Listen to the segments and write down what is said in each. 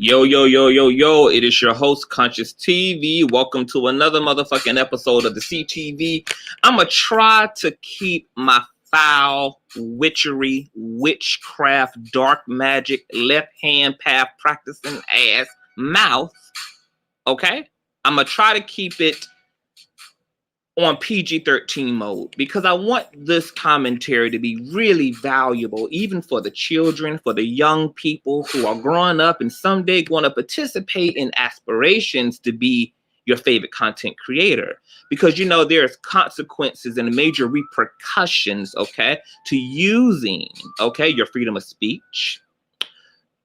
Yo, yo, yo, yo, yo, it is your host, Consciouztv. Welcome to another motherfucking episode of the CTV. I'm going to try to keep my foul, witchery, witchcraft, dark magic, left hand path practicing ass mouth, okay? I'm going to try to keep it on PG-13 mode because I want this commentary to be really valuable, even for the children, for the young people who are growing up and someday going to participate in aspirations to be your favorite content creator. Because, you know, there's consequences and major repercussions, okay, to using, okay, your freedom of speech,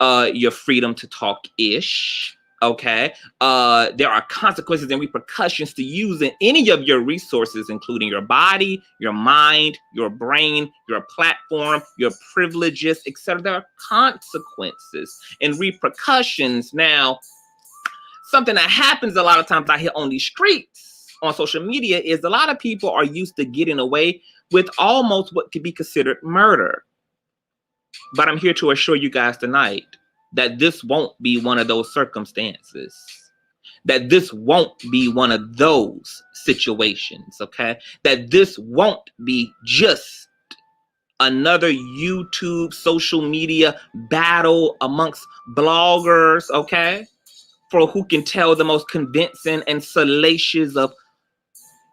your freedom to talk-ish, okay? There are consequences and repercussions to using any of your resources, including your body, your mind, your brain, your platform, your privileges, etc. There are consequences and repercussions. Now, something that happens a lot of times out here on these streets, on social media, is a lot of people are used to getting away with almost what could be considered murder. But I'm here to assure you guys tonight that this won't be one of those circumstances, that this won't be one of those situations, okay? That this won't be just another YouTube social media battle amongst bloggers, okay? For who can tell the most convincing and salacious of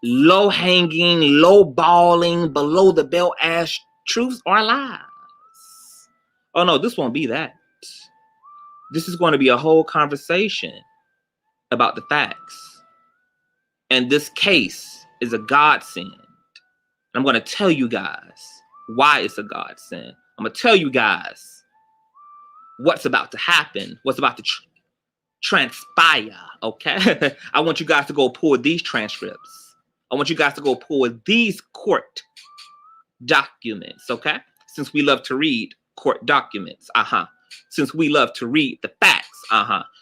low-hanging, low-balling, below-the-belt ass truths or lies. Oh no, this won't be that. This is going to be a whole conversation about the facts. And this case is a godsend. I'm going to tell you guys why it's a godsend. I'm going to tell you guys what's about to happen, what's about to transpire, okay? I want you guys to go pull these transcripts. I want you guys to go pull these court documents, okay? Since we love to read court documents, since we love to read the facts,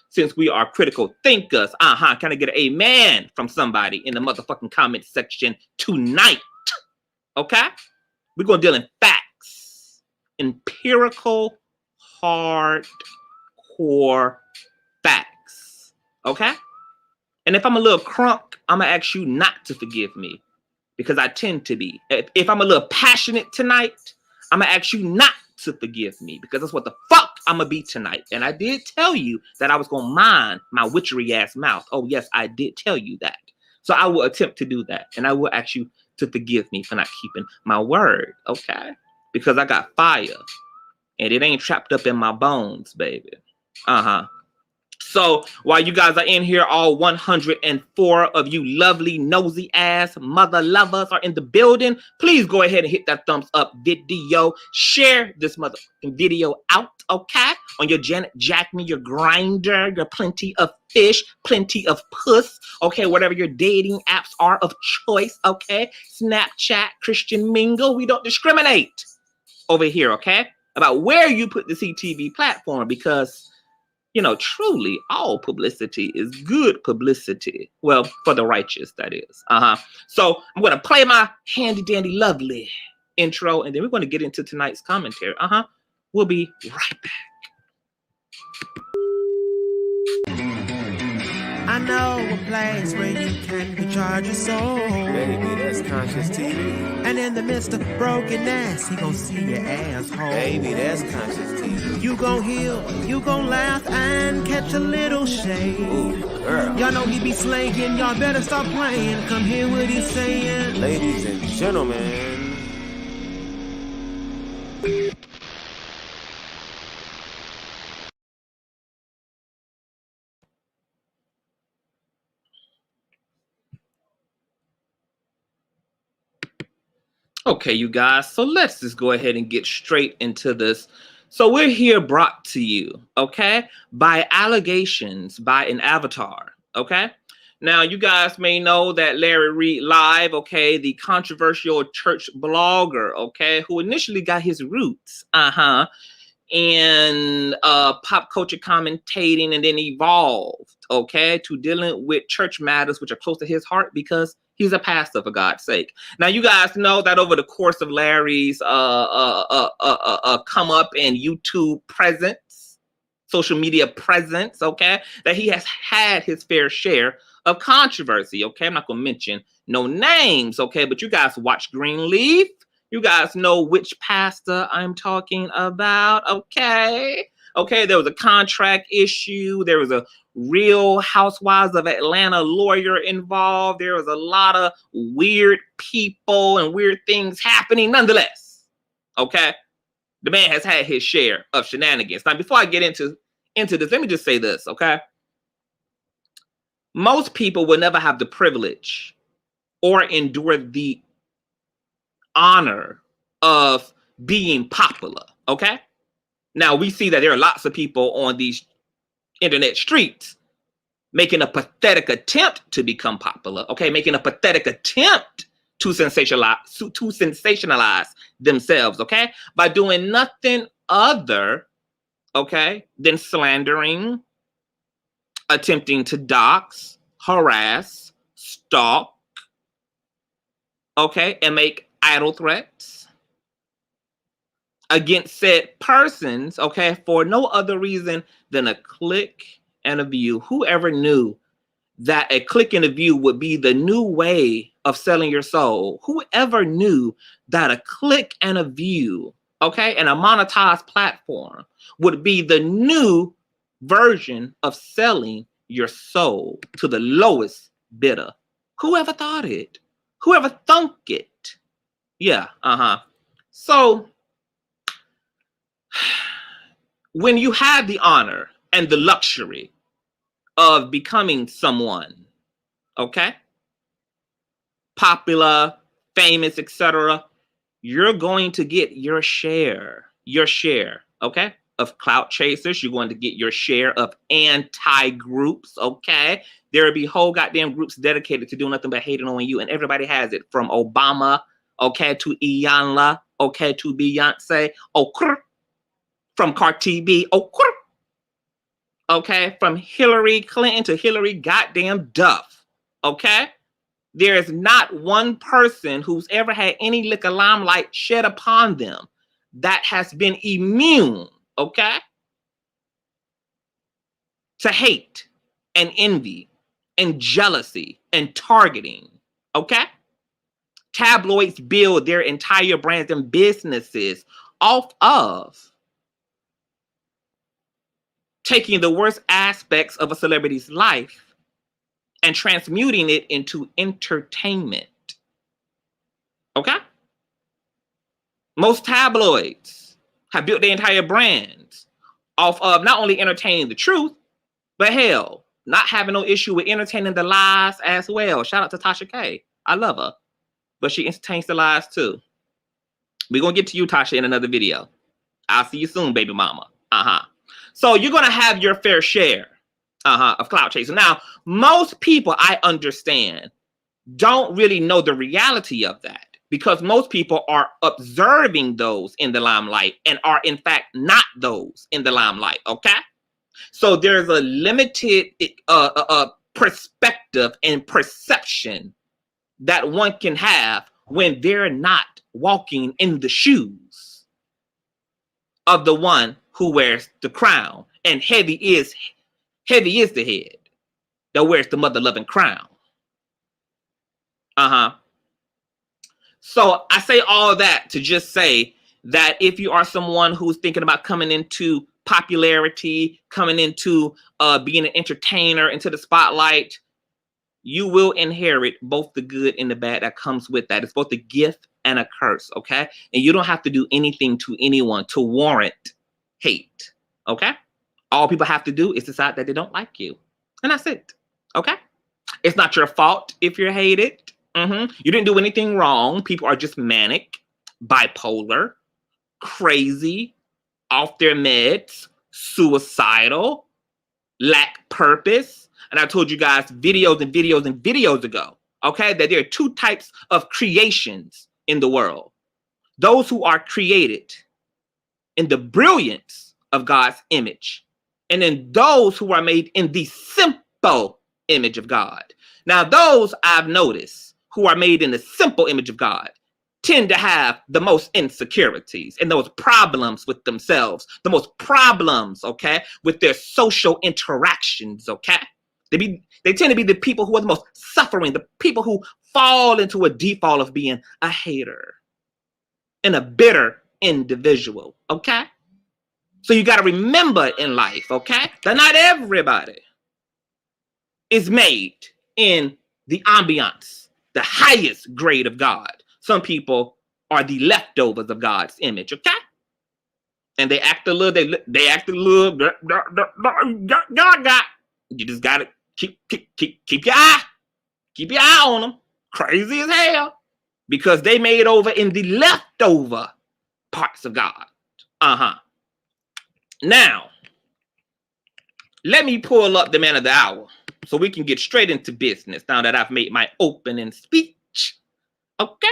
since we are critical thinkers, can I get an amen from somebody in the motherfucking comment section tonight? Okay, we're gonna deal in facts, empirical, hardcore facts. Okay, and if I'm a little crunk, I'm gonna ask you not to forgive me because I tend to be. If I'm a little passionate tonight, I'm gonna ask you not to forgive me because that's what the fuck I'm gonna be tonight. And I did tell you that I was gonna mind my witchery ass mouth. Oh yes, I did tell you that. So I will attempt to do that, and I will ask you to forgive me for not keeping my word, okay? Because I got fire, and it ain't trapped up in my bones, baby. So while you guys are in here, all 104 of you lovely, nosy ass mother lovers are in the building, please go ahead and hit that thumbs up video. Share this motherfucking video out, okay? On your Janet Jack Me, your grinder, your plenty of fish, plenty of puss, okay? Whatever your dating apps are of choice, okay? Snapchat, Christian Mingle, we don't discriminate over here, okay? About where you put the CTV platform because, you know, truly all publicity is good publicity. Well, for the righteous, that is. So I'm going to play my handy dandy lovely intro, and then we're going to get into tonight's commentary. We'll be right back. I know a place where you can recharge your soul. Baby, that's Consciouztv. And in the midst of brokenness, he gon' see your asshole. Baby, that's Consciouztv. You gon' heal, you gon' laugh and catch a little shade. Ooh, girl. Y'all know he be slaying, y'all better stop playing. Come hear what he's saying. Ladies and gentlemen. Okay, you guys, so let's just go ahead and get straight into this. So we're here brought to you, okay, by allegations by an avatar, okay? Now, you guys may know that Larry Reid Live, okay, the controversial church blogger, okay, who initially got his roots, in pop culture commentating and then evolved, okay, to dealing with church matters which are close to his heart because he's a pastor, for God's sake. Now, you guys know that over the course of Larry's come up and YouTube presence, social media presence, okay, that he has had his fair share of controversy, okay? I'm not going to mention no names, okay, but you guys watch Greenleaf. You guys know which pastor I'm talking about, okay? Okay, there was a contract issue. There was a Real Housewives of Atlanta lawyer involved. There was a lot of weird people and weird things happening nonetheless, okay? The man has had his share of shenanigans. Now, before I get into this, let me just say this, okay? Most people will never have the privilege or endure the honor of being popular, okay? Now, we see that there are lots of people on these internet streets making a pathetic attempt to become popular, okay? Making a pathetic attempt to sensationalize themselves, okay? By doing nothing other, okay, than slandering, attempting to dox, harass, stalk, okay, and make idle threats against said persons, okay, for no other reason than a click and a view. Whoever knew that a click and a view would be the new way of selling your soul? Whoever knew that a click and a view, okay, and a monetized platform would be the new version of selling your soul to the lowest bidder? Whoever thought it? Whoever thunk it? Yeah, So, when you have the honor and the luxury of becoming someone, okay, popular, famous, etc., you're going to get your share, okay, of clout chasers. You're going to get your share of anti-groups, okay? There will be whole goddamn groups dedicated to doing nothing but hating on you, and everybody has it, from Obama, okay, to Iyanla, okay, to Beyonce, from Cardi B, okay, from Hillary Clinton to Hillary goddamn Duff, okay? There is not one person who's ever had any lick of limelight shed upon them that has been immune, okay, to hate and envy and jealousy and targeting, okay? Tabloids build their entire brands and businesses off of taking the worst aspects of a celebrity's life and transmuting it into entertainment. Okay? Most tabloids have built their entire brands off of not only entertaining the truth, but hell, not having no issue with entertaining the lies as well. Shout out to Tasha K. I love her, but she entertains the lies too. We're going to get to you, Tasha, in another video. I'll see you soon, baby mama. So you're going to have your fair share of clout chasing. Now, most people, I understand, don't really know the reality of that, because most people are observing those in the limelight and are in fact not those in the limelight, okay? So there's a limited perspective and perception that one can have when they're not walking in the shoes of the one who wears the crown, and heavy is the head that wears the mother-loving crown. So I say all that to just say that if you are someone who's thinking about coming into popularity, coming into being an entertainer, into the spotlight, you will inherit both the good and the bad that comes with that. It's both a gift and a curse, okay? And you don't have to do anything to anyone to warrant hate, okay? All people have to do is decide that they don't like you, and that's it, okay? It's not your fault if you're hated. You didn't do anything wrong. People are just manic, bipolar, crazy, off their meds, suicidal, lack purpose. And I told you guys videos and videos and videos ago, okay, that there are two types of creations in the world. Those who are created in the brilliance of God's image, and then those who are made in the simple image of God. Now, those I've noticed who are made in the simple image of God, tend to have the most insecurities and those problems with themselves, the most problems, okay, with their social interactions, okay? They tend to be the people who are the most suffering, the people who fall into a default of being a hater and a bitter individual, okay? So you got to remember in life, okay, that not everybody is made in the ambiance, the highest grade of God. Some people are the leftovers of God's image, okay? And they act a little, they act a little, God. You just gotta keep your eye on them. Crazy as hell. Because they made over in the leftover parts of God. Now, let me pull up the man of the hour so we can get straight into business now that I've made my opening speech. Okay?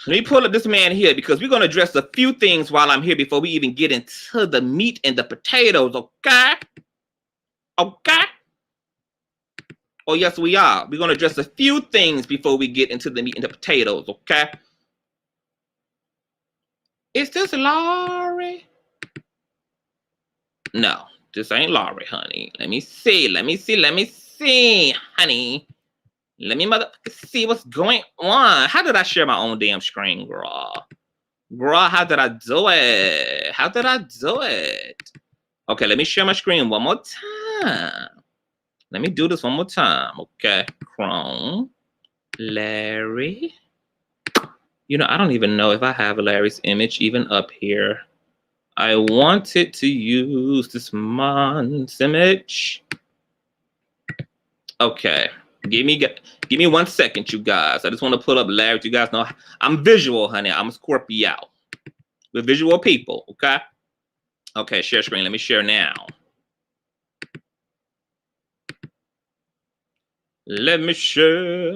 Let me pull up this man here because we're going to address a few things while I'm here before we even get into the meat and the potatoes, okay? Okay? Oh, yes, we are. We're going to address a few things before we get into the meat and the potatoes, okay? Is this Larry? No, this ain't Larry, honey. Let me see, honey. Let me see what's going on. How did I share my own damn screen, girl? Girl, how did I do it? How did I do it? Okay, let me share my screen one more time. Let me do this one more time. Okay, Chrome, Larry. You know, I don't even know if I have Larry's image even up here. I wanted to use this month's image. Okay. Give me 1 second, you guys. I just want to pull up Larry. You guys know I'm visual, honey. I'm a Scorpio. We're visual people, okay? Okay, share screen. Let me share now. Let me share.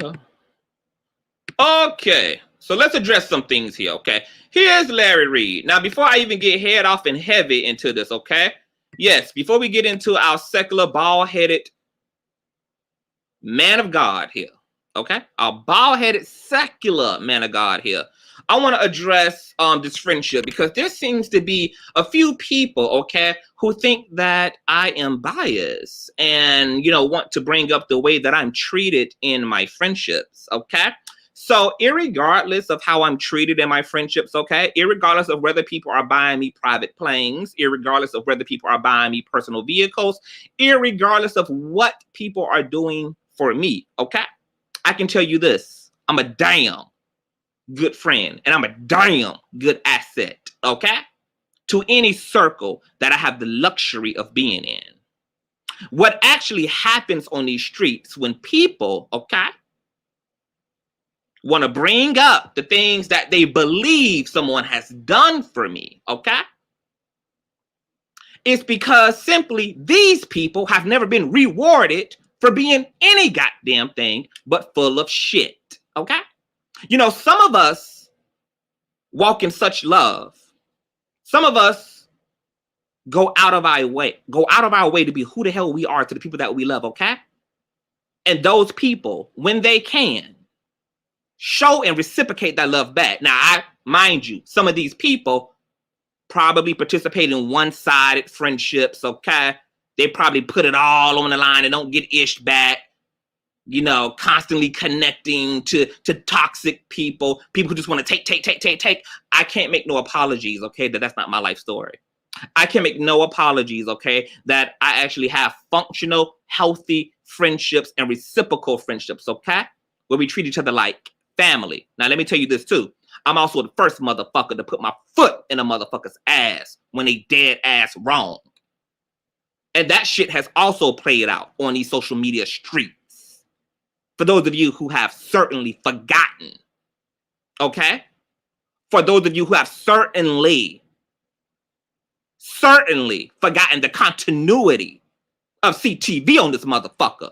Okay, so let's address some things here, okay? Here's Larry Reid. Now, before I even get head off and heavy into this, okay? Yes, before we get into our secular, bald-headed man of God here, okay? Our bald-headed secular man of God here. I want to address this friendship because there seems to be a few people, okay, who think that I am biased and, you know, want to bring up the way that I'm treated in my friendships, okay? So irregardless of how I'm treated in my friendships, okay, irregardless of whether people are buying me private planes, irregardless of whether people are buying me personal vehicles, irregardless of what people are doing for me, okay, I can tell you this: I'm a damn good friend and I'm a damn good asset, okay, to any circle that I have the luxury of being in. What actually happens on these streets when people, okay, want to bring up the things that they believe someone has done for me, okay, it's because simply these people have never been rewarded for being any goddamn thing but full of shit, okay? You know, some of us walk in such love. Some of us go out of our way to be who the hell we are to the people that we love, okay? And those people, when they can, show and reciprocate that love back. Now, mind you, some of these people probably participate in one-sided friendships, okay? They probably put it all on the line and don't get ished back. You know, constantly connecting to toxic people who just want to take. I can't make no apologies, okay, that's not my life story. I can make no apologies, okay, that I actually have functional, healthy friendships and reciprocal friendships, okay, where we treat each other like family. Now, let me tell you this, too. I'm also the first motherfucker to put my foot in a motherfucker's ass when they dead ass wrong. And that shit has also played out on these social media streets. For those of you who have certainly forgotten, okay? For those of you who have certainly forgotten the continuity of CTV on this motherfucker.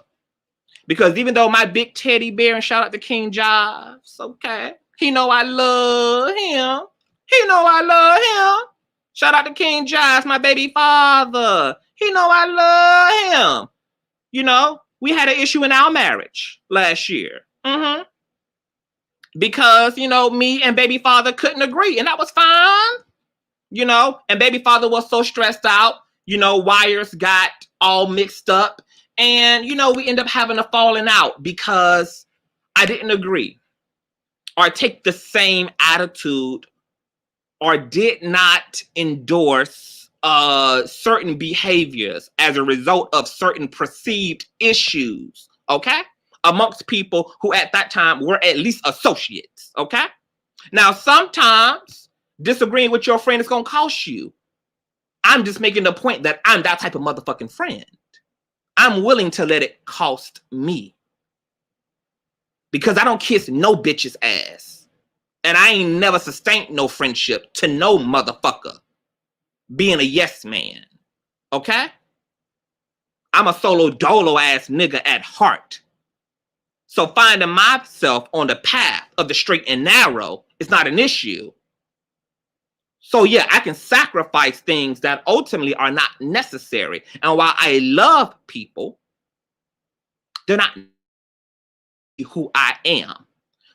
Because even though my big teddy bear, and shout out to King Jobs, okay? He know I love him. He know I love him. Shout out to King Jobs, my baby father. He know I love him. You know, we had an issue in our marriage last year. because, me and baby father couldn't agree, and that was fine, and baby father was so stressed out, wires got all mixed up, and, we end up having a falling out because I didn't agree or take the same attitude or did not endorse certain behaviors as a result of certain perceived issues, okay? Amongst people who at that time were at least associates, okay? Now, sometimes disagreeing with your friend is going to cost you. I'm just making the point that I'm that type of motherfucking friend. I'm willing to let it cost me. Because I don't kiss no bitch's ass. And I ain't never sustained no friendship to no motherfucker being a yes man. Okay? I'm a solo dolo ass nigga at heart. So finding myself on the path of the straight and narrow is not an issue. So yeah, I can sacrifice things that ultimately are not necessary. And while I love people, they're not who I am.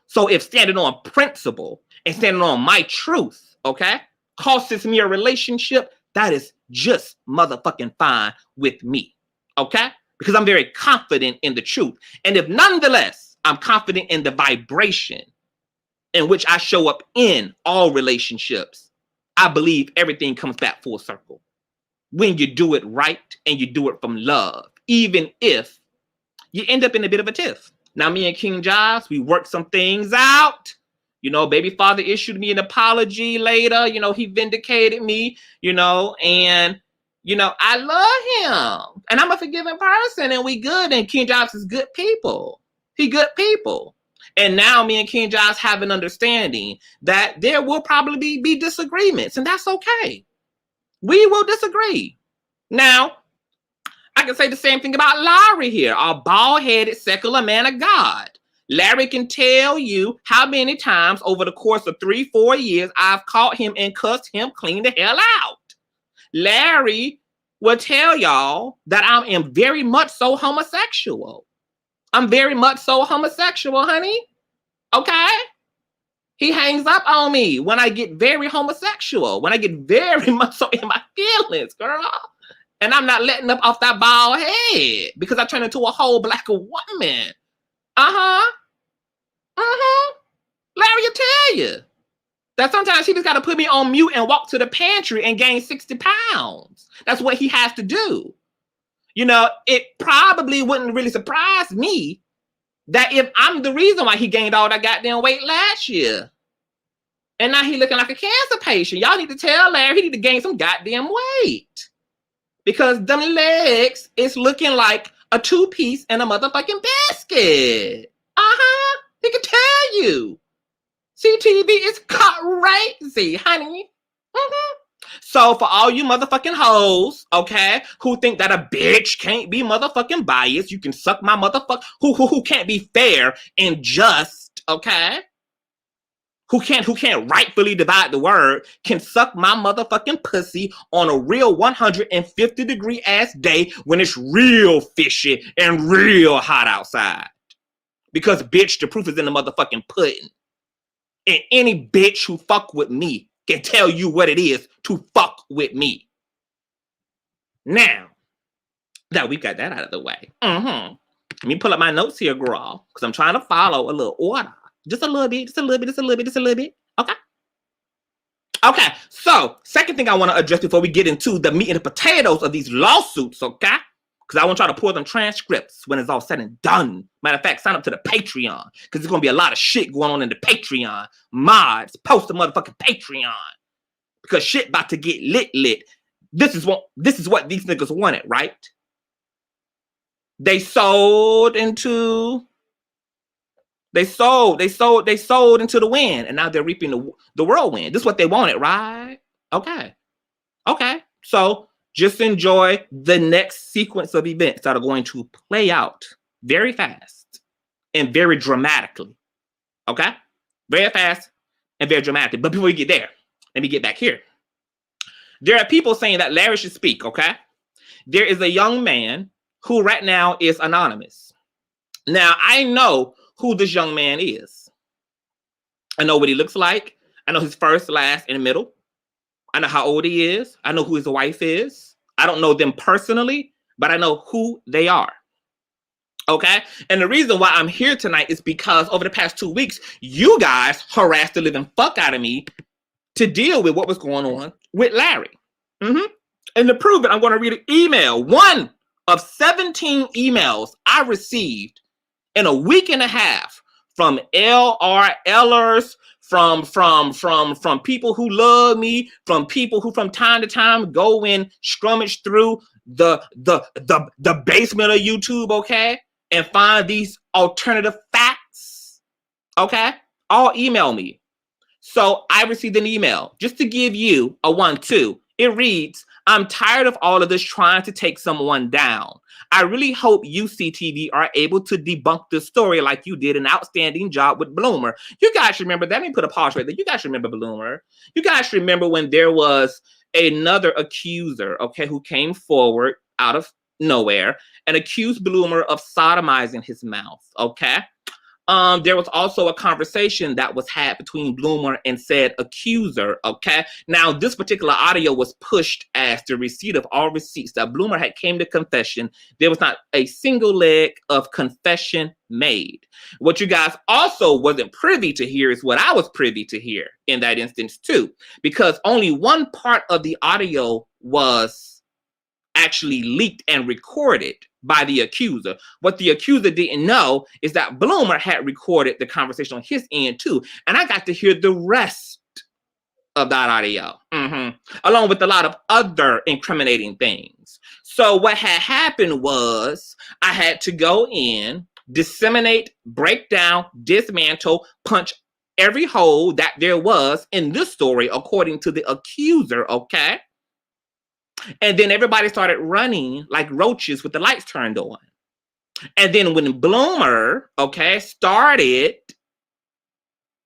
So if standing on principle and standing on my truth, okay, costs me a relationship, that is just motherfucking fine with me, okay? Because I'm very confident in the truth. And if nonetheless, I'm confident in the vibration in which I show up in all relationships, I believe everything comes back full circle. When you do it right and you do it from love, even if you end up in a bit of a tiff. Now, me and King Jives, we worked some things out. Baby father issued me an apology later. He vindicated me, and, I love him. And I'm a forgiving person, and we good. And King Jives is good people. He good people. And now me and King Jives have an understanding that there will probably be disagreements, and that's okay. We will disagree. Now, I can say the same thing about Larry here, our bald-headed secular man of God. Larry can tell you how many times over the course of 3-4 years I've caught him and cussed him clean the hell out. Larry will tell y'all that I am very much so homosexual. I'm very much so homosexual, honey. Okay? He hangs up on me when I get very homosexual, when I get very much so in my feelings, girl. And I'm not letting up off that bald head because I turn into a whole black woman. Larry will tell you that sometimes he just got to put me on mute and walk to the pantry and gain 60 pounds. That's what he has to do. It probably wouldn't really surprise me that if I'm the reason why he gained all that goddamn weight last year. And now he looking like a cancer patient. Y'all need to tell Larry he need to gain some goddamn weight. Because them legs is looking like a 2-piece and a motherfucking biscuit. He can tell you. CTV is crazy, honey. So for all you motherfucking hoes, okay, who think that a bitch can't be motherfucking biased, you can suck my motherfucker, who can't be fair and just, okay? Who can't rightfully divide the word, can suck my motherfucking pussy on a real 150-degree ass day when it's real fishy and real hot outside. Because, bitch, the proof is in the motherfucking pudding. And any bitch who fuck with me can tell you what it is to fuck with me. Now that we got that out of the way, let me pull up my notes here, girl, because I'm trying to follow a little order. Just a little bit. Okay, so second thing I want to address before we get into the meat and the potatoes of these lawsuits, okay? Because I want to try to pour them transcripts when it's all said and done. Matter of fact, sign up to the Patreon, because there's going to be a lot of shit going on in the Patreon. Mods, post the motherfucking Patreon. Because shit about to get lit. This is what these niggas wanted, right? They sold into the wind, and now they're reaping the whirlwind. This is what they wanted, right? Okay. So just enjoy the next sequence of events that are going to play out very fast and very dramatically. Okay? Very fast and very dramatically. But before we get there, let me get back here. There are people saying that Larry should speak, okay? There is a young man who right now is anonymous. Now, I know who this young man is. I know what he looks like. I know his first, last, and middle. I know how old he is. I know who his wife is. I don't know them personally, but I know who they are. Okay? And the reason why I'm here tonight is because over the past 2 weeks, you guys harassed the living fuck out of me to deal with what was going on with Larry. And to prove it, I'm going to read an email. One of 17 emails I received in a week and a half from LRLers, from people who love me, from people who from time to time go and scrummage through the basement of YouTube, okay, and find these alternative facts, okay, all email me. So I received an email just to give you a 1-2. It reads, I'm tired of all of this trying to take someone down. I really hope UCTV are able to debunk the story like you did an outstanding job with Bloomer. You guys remember that? Let me put a pause right there. You guys remember Bloomer? You guys remember when there was another accuser, okay, who came forward out of nowhere and accused Bloomer of sodomizing his mouth, okay? There was also a conversation that was had between Bloomer and said accuser, okay? Now, this particular audio was pushed as the receipt of all receipts that Bloomer had came to confession. There was not a single leg of confession made. What you guys also wasn't privy to hear is what I was privy to hear in that instance too, because only one part of the audio was actually leaked and recorded by the accuser. What the accuser didn't know is that Bloomer had recorded the conversation on his end too. And I got to hear the rest of that audio, along with a lot of other incriminating things. So what had happened was I had to go in, disseminate, break down, dismantle, punch every hole that there was in this story according to the accuser, okay? And then everybody started running like roaches with the lights turned on. And then when Bloomer, okay, started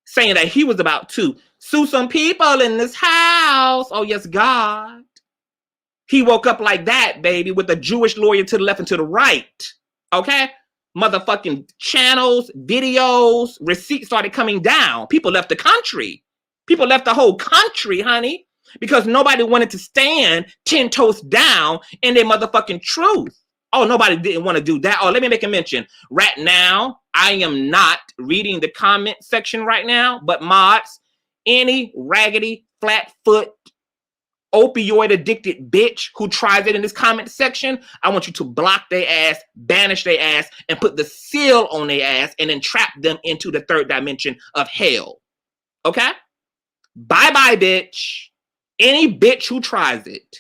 saying that he was about to sue some people in this house. Oh, yes, God. He woke up like that, baby, with a Jewish lawyer to the left and to the right. Okay? Motherfucking channels, videos, receipts started coming down. People left the country. People left the whole country, honey. Because nobody wanted to stand 10 toes down in their motherfucking truth. Oh, nobody didn't want to do that. Oh, let me make a mention. Right now, I am not reading the comment section right now, but mods, any raggedy, flat-foot, opioid-addicted bitch who tries it in this comment section, I want you to block their ass, banish their ass, and put the seal on their ass and then trap them into the third dimension of hell. Okay? Bye-bye, bitch. Any bitch who tries it,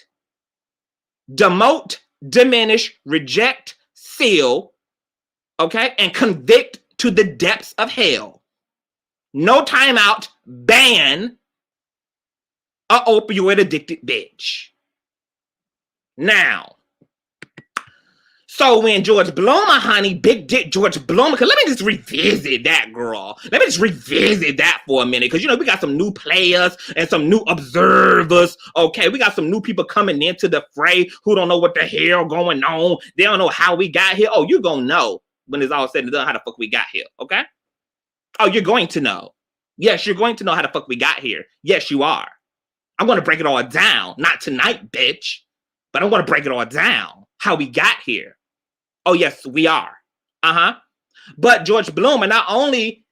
demote, diminish, reject, seal, okay, and convict to the depths of hell. No timeout, ban a opioid addicted bitch. Now, so when George Bloomer, honey, big dick George Bloomer, because let me just revisit that, girl. Let me just revisit that for a minute, because, you know, we got some new players and some new observers, okay? We got some new people coming into the fray who don't know what the hell going on. They don't know how we got here. Oh, you're going to know when it's all said and done how the fuck we got here, okay? Oh, you're going to know. Yes, you're going to know how the fuck we got here. Yes, you are. I'm going to break it all down. Not tonight, bitch, but I'm going to break it all down, how we got here. Oh, yes, we are. But George Bloomer, not only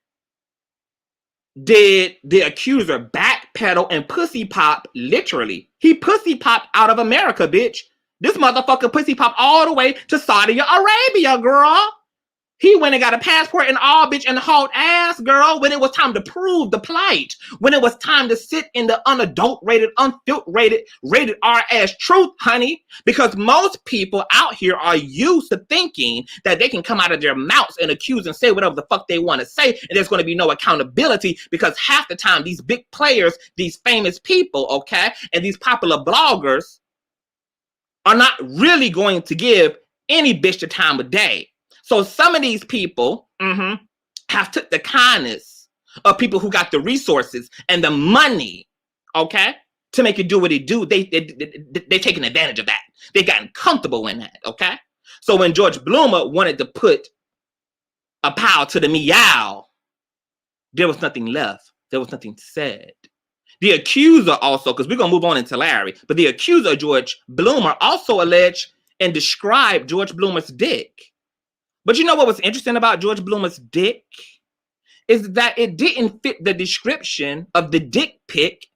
did the accuser backpedal and pussy pop, literally, he pussy popped out of America, bitch. This motherfucker pussy popped all the way to Saudi Arabia, girl. He went and got a passport and all, bitch, and hauled ass, girl, when it was time to prove the plight. When it was time to sit in the unadulterated, unfiltered, rated R-ass truth, honey. Because most people out here are used to thinking that they can come out of their mouths and accuse and say whatever the fuck they want to say, and there's going to be no accountability, because half the time these big players, these famous people, okay, and these popular bloggers are not really going to give any bitch the time of day. So some of these people have took the kindness of people who got the resources and the money, okay, to make it do what it do. They taking advantage of that. They gotten comfortable in that, okay? So when George Bloomer wanted to put a pow to the meow, there was nothing left There was nothing said. The accuser also, because we're going to move on into Larry, but the accuser, George Bloomer, also alleged and described George Bloomer's dick. But you know what was interesting about George Bloomer's dick? Is that it didn't fit the description of the dick pic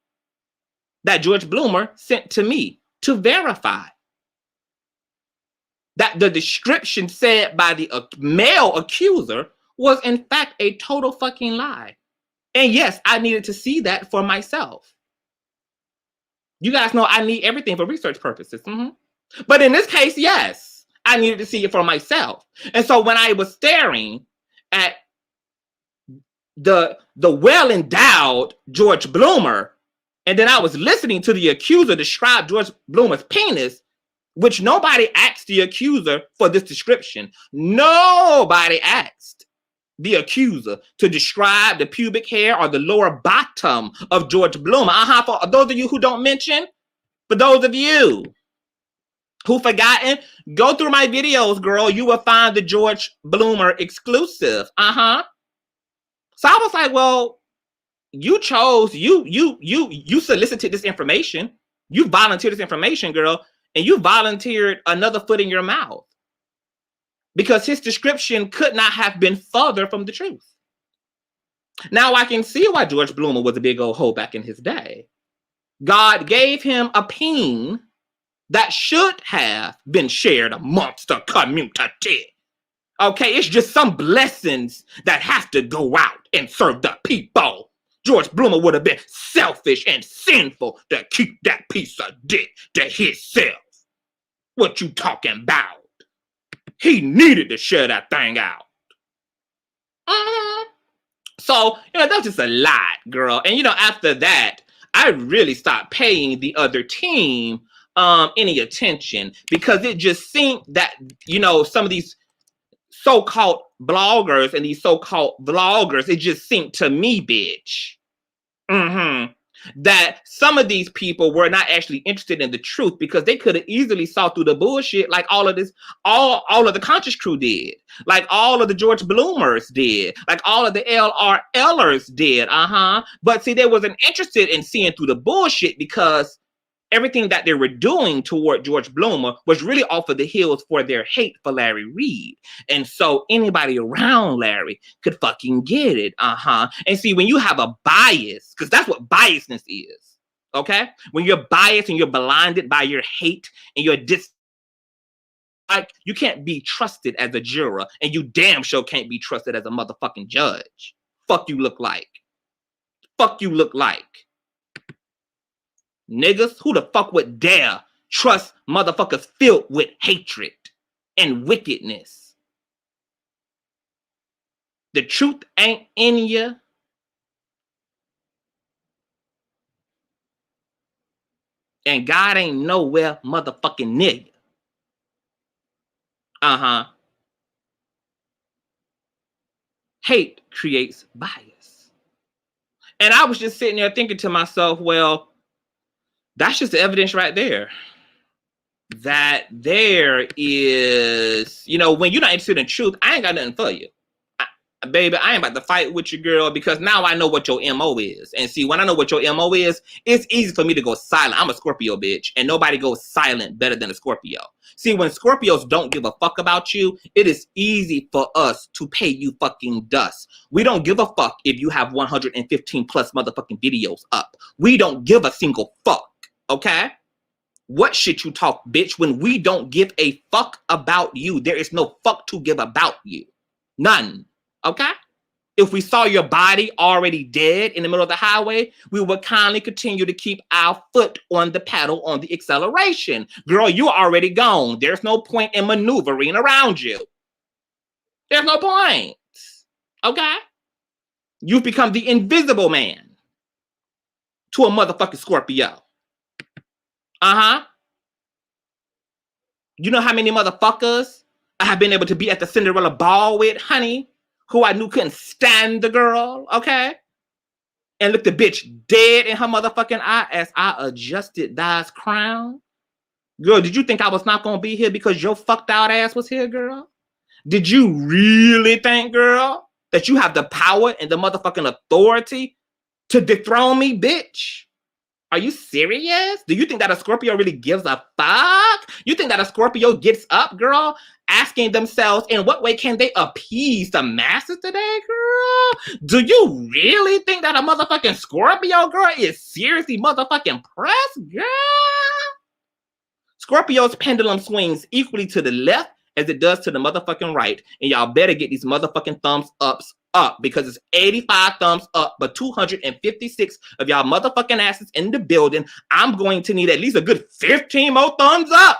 that George Bloomer sent to me to verify. That the description said by the male accuser was in fact a total fucking lie. And yes, I needed to see that for myself. You guys know I need everything for research purposes. But in this case, yes, I needed to see it for myself. And so when I was staring at the well-endowed George Bloomer, and then I was listening to the accuser describe George Bloomer's penis, which nobody asked the accuser for this description. Nobody asked the accuser to describe the pubic hair or the lower bottom of George Bloomer. For those of you who don't mention, for those of you who forgotten, go through my videos, girl. You will find the George Bloomer exclusive. So I was like, well, you chose, you solicited this information. You volunteered this information, girl, and you volunteered another foot in your mouth. Because his description could not have been further from the truth. Now I can see why George Bloomer was a big old hoe back in his day. God gave him a peen that should have been shared amongst the community. Okay, it's just some blessings that have to go out and serve the people. George Bloomer would have been selfish and sinful to keep that piece of dick to himself. What you talking about? He needed to share that thing out. So, that was just a lot, girl. And, after that, I really stopped paying the other team any attention because it just seemed that, some of these so-called bloggers and these so-called vloggers, it just seemed to me, bitch, that some of these people were not actually interested in the truth because they could have easily saw through the bullshit like all of the Conscious crew did, like all of the George Bloomers did, like all of the LRLers did, But see, they wasn't interested in seeing through the bullshit because everything that they were doing toward George Bloomer was really off of the heels for their hate for Larry Reid. And so anybody around Larry could fucking get it. And see, when you have a bias, because that's what biasness is, okay? When you're biased and you're blinded by your hate and your like, you can't be trusted as a juror, and you damn sure can't be trusted as a motherfucking judge. Fuck you look like. Fuck you look like. Niggas, who the fuck would dare trust motherfuckers filled with hatred and wickedness? The truth ain't in you. And God ain't nowhere motherfucking near you. Hate creates bias. And I was just sitting there thinking to myself, well, that's just the evidence right there. That there is, when you're not interested in truth, I ain't got nothing for you. Baby, I ain't about to fight with you, girl, because now I know what your MO is. And see, when I know what your MO is, it's easy for me to go silent. I'm a Scorpio, bitch, and nobody goes silent better than a Scorpio. See, when Scorpios don't give a fuck about you, it is easy for us to pay you fucking dust. We don't give a fuck if you have 115 plus motherfucking videos up. We don't give a single fuck. Okay? What shit you talk, bitch, when we don't give a fuck about you? There is no fuck to give about you. None. Okay? If we saw your body already dead in the middle of the highway, we would kindly continue to keep our foot on the pedal on the acceleration. Girl, you're already gone. There's no point in maneuvering around you. There's no point. Okay? You've become the invisible man to a motherfucking Scorpio. You know how many motherfuckers I have been able to be at the Cinderella ball with, honey, who I knew couldn't stand the girl, okay? And looked the bitch dead in her motherfucking eye as I adjusted Di's crown. Girl, did you think I was not going to be here because your fucked out ass was here, girl? Did you really think, girl, that you have the power and the motherfucking authority To dethrone me, bitch? Are you serious? Do you think that a Scorpio really gives a fuck? You think that a Scorpio gets up, girl, asking themselves, in what way can they appease the masses today, girl? Do you really think that a motherfucking Scorpio, girl, is seriously motherfucking pressed, girl? Scorpio's pendulum swings equally to the left as it does to the motherfucking right. And y'all better get these motherfucking thumbs ups up, because it's 85 thumbs up, but 256 of y'all motherfucking asses in the building. I'm going to need at least a good 15 more thumbs up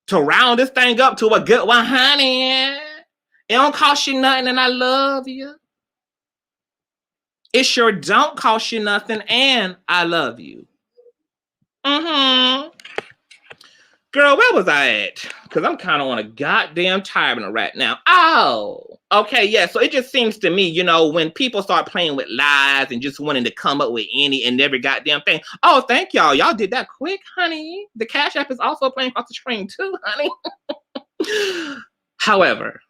to round this thing up to a good one, honey. It don't cost you nothing, and I love you. It sure don't cost you nothing, and I love you. Girl, where was I at? Because I'm kind of on a goddamn tyrant right now. Oh, okay, yeah. So it just seems to me, you know, when people start playing with lies and just wanting to come up with any and every goddamn thing. Oh, thank y'all. Y'all did that quick, honey. The Cash App is also playing across the screen too, honey. However,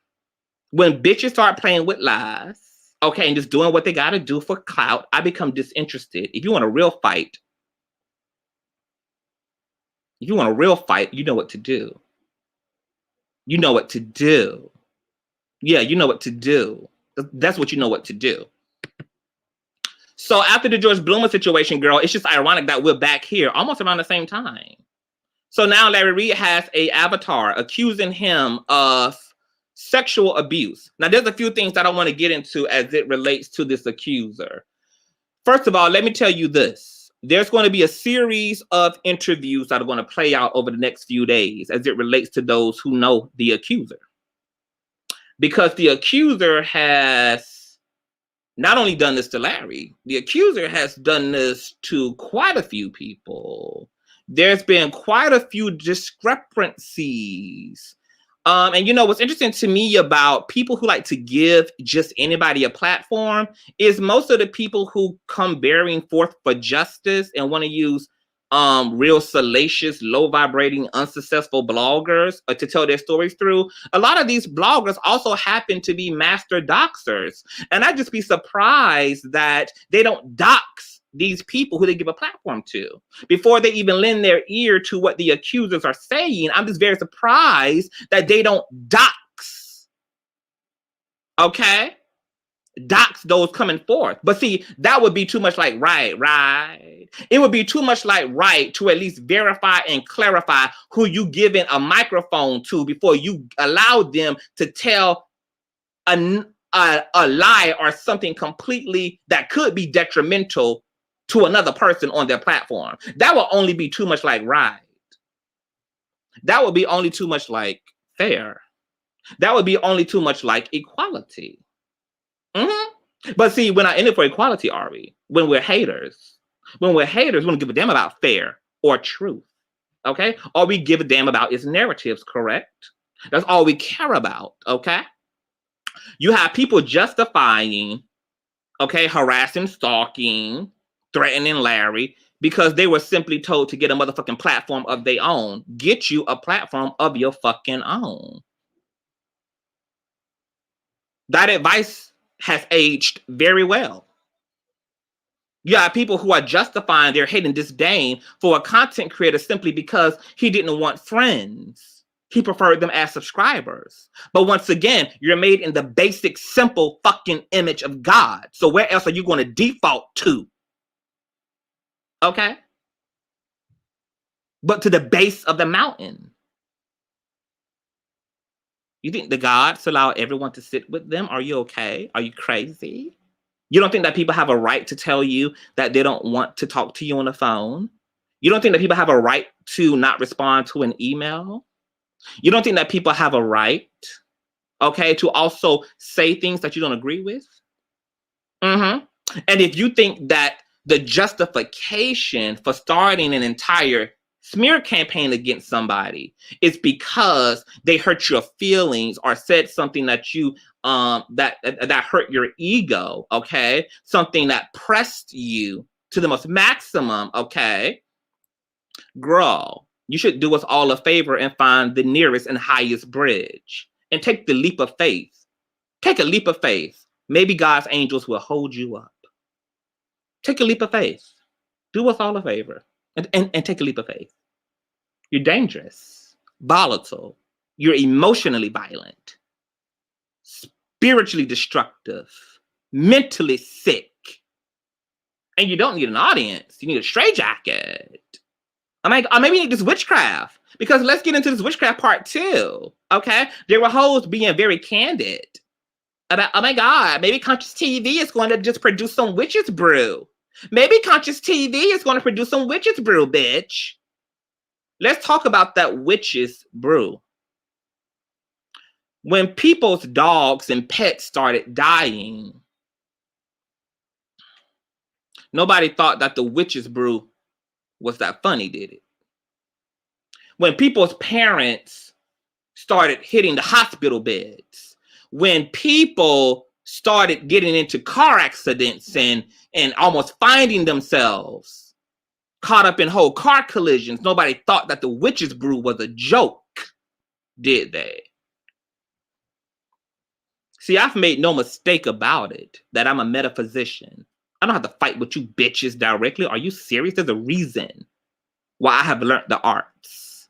when bitches start playing with lies, okay, and just doing what they got to do for clout, I become disinterested. If you want a real fight, you know what to do. You know what to do. Yeah, you know what to do. That's what you know what to do. So after the George Bloomer situation, girl, it's just ironic that we're back here almost around the same time. So now Larry Reid has an avatar accusing him of sexual abuse. Now, there's a few things that I want to get into as it relates to this accuser. First of all, let me tell you this. There's going to be a series of interviews that are going to play out over the next few days as it relates to those who know the accuser. Because the accuser has not only done this to Larry, the accuser has done this to quite a few people. There's been quite a few discrepancies. And you know, what's interesting to me about people who like to give just anybody a platform is most of the people who come bearing forth for justice and want to use real salacious, low vibrating, unsuccessful bloggers to tell their stories through. A lot of these bloggers also happen to be master doxers. And I'd just be surprised that they don't dox these people who they give a platform to before they even lend their ear to what the accusers are saying. I'm just very surprised that they don't dox. Okay? Dox those coming forth. But see, that would be too much like right. It would be too much like right to at least verify and clarify who you giving a microphone to before you allow them to tell a lie or something completely that could be detrimental to another person on their platform. That will only be too much like right. That would be only too much like fair. That would be only too much like equality. But see, we're not in it for equality, are we? When we're haters, we don't give a damn about fair or truth. Okay? All we give a damn about is narratives, correct? That's all we care about. Okay? You have people justifying, okay, harassing, stalking, threatening Larry because they were simply told to get a motherfucking platform of their own. Get you a platform of your fucking own. That advice has aged very well. You have people who are justifying their hate and disdain for a content creator simply because he didn't want friends. He preferred them as subscribers. But once again, you're made in the basic, simple fucking image of God. So where else are you going to default to? Okay? But to the base of the mountain. You think the gods allow everyone to sit with them? Are you okay? Are you crazy? You don't think that people have a right to tell you that they don't want to talk to you on the phone? You don't think that people have a right to not respond to an email? You don't think that people have a right, okay, to also say things that you don't agree with? And if you think that the justification for starting an entire smear campaign against somebody is because they hurt your feelings or said something that you that hurt your ego, okay, something that pressed you to the most maximum, okay, girl, you should do us all a favor and find the nearest and highest bridge and take the leap of faith. Take a leap of faith. Maybe God's angels will hold you up. Take a leap of faith. Do us all a favor and take a leap of faith. You're dangerous, volatile. You're emotionally violent, spiritually destructive, mentally sick. And you don't need an audience. You need a straitjacket. Or maybe you need this witchcraft. Because let's get into this witchcraft part too. Okay? There were hoes being very candid about, oh my God, maybe Consciouztv is going to just produce some witches brew. Maybe Consciouztv is going to produce some witches brew, bitch. Let's talk about that witches brew. When people's dogs and pets started dying, nobody thought that the witches brew was that funny, did it? When people's parents started hitting the hospital beds, when people started getting into car accidents and almost finding themselves caught up in whole car collisions, nobody thought that the witches brew was a joke, did they? See, I've made no mistake about it that I'm a metaphysician. I don't have to fight with you bitches directly. Are you serious? There's a reason why I have learned the arts.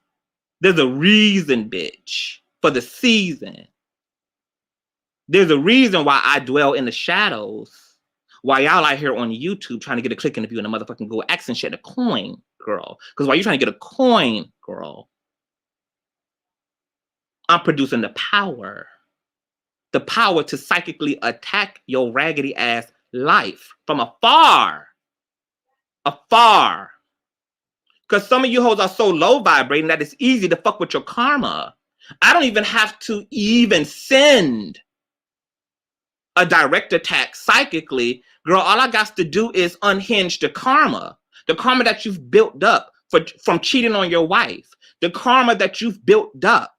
There's a reason, bitch, for the season. There's a reason why I dwell in the shadows. Why y'all out here on YouTube trying to get a click in the view and a motherfucking go accent shit a coin, girl. Because while you're trying to get a coin, girl, I'm producing the power. The power to psychically attack your raggedy ass life from afar. Afar. Because some of you hoes are so low vibrating that it's easy to fuck with your karma. I don't even have to even send a direct attack psychically. Girl, all I got to do is unhinge the karma. The karma that you've built up from cheating on your wife. The karma that you've built up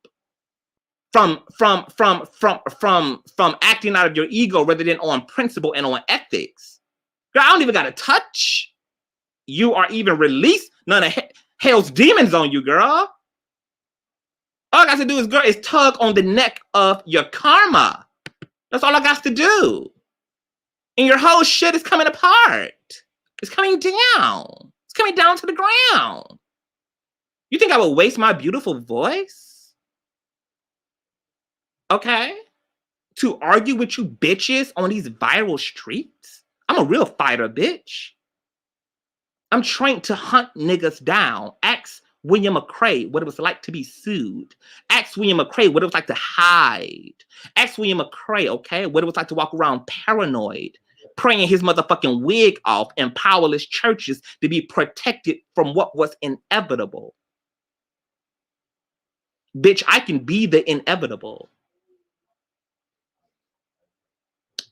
from acting out of your ego rather than on principle and on ethics. Girl, I don't even got to touch you or even release none of hell's demons on you, girl. All I got to do is tug on the neck of your karma. That's all I got to do. And your whole shit is coming apart. It's coming down. It's coming down to the ground. You think I would waste my beautiful voice? Okay? To argue with you bitches on these viral streets? I'm a real fighter, bitch. I'm trained to hunt niggas down. Ask William McCrae what it was like to be sued. Ask William McCrae what it was like to hide. Ask William McCrae, okay, what it was like to walk around paranoid, praying his motherfucking wig off in powerless churches to be protected from what was inevitable. Bitch, I can be the inevitable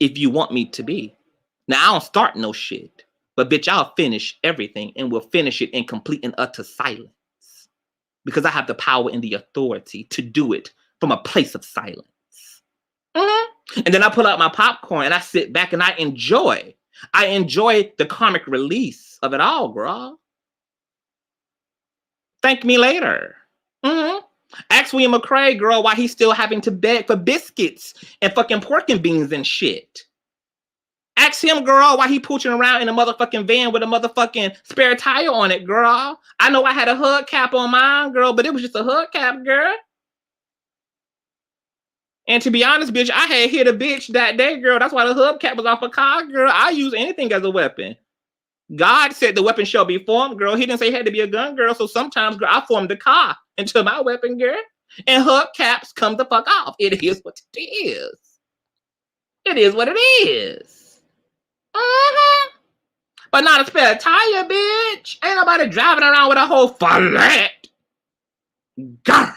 if you want me to be. Now, I don't start no shit, but bitch, I'll finish everything and we'll finish it in complete and utter silence because I have the power and the authority to do it from a place of silence. And then I pull out my popcorn and I sit back and I enjoy the karmic release of it all, girl. Thank me later. Ask William McCrae, girl, why he's still having to beg for biscuits and fucking pork and beans and shit. Ask him, girl, why he pooching around in a motherfucking van with a motherfucking spare tire on it, girl. I know I had a hubcap on mine, girl, but it was just a hubcap, girl. And to be honest, bitch, I had hit a bitch that day, girl. That's why the hubcap was off a car, girl. I use anything as a weapon. God said the weapon shall be formed, girl. He didn't say it had to be a gun, girl. So sometimes, girl, I formed the car into my weapon, girl. And hubcaps come the fuck off. It is what it is. It is what it is. But not a spare tire, bitch. Ain't nobody driving around with a whole flat. Girl.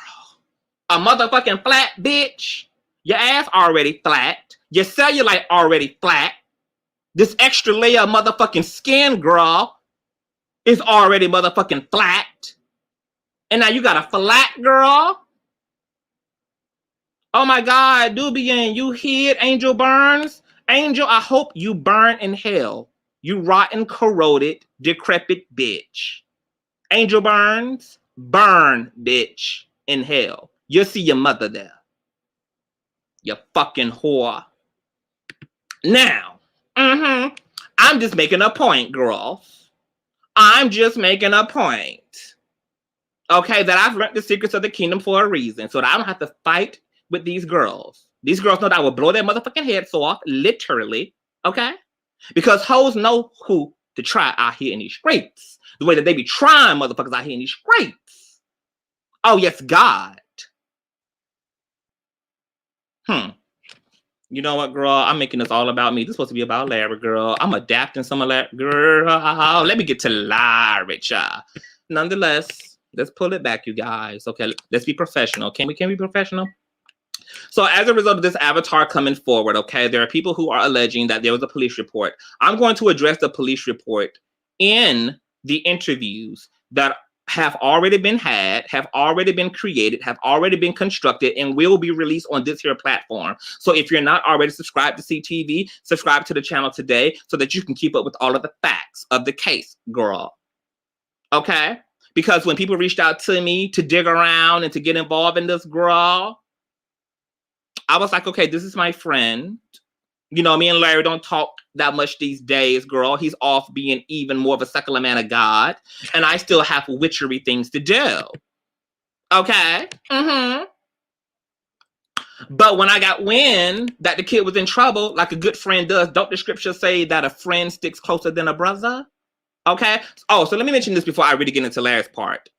A motherfucking flat, bitch. Your ass already flat. Your cellulite already flat. This extra layer of motherfucking skin, girl, is already motherfucking flat. And now you got a flat, girl. Oh my God, Dubian, you hid Angel Burns. Angel, I hope you burn in hell. You rotten, corroded, decrepit bitch. Angel Burns, burn, bitch, in hell. You'll see your mother there. You fucking whore. Now, I'm I'm just making a point, girl. I'm just making a point. Okay, that I've learned the secrets of the kingdom for a reason, so that I don't have to fight with these girls. These girls know that I will blow their motherfucking heads off, literally. Okay? Because hoes know who to try out here in these streets. The way that they be trying motherfuckers out here in these streets. Oh, yes, God. You know what, girl? I'm making this all about me. This is supposed to be about Larry, girl. I'm adapting some of that. Girl, let me get to Larry, child. Nonetheless, let's pull it back, you guys. Okay, let's be professional. Can we be professional? So as a result of this avatar coming forward, okay, there are people who are alleging that there was a police report. I'm going to address the police report in the interviews that have already been had, have already been created, have already been constructed, and will be released on this here platform. So if you're not already subscribed to CTV, subscribe to the channel today so that you can keep up with all of the facts of the case, girl. Okay? Because when people reached out to me to dig around and to get involved in this, girl, I was like, okay, this is my friend. You know, me and Larry don't talk that much these days, girl. He's off being even more of a secular man of God. And I still have witchery things to do. Okay? But when I got wind that the kid was in trouble, like a good friend does, don't the scripture say that a friend sticks closer than a brother? Okay? Oh, so let me mention this before I really get into Larry's part.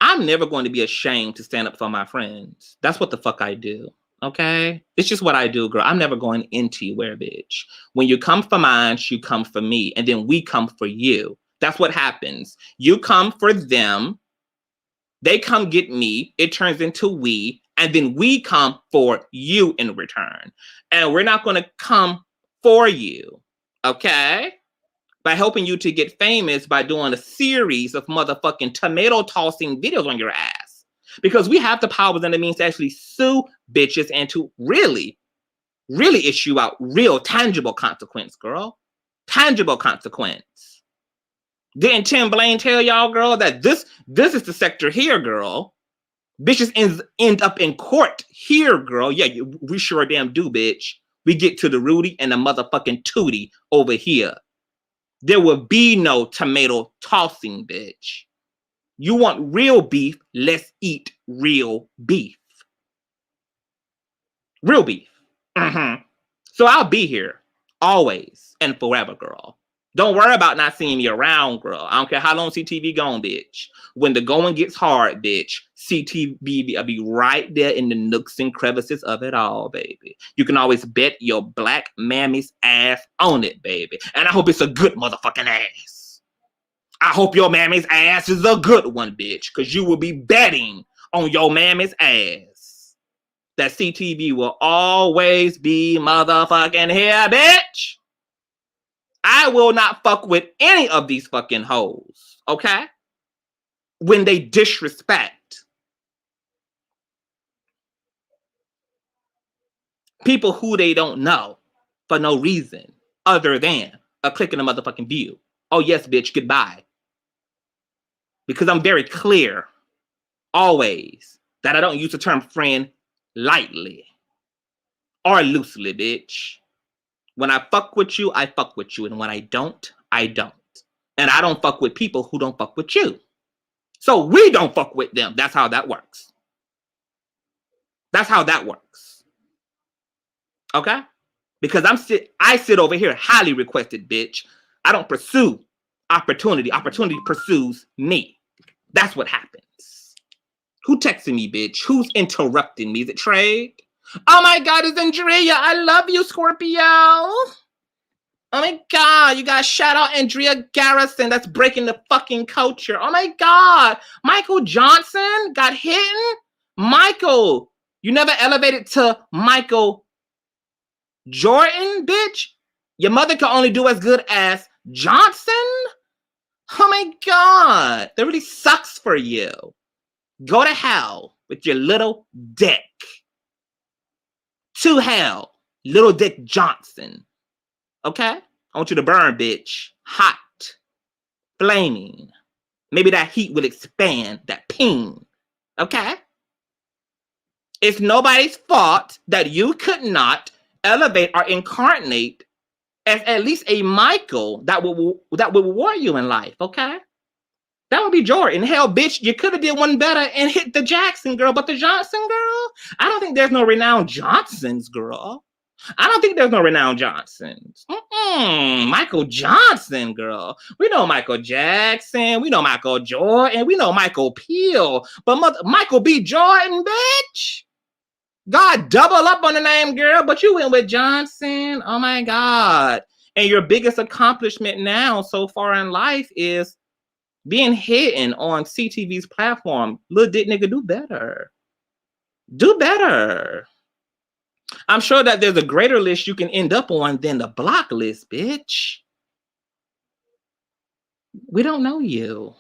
I'm never going to be ashamed to stand up for my friends. That's what the fuck I do. Okay? It's just what I do, girl. I'm never going anywhere, bitch. When you come for mine, you come for me. And then we come for you. That's what happens. You come for them. They come get me. It turns into we. And then we come for you in return. And we're not going to come for you. Okay? By helping you to get famous by doing a series of motherfucking tomato tossing videos on your ass. Because we have the powers and the means to actually sue bitches and to really, really issue out real tangible consequence, girl. Tangible consequence. Didn't Tim Blaine tell y'all, girl, that this is the sector here, girl? Bitches end up in court here, girl. Yeah, we sure damn do, bitch. We get to the Rudy and the motherfucking Tootie over here. There will be no tomato tossing, bitch. You want real beef, let's eat real beef. Real beef. So I'll be here always and forever, girl. Don't worry about not seeing me around, girl. I don't care how long CTV gone, bitch. When the going gets hard, bitch, CTV will be right there in the nooks and crevices of it all, baby. You can always bet your black mammy's ass on it, baby. And I hope it's a good motherfucking ass. I hope your mammy's ass is a good one, bitch, because you will be betting on your mammy's ass that CTV will always be motherfucking here, bitch. I will not fuck with any of these fucking hoes, okay? When they disrespect people who they don't know for no reason other than a click in a motherfucking view. Oh, yes, bitch, goodbye. Because I'm very clear, always, that I don't use the term friend lightly or loosely, bitch. When I fuck with you, I fuck with you. And when I don't, I don't. And I don't fuck with people who don't fuck with you. So we don't fuck with them. That's how that works. That's how that works. Okay? Because I sit over here, highly requested, bitch. I don't pursue opportunity. Opportunity pursues me. That's what happens. Who texting me, bitch? Who's interrupting me? Is it Trade? Oh my God, it's Andrea. I love you, Scorpio. Oh my God, you guys shout out Andrea Garrison. That's breaking the fucking culture. Oh my God. Michael Johnson got hit. Michael, you never elevated to Michael Jordan, bitch. Your mother can only do as good as Johnson. Oh my God, that really sucks for you. Go to hell with your little dick. To hell, little Dick Johnson. Okay? I want you to burn, bitch. Hot. Flaming. Maybe that heat will expand, that ping. Okay? It's nobody's fault that you could not elevate or incarnate as at least a Michael that will reward you in life, okay? That would be Jordan. Hell, bitch, you could have did one better and hit the Jackson girl, but the Johnson girl? I don't think there's no renowned Johnsons, girl. I don't think there's no renowned Johnsons. Michael Johnson, girl. We know Michael Jackson. We know Michael Jordan. We know Michael Peel. But Michael B. Jordan, bitch. God, double up on the name, girl. But you went with Johnson. Oh, my God. And your biggest accomplishment now so far in life is being hidden on CTV's platform. Little dick nigga, do better. Do better. I'm sure that there's a greater list you can end up on than the block list, bitch. We don't know you.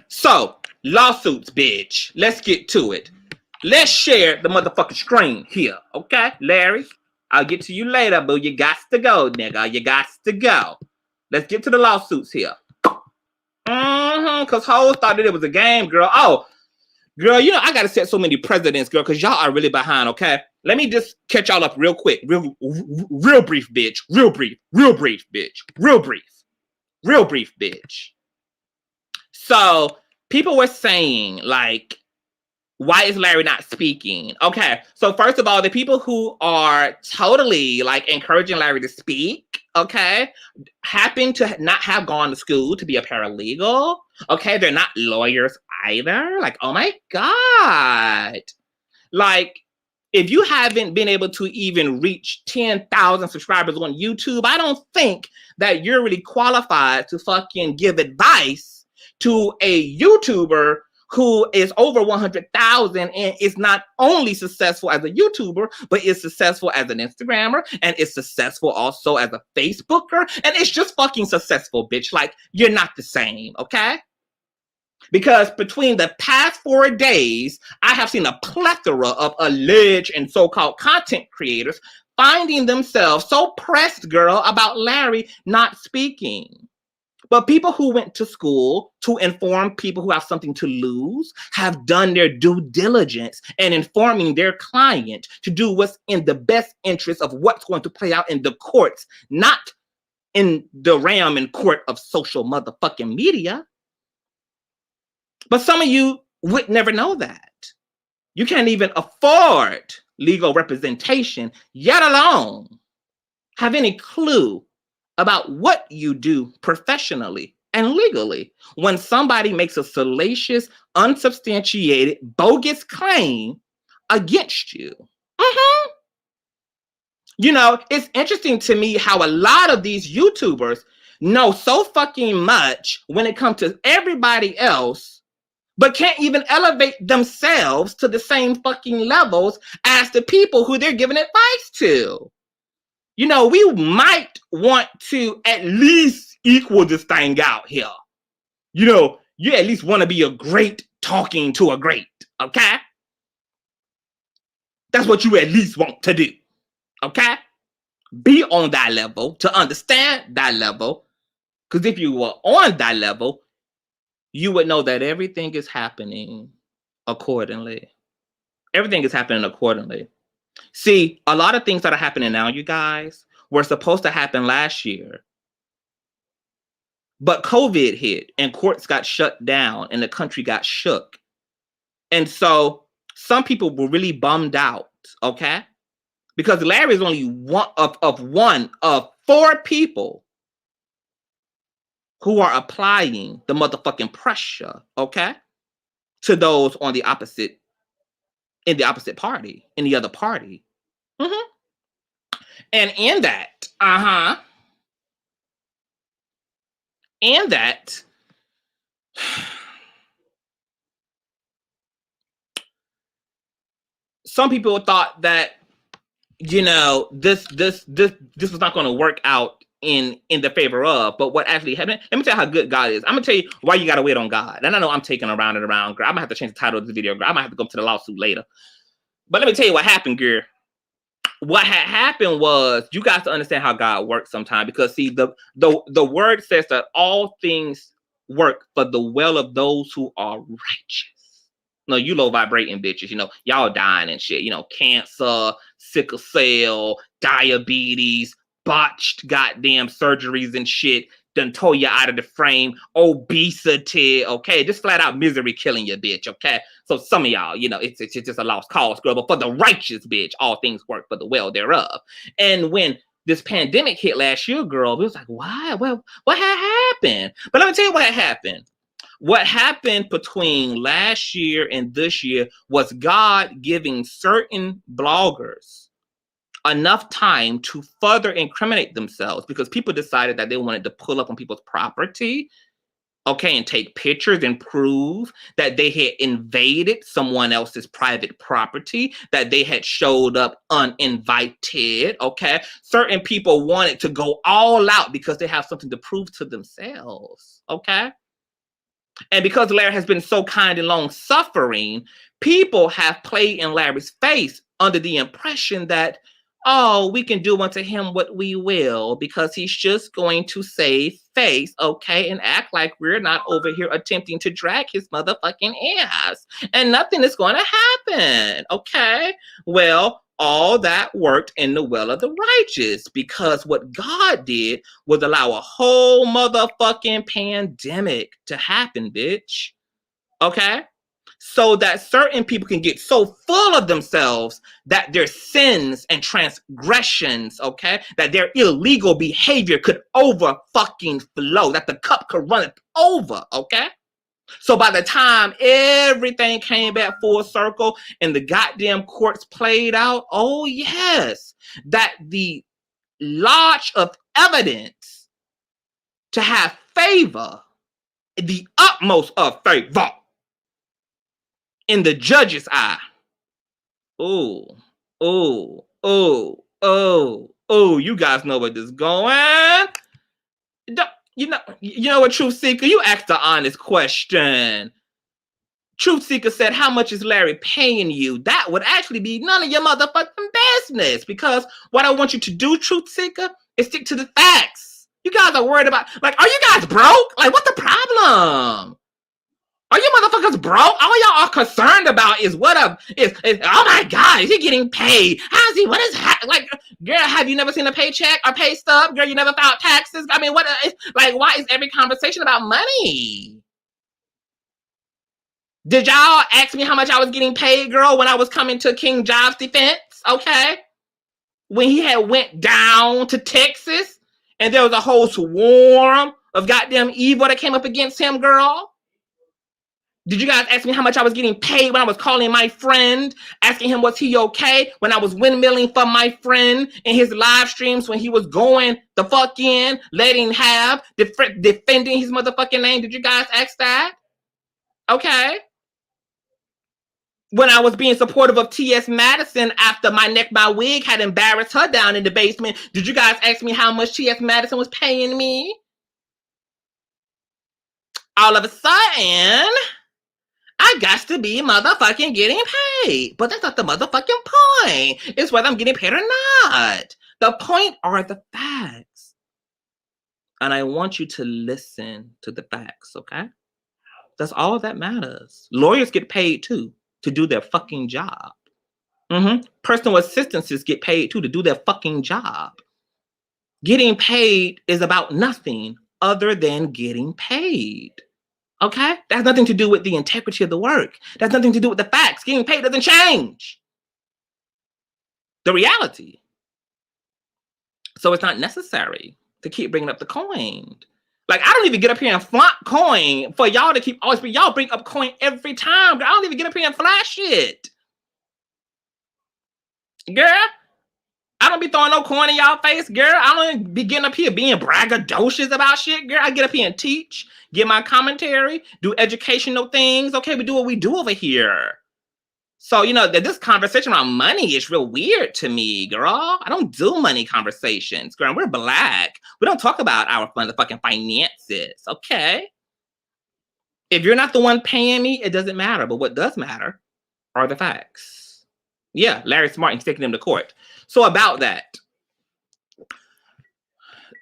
So, lawsuits, bitch. Let's get to it. Let's share the motherfucking screen here, okay? Larry, I'll get to you later, but you got to go, nigga. You got to go. Let's get to the lawsuits here. Because hoes thought that it was a game, girl. Oh, girl, you know, I got to set so many precedents, girl, because y'all are really behind, okay? Let me just catch y'all up real quick. Real brief, bitch. Real brief, bitch. Real brief, bitch. So, people were saying, like, why is Larry not speaking? Okay, so first of all, the people who are totally, like, encouraging Larry to speak, okay, happen to not have gone to school to be a paralegal. Okay, they're not lawyers either. Like, oh my God. Like, if you haven't been able to even reach 10,000 subscribers on YouTube, I don't think that you're really qualified to fucking give advice to a YouTuber who is over 100,000 and is not only successful as a YouTuber, but is successful as an Instagrammer and is successful also as a Facebooker. And it's just fucking successful, bitch. Like, you're not the same, okay? Because between the past 4 days, I have seen a plethora of alleged and so-called content creators finding themselves so pressed, girl, about Larry not speaking. But people who went to school to inform people who have something to lose have done their due diligence in informing their client to do what's in the best interest of what's going to play out in the courts, not in the realm and court of social motherfucking media. But some of you would never know that. You can't even afford legal representation, yet alone have any clue about what you do professionally and legally when somebody makes a salacious, unsubstantiated, bogus claim against you. You know, it's interesting to me how a lot of these YouTubers know so fucking much when it comes to everybody else, but can't even elevate themselves to the same fucking levels as the people who they're giving advice to. You know, we might want to at least equal this thing out here. You know, you at least want to be a great talking to a great, okay? That's what you at least want to do, okay? Be on that level to understand that level. Because if you were on that level, you would know that everything is happening accordingly. Everything is happening accordingly. See, a lot of things that are happening now, you guys, were supposed to happen last year. But COVID hit and courts got shut down and the country got shook. And so some people were really bummed out, okay? Because Larry is only one of 4 people who are applying the motherfucking pressure, okay, to those on the opposite, in the opposite party, in the other party. And in that, some people thought that, you know, this was not going to work out in the favor of, but what actually happened, let me tell you how good God is. I'm gonna tell you why you gotta wait on God. And I know I'm taking around and around, girl. I'm gonna have to change the title of this video, girl. I might have to go to the lawsuit later. But let me tell you what happened, girl. What had happened was, you got to understand how God works sometimes, because see, the word says that all things work for the well of those who are righteous. No, you low vibrating bitches, you know, y'all dying and shit, you know, cancer, sickle cell, diabetes, botched goddamn surgeries and shit, done tore you out of the frame, obesity, okay? Just flat out misery killing you, bitch, okay? So some of y'all, you know, it's just a lost cause, girl, but for the righteous, bitch, all things work for the well thereof. And when this pandemic hit last year, girl, it was like, why? Well, what had happened? But let me tell you what had happened. What happened between last year and this year was God giving certain bloggers enough time to further incriminate themselves because people decided that they wanted to pull up on people's property, okay, and take pictures and prove that they had invaded someone else's private property, that they had showed up uninvited, okay? Certain people wanted to go all out because they have something to prove to themselves, okay? And because Larry has been so kind and long-suffering, people have played in Larry's face under the impression that, oh, we can do unto him what we will because he's just going to save face, okay, and act like we're not over here attempting to drag his motherfucking ass. And nothing is going to happen, okay? Well, all that worked in the well of the righteous because what God did was allow a whole motherfucking pandemic to happen, bitch. Okay? So that certain people can get so full of themselves that their sins and transgressions, okay, that their illegal behavior could over fucking flow, that the cup could run over, okay? So by the time everything came back full circle and the goddamn courts played out, oh yes, that the lodge of evidence to have favor, the utmost of favor in the judge's eye. Oh, you guys know where this is going. You know what, Truth Seeker? You asked the honest question. Truth Seeker said, how much is Larry paying you? That would actually be none of your motherfucking business. Because what I want you to do, Truth Seeker, is stick to the facts. You guys are worried about, like, are you guys broke? Like, what's the problem? Are you motherfuckers broke? All y'all are concerned about is oh my God, is he getting paid? How is he, what is, like, girl, have you never seen a paycheck or pay stub? Girl, you never filed taxes? I mean, why is every conversation about money? Did y'all ask me how much I was getting paid, girl, when I was coming to King Jobs' defense, okay? When he had went down to Texas and there was a whole swarm of goddamn evil that came up against him, girl? Did you guys ask me how much I was getting paid when I was calling my friend, asking him was he okay? When I was windmilling for my friend in his live streams when he was going the fuck in, letting have, defending his motherfucking name? Did you guys ask that? Okay. When I was being supportive of T.S. Madison after my neck, my wig had embarrassed her down in the basement, did you guys ask me how much T.S. Madison was paying me? All of a sudden, I got to be motherfucking getting paid. But that's not the motherfucking point. It's whether I'm getting paid or not. The point are the facts. And I want you to listen to the facts, okay? That's all that matters. Lawyers get paid too to do their fucking job. Personal assistants get paid too to do their fucking job. Getting paid is about nothing other than getting paid. Okay? That has nothing to do with the integrity of the work. That has nothing to do with the facts. Getting paid doesn't change the reality. So it's not necessary to keep bringing up the coin. Like, I don't even get up here and flaunt coin for y'all to keep always, but y'all bring up coin every time. I don't even get up here and flash it. Girl, I don't be throwing no coin in y'all face, girl. I don't be getting up here being braggadocious about shit, girl. I get up here and teach, get my commentary, do educational things. Okay, we do what we do over here. So, you know, this conversation around money is real weird to me, girl. I don't do money conversations, girl. We're Black. We don't talk about our motherfucking finances, okay? If you're not the one paying me, it doesn't matter. But what does matter are the facts. Yeah, Larry Martin's taking them to court. So about that,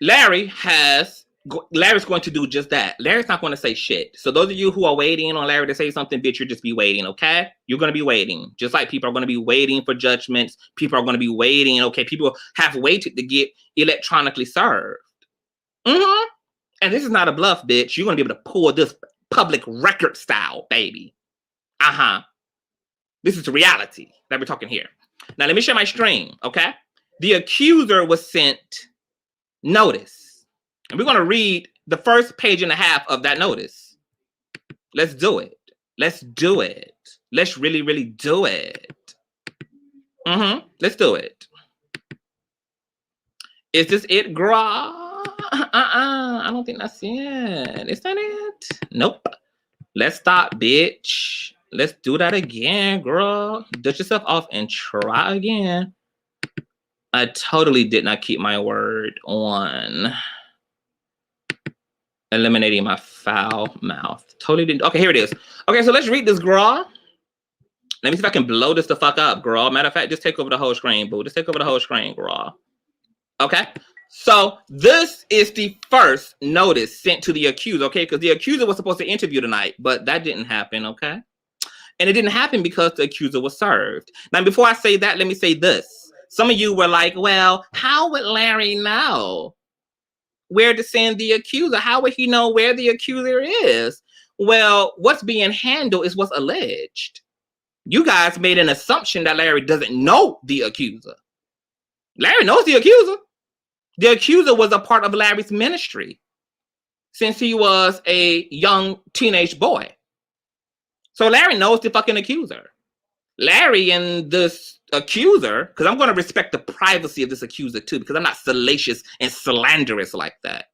Larry has Larry's going to do just that. Larry's not going to say shit. So those of you who are waiting on Larry to say something, bitch, you'll just be waiting, okay? You're going to be waiting. Just like people are going to be waiting for judgments. People are going to be waiting, okay? People have waited to get electronically served. Mm-hmm. And this is not a bluff, bitch. You're going to be able to pull this public record style, baby. Uh-huh. This is reality that we're talking here. Now, let me share my screen, okay? The accuser was sent notice. And we're going to read the first page and a half of that notice. Let's do it. Let's do it. Let's really, really do it. Let's do it. Is this it, girl? I don't think that's it. Is that it? Nope. Let's stop, bitch. Let's do that again, girl. Dust yourself off and try again. I totally did not keep my word on eliminating my foul mouth. Totally didn't. Okay, here it is. Okay, so let's read this, girl. Let me see if I can blow this the fuck up, girl. Matter of fact, just take over the whole screen, boo. Just take over the whole screen, girl. Okay, so this is the first notice sent to the accuser, okay? Because the accuser was supposed to interview tonight, but that didn't happen, okay? And it didn't happen because the accuser was served. Now, before I say that, let me say this. Some of you were like, well, how would Larry know where to send the accuser? How would he know where the accuser is? Well, what's being handled is what's alleged. You guys made an assumption that Larry doesn't know the accuser. Larry knows the accuser. The accuser was a part of Larry's ministry since he was a young teenage boy. So Larry knows the fucking accuser. Larry and this accuser, because I'm going to respect the privacy of this accuser too, because I'm not salacious and slanderous like that.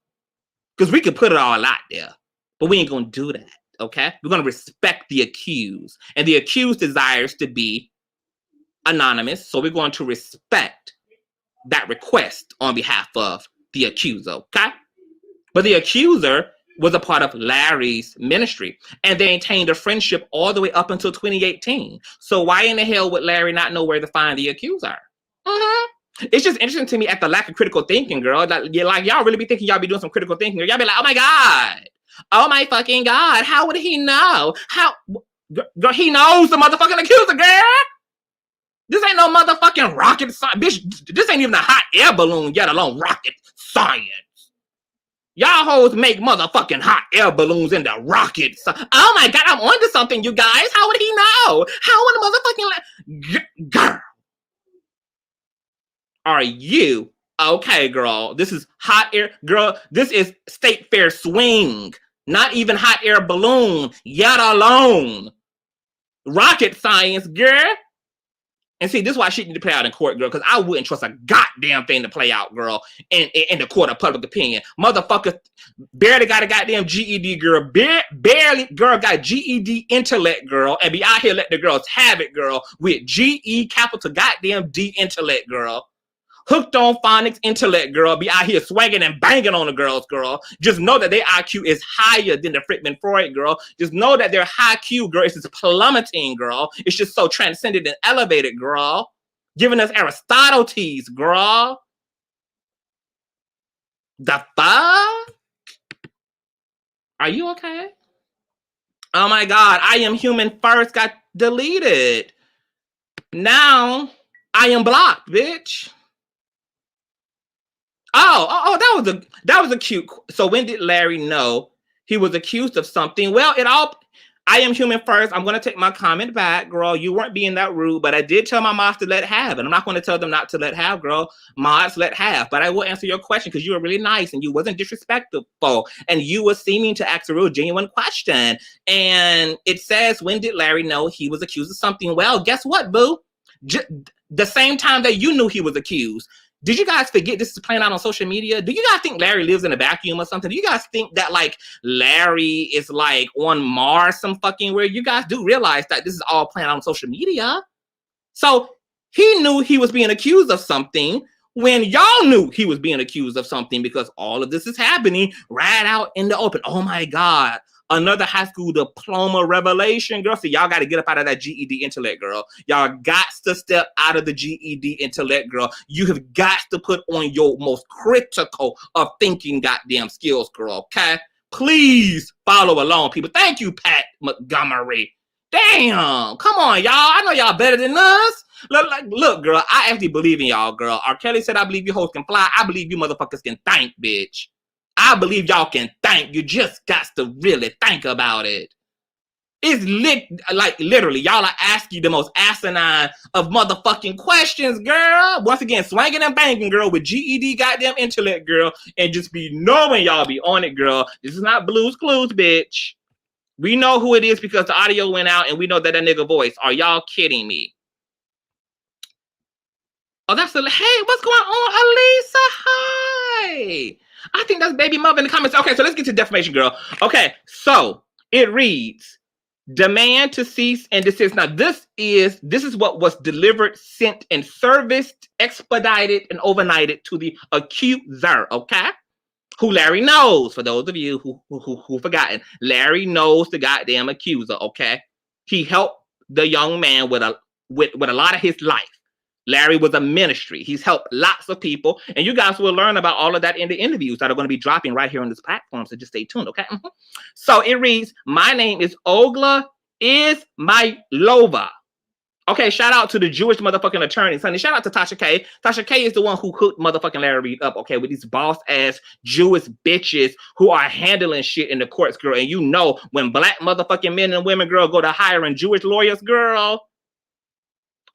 Because we can put it all out there, but we ain't going to do that, okay? We're going to respect the accused. And the accused desires to be anonymous, so we're going to respect that request on behalf of the accuser, okay? But the accuser was a part of Larry's ministry, and they maintained a friendship all the way up until 2018. So why in the hell would Larry not know where to find the accuser? It's just interesting to me at the lack of critical thinking, girl. Like y'all really be thinking y'all be doing some critical thinking. Y'all be like, oh my God. Oh my fucking God. How would he know? How? Girl, he knows the motherfucking accuser, girl. This ain't no motherfucking rocket science. Bitch, this ain't even a hot air balloon, yet alone rocket science. Y'all hoes make motherfucking hot air balloons into rockets. Oh my God, I'm onto something, you guys. How would he know? How would a motherfucking... Girl. Are you... Okay, girl. This is hot air... Girl, this is State Fair swing. Not even hot air balloon, yet alone. Rocket science, girl. And see, this is why shit need to play out in court, girl, because I wouldn't trust a goddamn thing to play out, girl, in the court of public opinion. Motherfucker barely got a goddamn GED, girl. Barely, girl, got GED intellect, girl, and be out here letting the girls have it, girl, with GE capital goddamn D intellect, girl. Hooked on phonics intellect, girl, be out here swinging and banging on the girls, girl. Just know that their IQ is higher than the Friedman Freud, girl. Just know that their high Q, girl, is just plummeting, girl. It's just so transcendent and elevated, girl. Giving us Aristotle teas, girl. The fuck? Are you okay? Oh my God, I Am Human First got deleted. Now, I am blocked, bitch. Oh, that was a cute. So when did Larry know he was accused of something? Well, I Am Human First. I'm going to take my comment back, girl. You weren't being that rude, but I did tell my mods to let have. And I'm not going to tell them not to let have, girl. Mods, let have. But I will answer your question because you were really nice and you wasn't disrespectful. And you were seeming to ask a real genuine question. And it says, when did Larry know he was accused of something? Well, guess what, boo? The same time that you knew he was accused. Did you guys forget this is playing out on social media? Do you guys think Larry lives in a vacuum or something? Do you guys think that like Larry is like on Mars some fucking where? You guys do realize that this is all playing out on social media. So he knew he was being accused of something when y'all knew he was being accused of something because all of this is happening right out in the open. Oh my God. another high school diploma revelation, girl. So y'all got to get up out of that GED intellect, girl. Y'all got to step out of the GED intellect, girl. You have got to put on your most critical of thinking goddamn skills, girl, okay? Please follow along, people. Thank you, Pat Montgomery. Damn, come on, y'all. I know y'all better than us. Look, girl, I actually believe in y'all, girl. R. Kelly said, I believe you hoes can fly. I believe you motherfuckers can think, bitch. I believe y'all can think. You just got to really think about it. It's literally, y'all are asking the most asinine of motherfucking questions, girl. Once again, swinging and banging, girl, with GED goddamn intellect, girl, and just be knowing y'all be on it, girl. This is not Blue's Clues, bitch. We know who it is because the audio went out and we know that nigga voice. Are y'all kidding me? Oh, that's the, hey, what's going on, Elisa? Hi. I think that's baby mother in the comments. Okay, so let's get to defamation, girl. Okay, so it reads, demand to cease and desist. Now, this is what was delivered, sent, and serviced, expedited, and overnighted to the accuser, okay? Who Larry knows, for those of you who forgotten. Larry knows the goddamn accuser, okay? He helped the young man with a lot of his life. Larry was a ministry. He's helped lots of people. And you guys will learn about all of that in the interviews that are going to be dropping right here on this platform. So just stay tuned, okay? So it reads, my name is Ogla Ismailova. Okay, shout out to the Jewish motherfucking attorneys, honey. Shout out to Tasha K. Tasha K is the one who hooked motherfucking Larry Reid up, okay, with these boss-ass Jewish bitches who are handling shit in the courts, girl. And you know when black motherfucking men and women, girl, go to hiring Jewish lawyers, girl,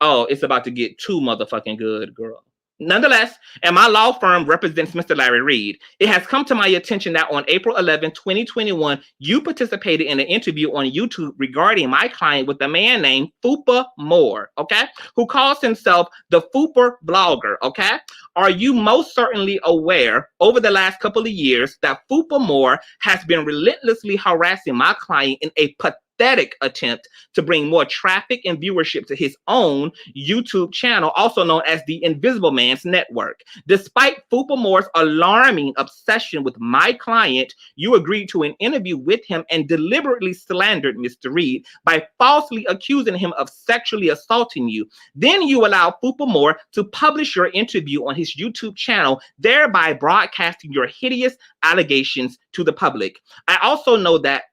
oh, it's about to get too motherfucking good, girl. Nonetheless, and my law firm represents Mr. Larry Reid. It has come to my attention that on April 11, 2021, you participated in an interview on YouTube regarding my client with a man named Fupa Moore, okay, who calls himself the Fupa Blogger, okay? Are you most certainly aware over the last couple of years that Fupa Moore has been relentlessly harassing my client in a pathetic attempt to bring more traffic and viewership to his own YouTube channel, also known as the Invisible Man's Network? Despite Fupa Moore's alarming obsession with my client, you agreed to an interview with him and deliberately slandered Mr. Reid by falsely accusing him of sexually assaulting you. Then you allowed Fupa Moore to publish your interview on his YouTube channel, thereby broadcasting your hideous allegations to the public. I also know that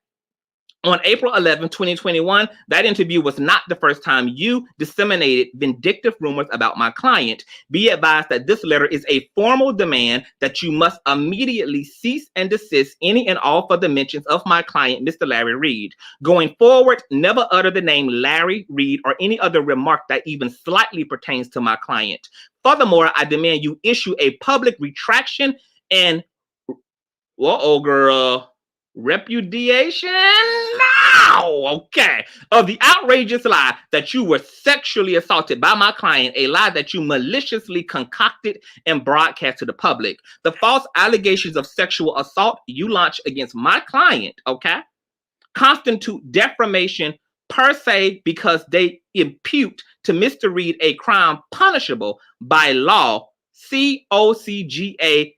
on April 11, 2021, that interview was not the first time you disseminated vindictive rumors about my client. Be advised that this letter is a formal demand that you must immediately cease and desist any and all further mentions of my client, Mr. Larry Reid. Going forward, never utter the name Larry Reid or any other remark that even slightly pertains to my client. Furthermore, I demand you issue a public retraction and, girl, repudiation now, okay, of the outrageous lie that you were sexually assaulted by my client, a lie that you maliciously concocted and broadcast to the public. The false allegations of sexual assault you launched against my client, okay, constitute defamation per se because they impute to Mr. Reid a crime punishable by law, COCGA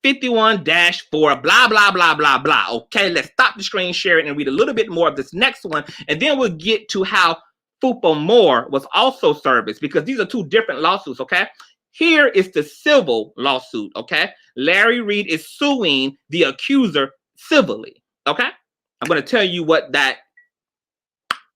851-4, blah, blah, blah, blah, blah. Okay, let's stop the screen sharing and read a little bit more of this next one, and then we'll get to how Fupa Moore was also serviced, because these are two different lawsuits, okay? Here is the civil lawsuit, okay? Larry Reid is suing the accuser civilly, okay? I'm going to tell you what that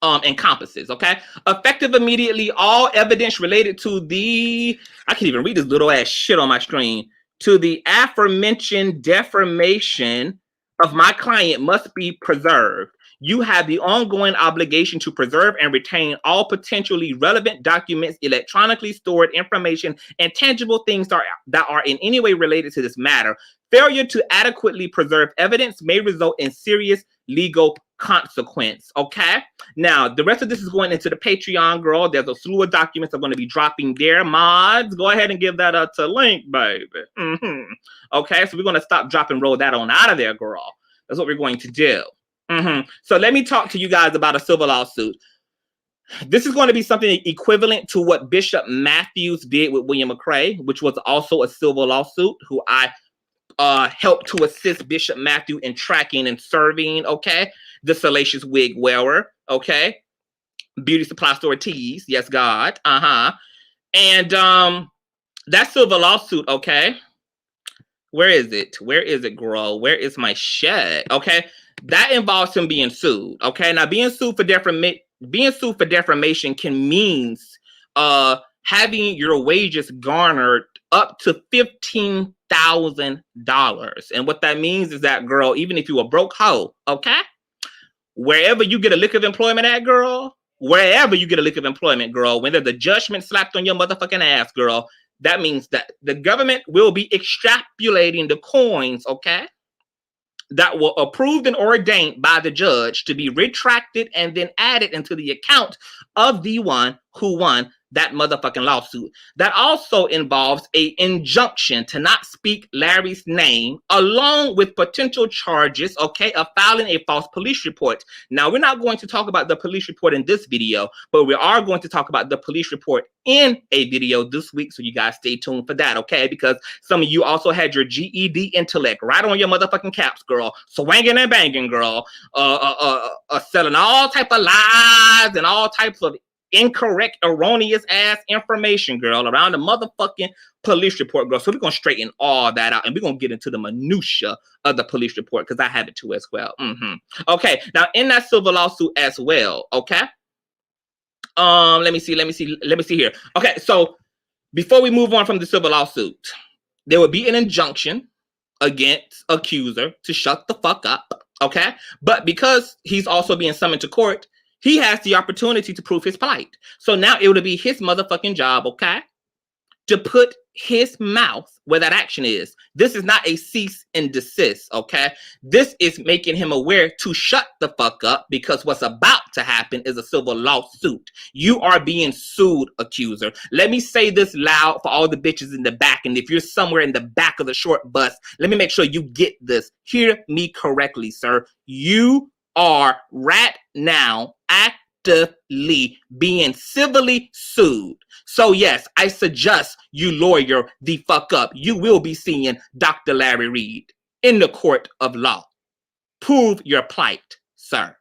encompasses, okay? Effective immediately, all evidence related to the, I can't even read this little ass shit on my screen, to the aforementioned defamation of my client must be preserved. You have the ongoing obligation to preserve and retain all potentially relevant documents, electronically stored information, and tangible things that are in any way related to this matter. Failure to adequately preserve evidence may result in serious legal consequence, okay? Now, the rest of this is going into the Patreon, girl. There's a slew of documents I'm going to be dropping there. Mods, go ahead and give that to link, baby. Okay, so we're going to stop, drop, and roll that on out of there, girl. That's what we're going to do. So let me talk to you guys about a civil lawsuit. This is going to be something equivalent to what Bishop Matthews did with William McRae, which was also a civil lawsuit, who I help to assist Bishop Matthew in tracking and serving, okay, the salacious wig wearer, okay, beauty supply store tease, yes, God, and that civil lawsuit, okay, where is it, girl? Where is my shit? Okay, that involves him being sued, okay. Now, being sued for defamation can means having your wages garnered up to $15,000. And what that means is that, girl, even if you a broke hoe, okay, wherever you get a lick of employment at, girl, wherever you get a lick of employment, girl, when there's a judgment slapped on your motherfucking ass, girl, that means that the government will be extrapolating the coins, okay, that were approved and ordained by the judge to be retracted and then added into the account of the one who won that motherfucking lawsuit. That also involves an injunction to not speak Larry's name, along with potential charges, okay, of filing a false police report. Now, we're not going to talk about the police report in this video, but we are going to talk about the police report in a video this week, so you guys stay tuned for that, okay? Because some of you also had your GED intellect right on your motherfucking caps, girl, swinging and banging, girl, selling all type of lies and all types of incorrect, erroneous ass information, girl, around the motherfucking police report, girl. So we're gonna straighten all that out, and we're gonna get into the minutia of the police report, because I have it too as well. Okay, now in that civil lawsuit as well, okay. Let me see here. Okay, so before we move on from the civil lawsuit, there will be an injunction against Accuser to shut the fuck up, okay? But because he's also being summoned to court, he has the opportunity to prove his plight. So now it would be his motherfucking job, okay, to put his mouth where that action is. This is not a cease and desist, okay? This is making him aware to shut the fuck up, because what's about to happen is a civil lawsuit. You are being sued, Accuser. Let me say this loud for all the bitches in the back, and if you're somewhere in the back of the short bus, let me make sure you get this. Hear me correctly, sir. You are right now actively being civilly sued. So yes, I suggest you lawyer the fuck up. You will be seeing Dr. Larry Reid in the court of law. Prove your plight, sir.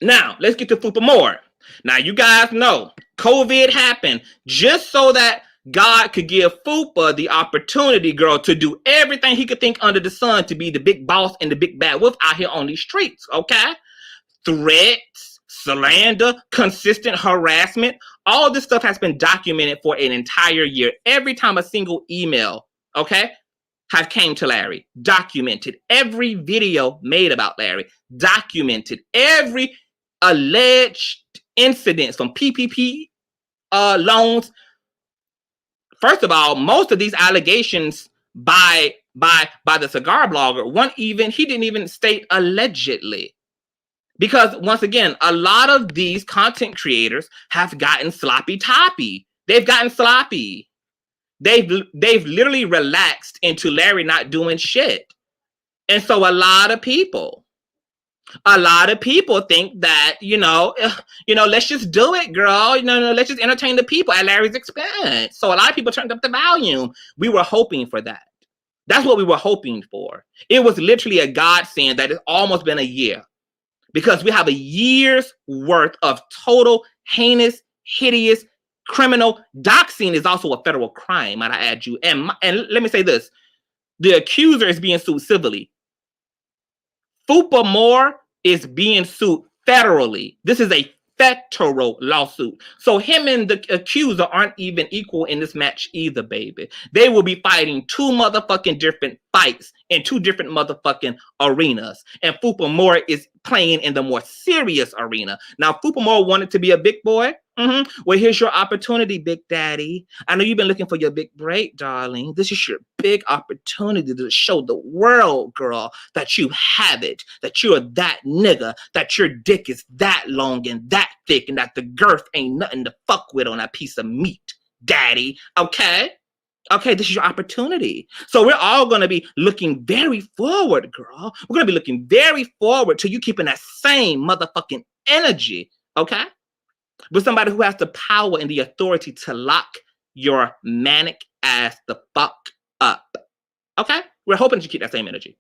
Now, let's get to Fupa more. Now, you guys know COVID happened just so that God could give Fupa the opportunity, girl, to do everything he could think under the sun to be the big boss and the big bad wolf out here on these streets, okay? Threats, slander, consistent harassment, all this stuff has been documented for an entire year. Every time a single email, okay, have came to Larry, documented. Every video made about Larry, documented. Every alleged incidents from PPP loans. First of all, most of these allegations by the cigar blogger, he didn't even state allegedly. Because once again, a lot of these content creators have gotten sloppy toppy. They've gotten sloppy. They've literally relaxed into Larry not doing shit. And so a lot of people think that, let's just do it, girl. Let's just entertain the people at Larry's expense. So a lot of people turned up the volume. We were hoping for that. That's what we were hoping for. It was literally a godsend that it's almost been a year, because we have a year's worth of total heinous, hideous, criminal. Doxing is also a federal crime, might I add you. And let me say this. The accuser is being sued civilly. Fupa Moore is being sued federally. This is a federal lawsuit. So him and the accuser aren't even equal in this match either, baby. They will be fighting two motherfucking different fights in two different motherfucking arenas. And Fupa Moore is playing in the more serious arena. Now, Fupa Moore wanted to be a big boy. Well, here's your opportunity, Big Daddy. I know you've been looking for your big break, darling. This is your big opportunity to show the world, girl, that you have it, that you're that nigga, that your dick is that long and that thick, and that the girth ain't nothing to fuck with on that piece of meat, Daddy. Okay? Okay, this is your opportunity. So we're all going to be looking very forward, girl. We're going to be looking very forward to you keeping that same motherfucking energy, okay? With somebody who has the power and the authority to lock your manic ass the fuck up. Okay? We're hoping to keep that same energy.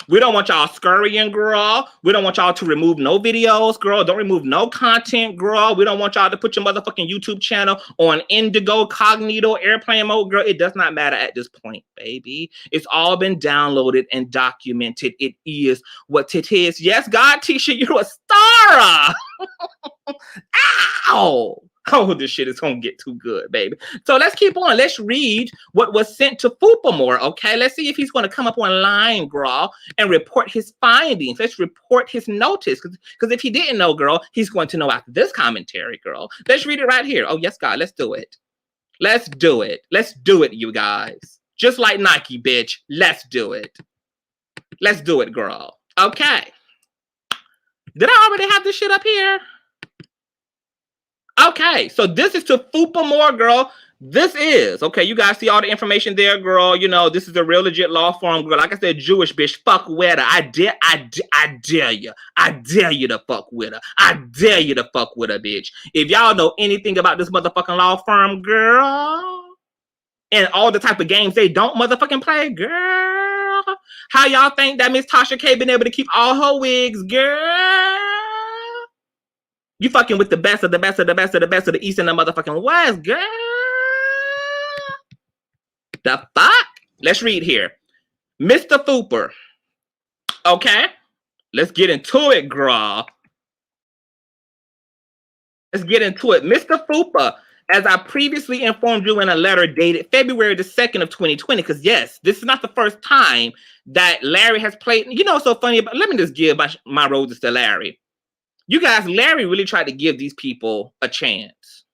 We don't want y'all scurrying, girl. We don't want y'all to remove no videos, girl. Don't remove no content, girl. We don't want y'all to put your motherfucking YouTube channel on indigo, cognito, airplane mode, girl. It does not matter at this point, baby. It's all been downloaded and documented. It is what it is. Yes, God, Tisha, you're a star. Ow! Oh, this shit is gonna get too good, baby. So let's keep on. Let's read what was sent to Fupa more, okay? Let's see if he's gonna come up online, girl, and report his findings. Let's report his notice. Because if he didn't know, girl, he's going to know after this commentary, girl. Let's read it right here. Oh, yes, God, let's do it. Let's do it. Let's do it, you guys. Just like Nike, bitch. Let's do it. Let's do it, girl. Okay. Did I already have this shit up here? Okay, so this is to Fupa More, girl. This is, okay, you guys see all the information there, girl. You know, this is a real legit law firm, girl. Like I said, Jewish bitch, fuck with her. I dare you. I dare you to fuck with her. I dare you to fuck with her, bitch. If y'all know anything about this motherfucking law firm, girl, and all the type of games they don't motherfucking play, girl, how y'all think that Miss Tasha K been able to keep all her wigs, girl? You fucking with the best of the best of the best of the best of the East and the motherfucking West, girl. The fuck? Let's read here. Mr. Fupa. Okay? Let's get into it, girl. Let's get into it. Mr. Fupa, as I previously informed you in a letter dated February the 2nd of 2020, because yes, this is not the first time that Larry has played. You know what's so funny about, let me just give my roses to Larry. You guys, Larry really tried to give these people a chance.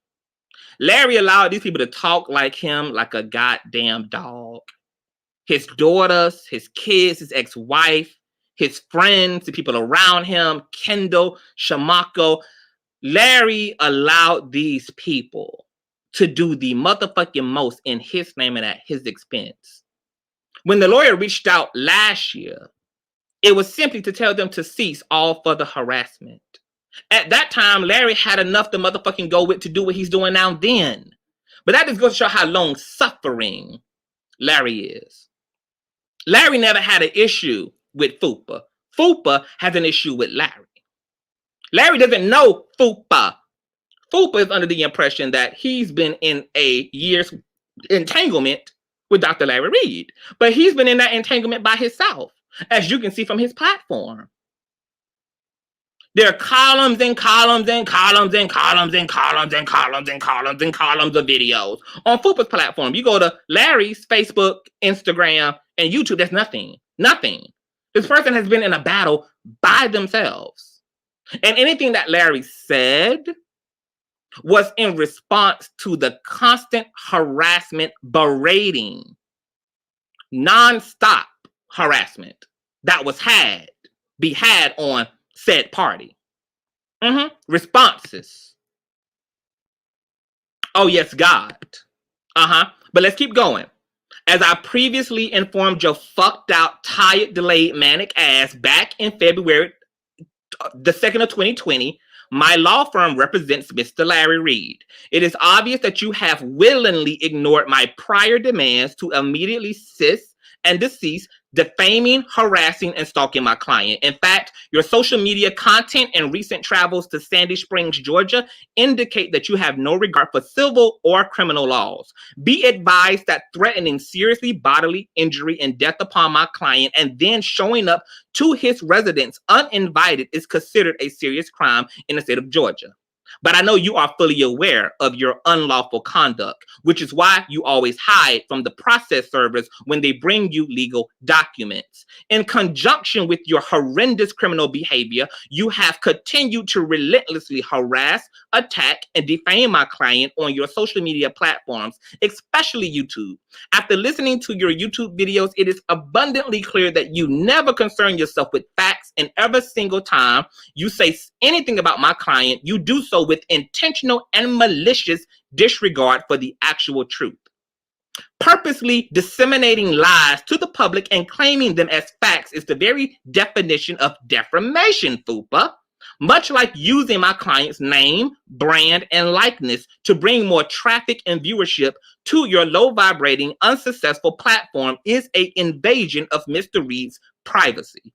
Larry allowed these people to talk like him, like a goddamn dog. His daughters, his kids, his ex-wife, his friends, the people around him, Kendall, Shamako. Larry allowed these people to do the motherfucking most in his name and at his expense. When the lawyer reached out last year, it was simply to tell them to cease all further harassment. At that time, Larry had enough to motherfucking go with to do what he's doing now then. But that just goes to show how long-suffering Larry is. Larry never had an issue with Fupa. Fupa has an issue with Larry. Larry doesn't know Fupa. Fupa is under the impression that he's been in a year's entanglement with Dr. Larry Reid. But he's been in that entanglement by himself, as you can see from his platform. There are columns and columns and columns and columns and columns and columns and columns and columns of videos on Fupa's platform. You go to Larry's Facebook, Instagram, and YouTube, there's nothing. Nothing. This person has been in a battle by themselves. And anything that Larry said was in response to the constant harassment, berating, non-stop harassment that was had on said party. Responses. Oh, yes, God. But let's keep going. As I previously informed your fucked out, tired, delayed, manic ass back in February the 2nd of 2020, my law firm represents Mr. Larry Reid. It is obvious that you have willingly ignored my prior demands to immediately cease and desist defaming, harassing, and stalking my client. In fact, your social media content and recent travels to Sandy Springs, Georgia, indicate that you have no regard for civil or criminal laws. Be advised that threatening seriously bodily injury and death upon my client and then showing up to his residence uninvited is considered a serious crime in the state of Georgia. But I know you are fully aware of your unlawful conduct, which is why you always hide from the process servers when they bring you legal documents. In conjunction with your horrendous criminal behavior, you have continued to relentlessly harass, attack, and defame my client on your social media platforms, especially YouTube. After listening to your YouTube videos, it is abundantly clear that you never concern yourself with facts, and every single time you say anything about my client, you do so with intentional and malicious disregard for the actual truth. Purposely disseminating lies to the public and claiming them as facts is the very definition of defamation, Fupa. Much like using my client's name, brand, and likeness to bring more traffic and viewership to your low-vibrating, unsuccessful platform is an invasion of Mr. Reid's privacy.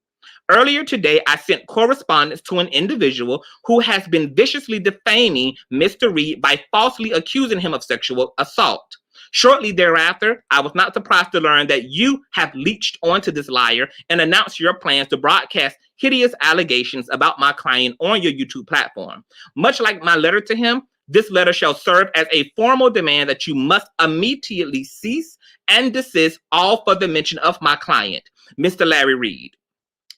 Earlier today, I sent correspondence to an individual who has been viciously defaming Mr. Reid by falsely accusing him of sexual assault. Shortly thereafter, I was not surprised to learn that you have leached onto this liar and announced your plans to broadcast hideous allegations about my client on your YouTube platform. Much like my letter to him, this letter shall serve as a formal demand that you must immediately cease and desist all further mention of my client, Mr. Larry Reid.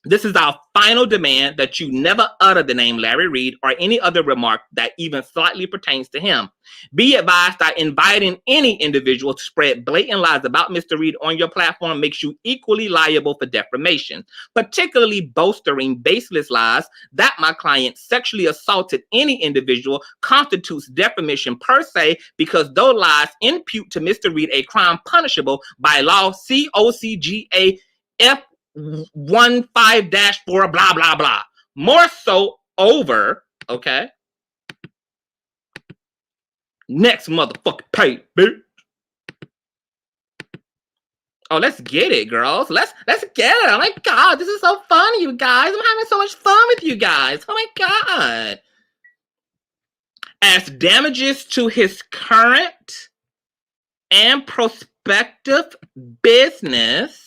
This is our final demand that you never utter the name Larry Reid or any other remark that even slightly pertains to him. Be advised that inviting any individual to spread blatant lies about Mr. Reid on your platform makes you equally liable for defamation, particularly bolstering baseless lies that my client sexually assaulted any individual constitutes defamation per se, because those lies impute to Mr. Reid a crime punishable by law COCGA F 15-4 blah blah blah. More so over, okay? Next motherfucking page, bitch. Oh, let's get it, girls. Let's get it. Oh my god, this is so fun, you guys. I'm having so much fun with you guys. Oh my god. As damages to his current and prospective business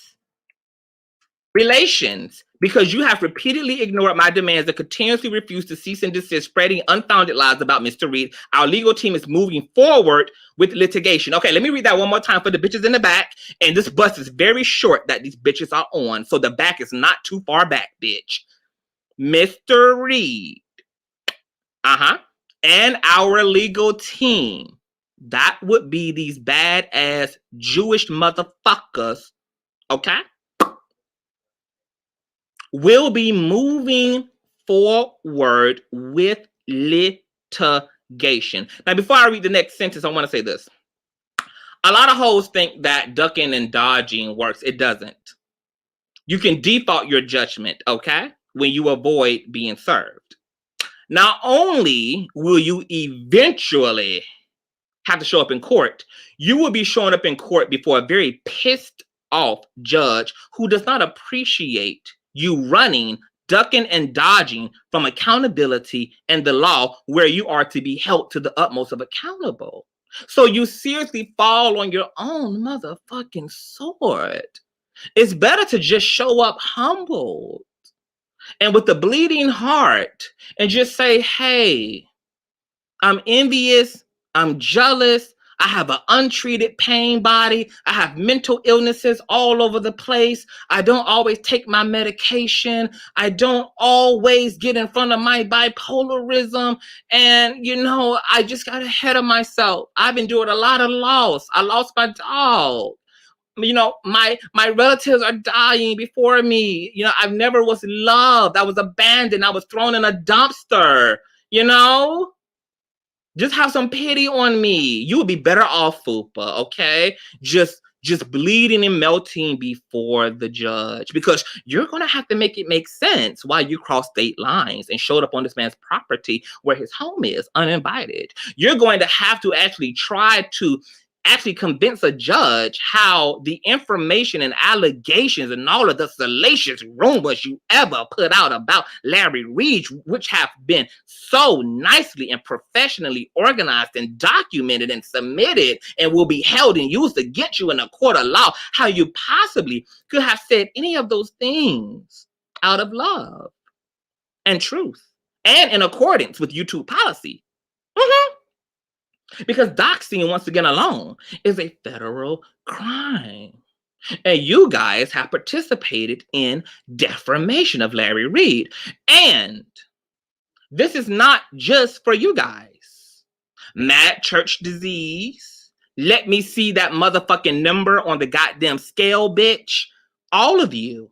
relations, because you have repeatedly ignored my demands and continuously refused to cease and desist spreading unfounded lies about Mr. Reid, our legal team is moving forward with litigation. Okay, let me read that one more time for the bitches in the back. And this bus is very short that these bitches are on, so the back is not too far back, bitch. Mr. Reid, and our legal team, that would be these badass Jewish motherfuckers, okay, will be moving forward with litigation. Now, before I read the next sentence, I want to say this. A lot of hoes think that ducking and dodging works. It doesn't. You can default your judgment, okay, when you avoid being served. Not only will you eventually have to show up in court, you will be showing up in court before a very pissed off judge who does not appreciate you running, ducking, and dodging from accountability and the law, where you are to be held to the utmost of accountable. So you seriously fall on your own motherfucking sword. It's better to just show up humbled and with a bleeding heart and just say, hey, I'm envious, I'm jealous, I have an untreated pain body, I have mental illnesses all over the place, I don't always take my medication, I don't always get in front of my bipolarism, and I just got ahead of myself. I've endured a lot of loss. I lost my dog. My relatives are dying before me. I've never was loved. I was abandoned. I was thrown in a dumpster. Just have some pity on me. You would be better off, Fupa, okay? Just bleeding and melting before the judge, because you're going to have to make it make sense why you crossed state lines and showed up on this man's property where his home is uninvited. You're going to have to actually try to convince a judge how the information and allegations and all of the salacious rumors you ever put out about Larry Reid, which have been so nicely and professionally organized and documented and submitted and will be held and used against you in a court of law, how you possibly could have said any of those things out of love and truth and in accordance with YouTube policy. Because doxing, once again alone, is a federal crime. And you guys have participated in defamation of Larry Reid. And this is not just for you guys. Mad church disease. Let me see that motherfucking number on the goddamn scale, bitch. All of you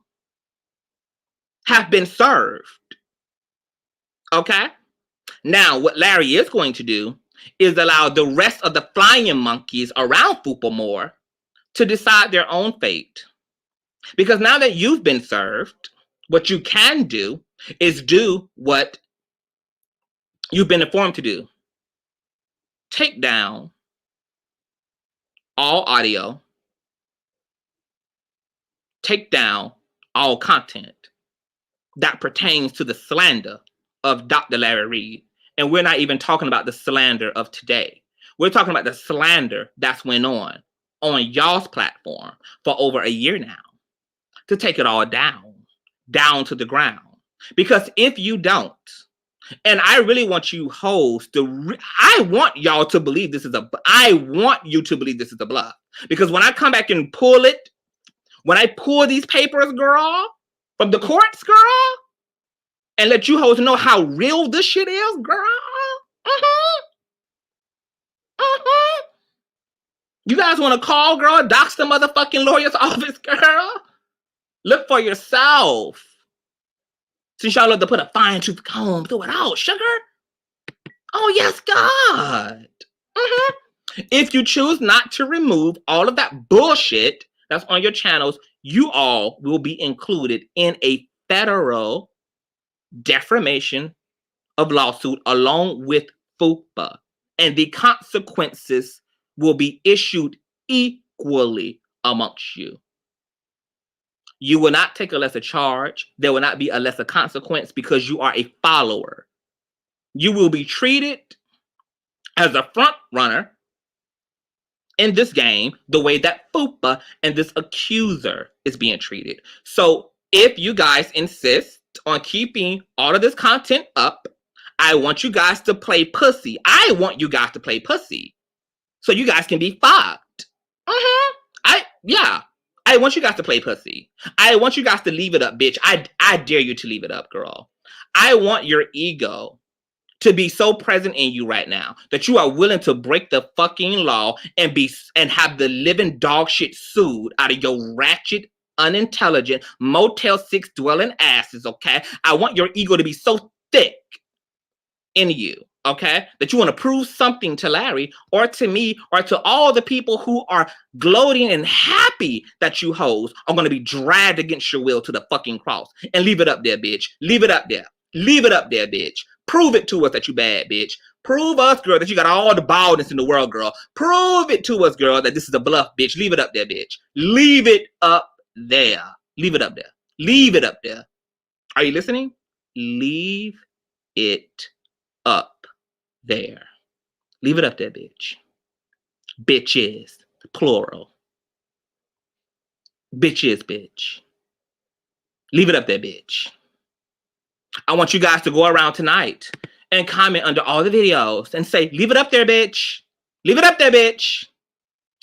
have been served. Okay? Now, what Larry is going to do is allow the rest of the flying monkeys around Fupa more to decide their own fate. Because now that you've been served, what you can do is do what you've been informed to do. Take down all audio. Take down all content that pertains to the slander of Dr. Larry Reid. And we're not even talking about the slander of today. We're talking about the slander that's went on y'all's platform for over a year now. To take it all down to the ground. Because if you don't, and I really want you hoes to, I want y'all to believe this is I want you to believe this is a bluff. Because when I come back and pull it, when I pull these papers, girl, from the courts, girl, and let you hoes know how real this shit is, girl. You guys want to call, girl, dox the motherfucking lawyer's office, girl? Look for yourself. Since y'all love to put a fine tooth comb through it all, sugar. Oh, yes, God. If you choose not to remove all of that bullshit that's on your channels, you all will be included in a federal defamation of lawsuit along with FUPA. And the consequences will be issued equally amongst you. You will not take a lesser charge. There will not be a lesser consequence because you are a follower. You will be treated as a front runner in this game the way that FUPA and this accuser is being treated. So if you guys insist on keeping all of this content up, I want you guys to play pussy. I want you guys to play pussy so you guys can be fucked. I want you guys to play pussy. I want you guys to leave it up, bitch. I dare you to leave it up, girl. I want your ego to be so present in you right now that you are willing to break the fucking law and have the living dog shit sued out of your ratchet, unintelligent, Motel 6 dwelling asses, okay? I want your ego to be so thick in you, okay, that you want to prove something to Larry or to me or to all the people who are gloating and happy that you hoes are going to be dragged against your will to the fucking cross. And leave it up there, bitch. Leave it up there. Leave it up there, bitch. Prove it to us that you bad, bitch. Prove us, girl, that you got all the baldness in the world, girl. Prove it to us, girl, that this is a bluff, bitch. Leave it up there, bitch. Leave it up there. Leave it up there. Leave it up there. Are you listening? Leave it up there. Leave it up there, bitch. Bitches, plural. Bitches, bitch. Leave it up there, bitch. I want you guys to go around tonight and comment under all the videos and say, leave it up there, bitch. Leave it up there, bitch.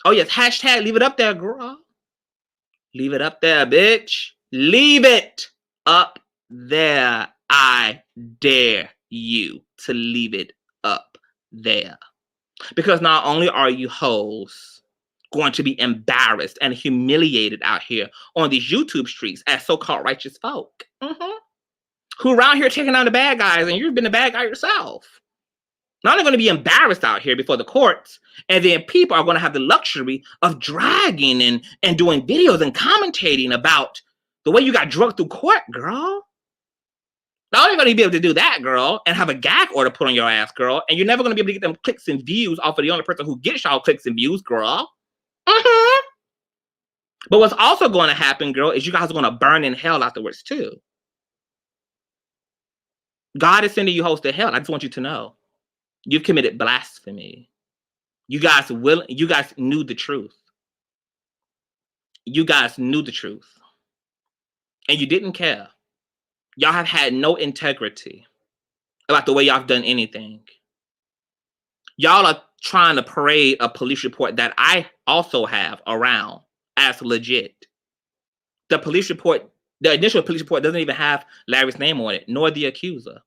Oh, yes, hashtag leave it up there, girl. Leave it up there, bitch. Leave it up there. I dare you to leave it up there. Because not only are you hoes going to be embarrassed and humiliated out here on these YouTube streets as so-called righteous folk, who around here taking on the bad guys, and you've been the bad guy yourself. Not only going to be embarrassed out here before the courts, and then people are going to have the luxury of dragging and doing videos and commentating about the way you got drugged through court, girl. Not only going to be able to do that, girl, and have a gag order put on your ass, girl, and you're never going to be able to get them clicks and views off of the only person who gets y'all clicks and views, girl. But what's also going to happen, girl, is you guys are going to burn in hell afterwards, too. God is sending you hoes to hell. I just want you to know. You've committed blasphemy. You guys knew the truth. You guys knew the truth. And you didn't care. Y'all have had no integrity about the way y'all have done anything. Y'all are trying to parade a police report that I also have around as legit. The police report, the initial police report doesn't even have Larry's name on it, nor the accuser.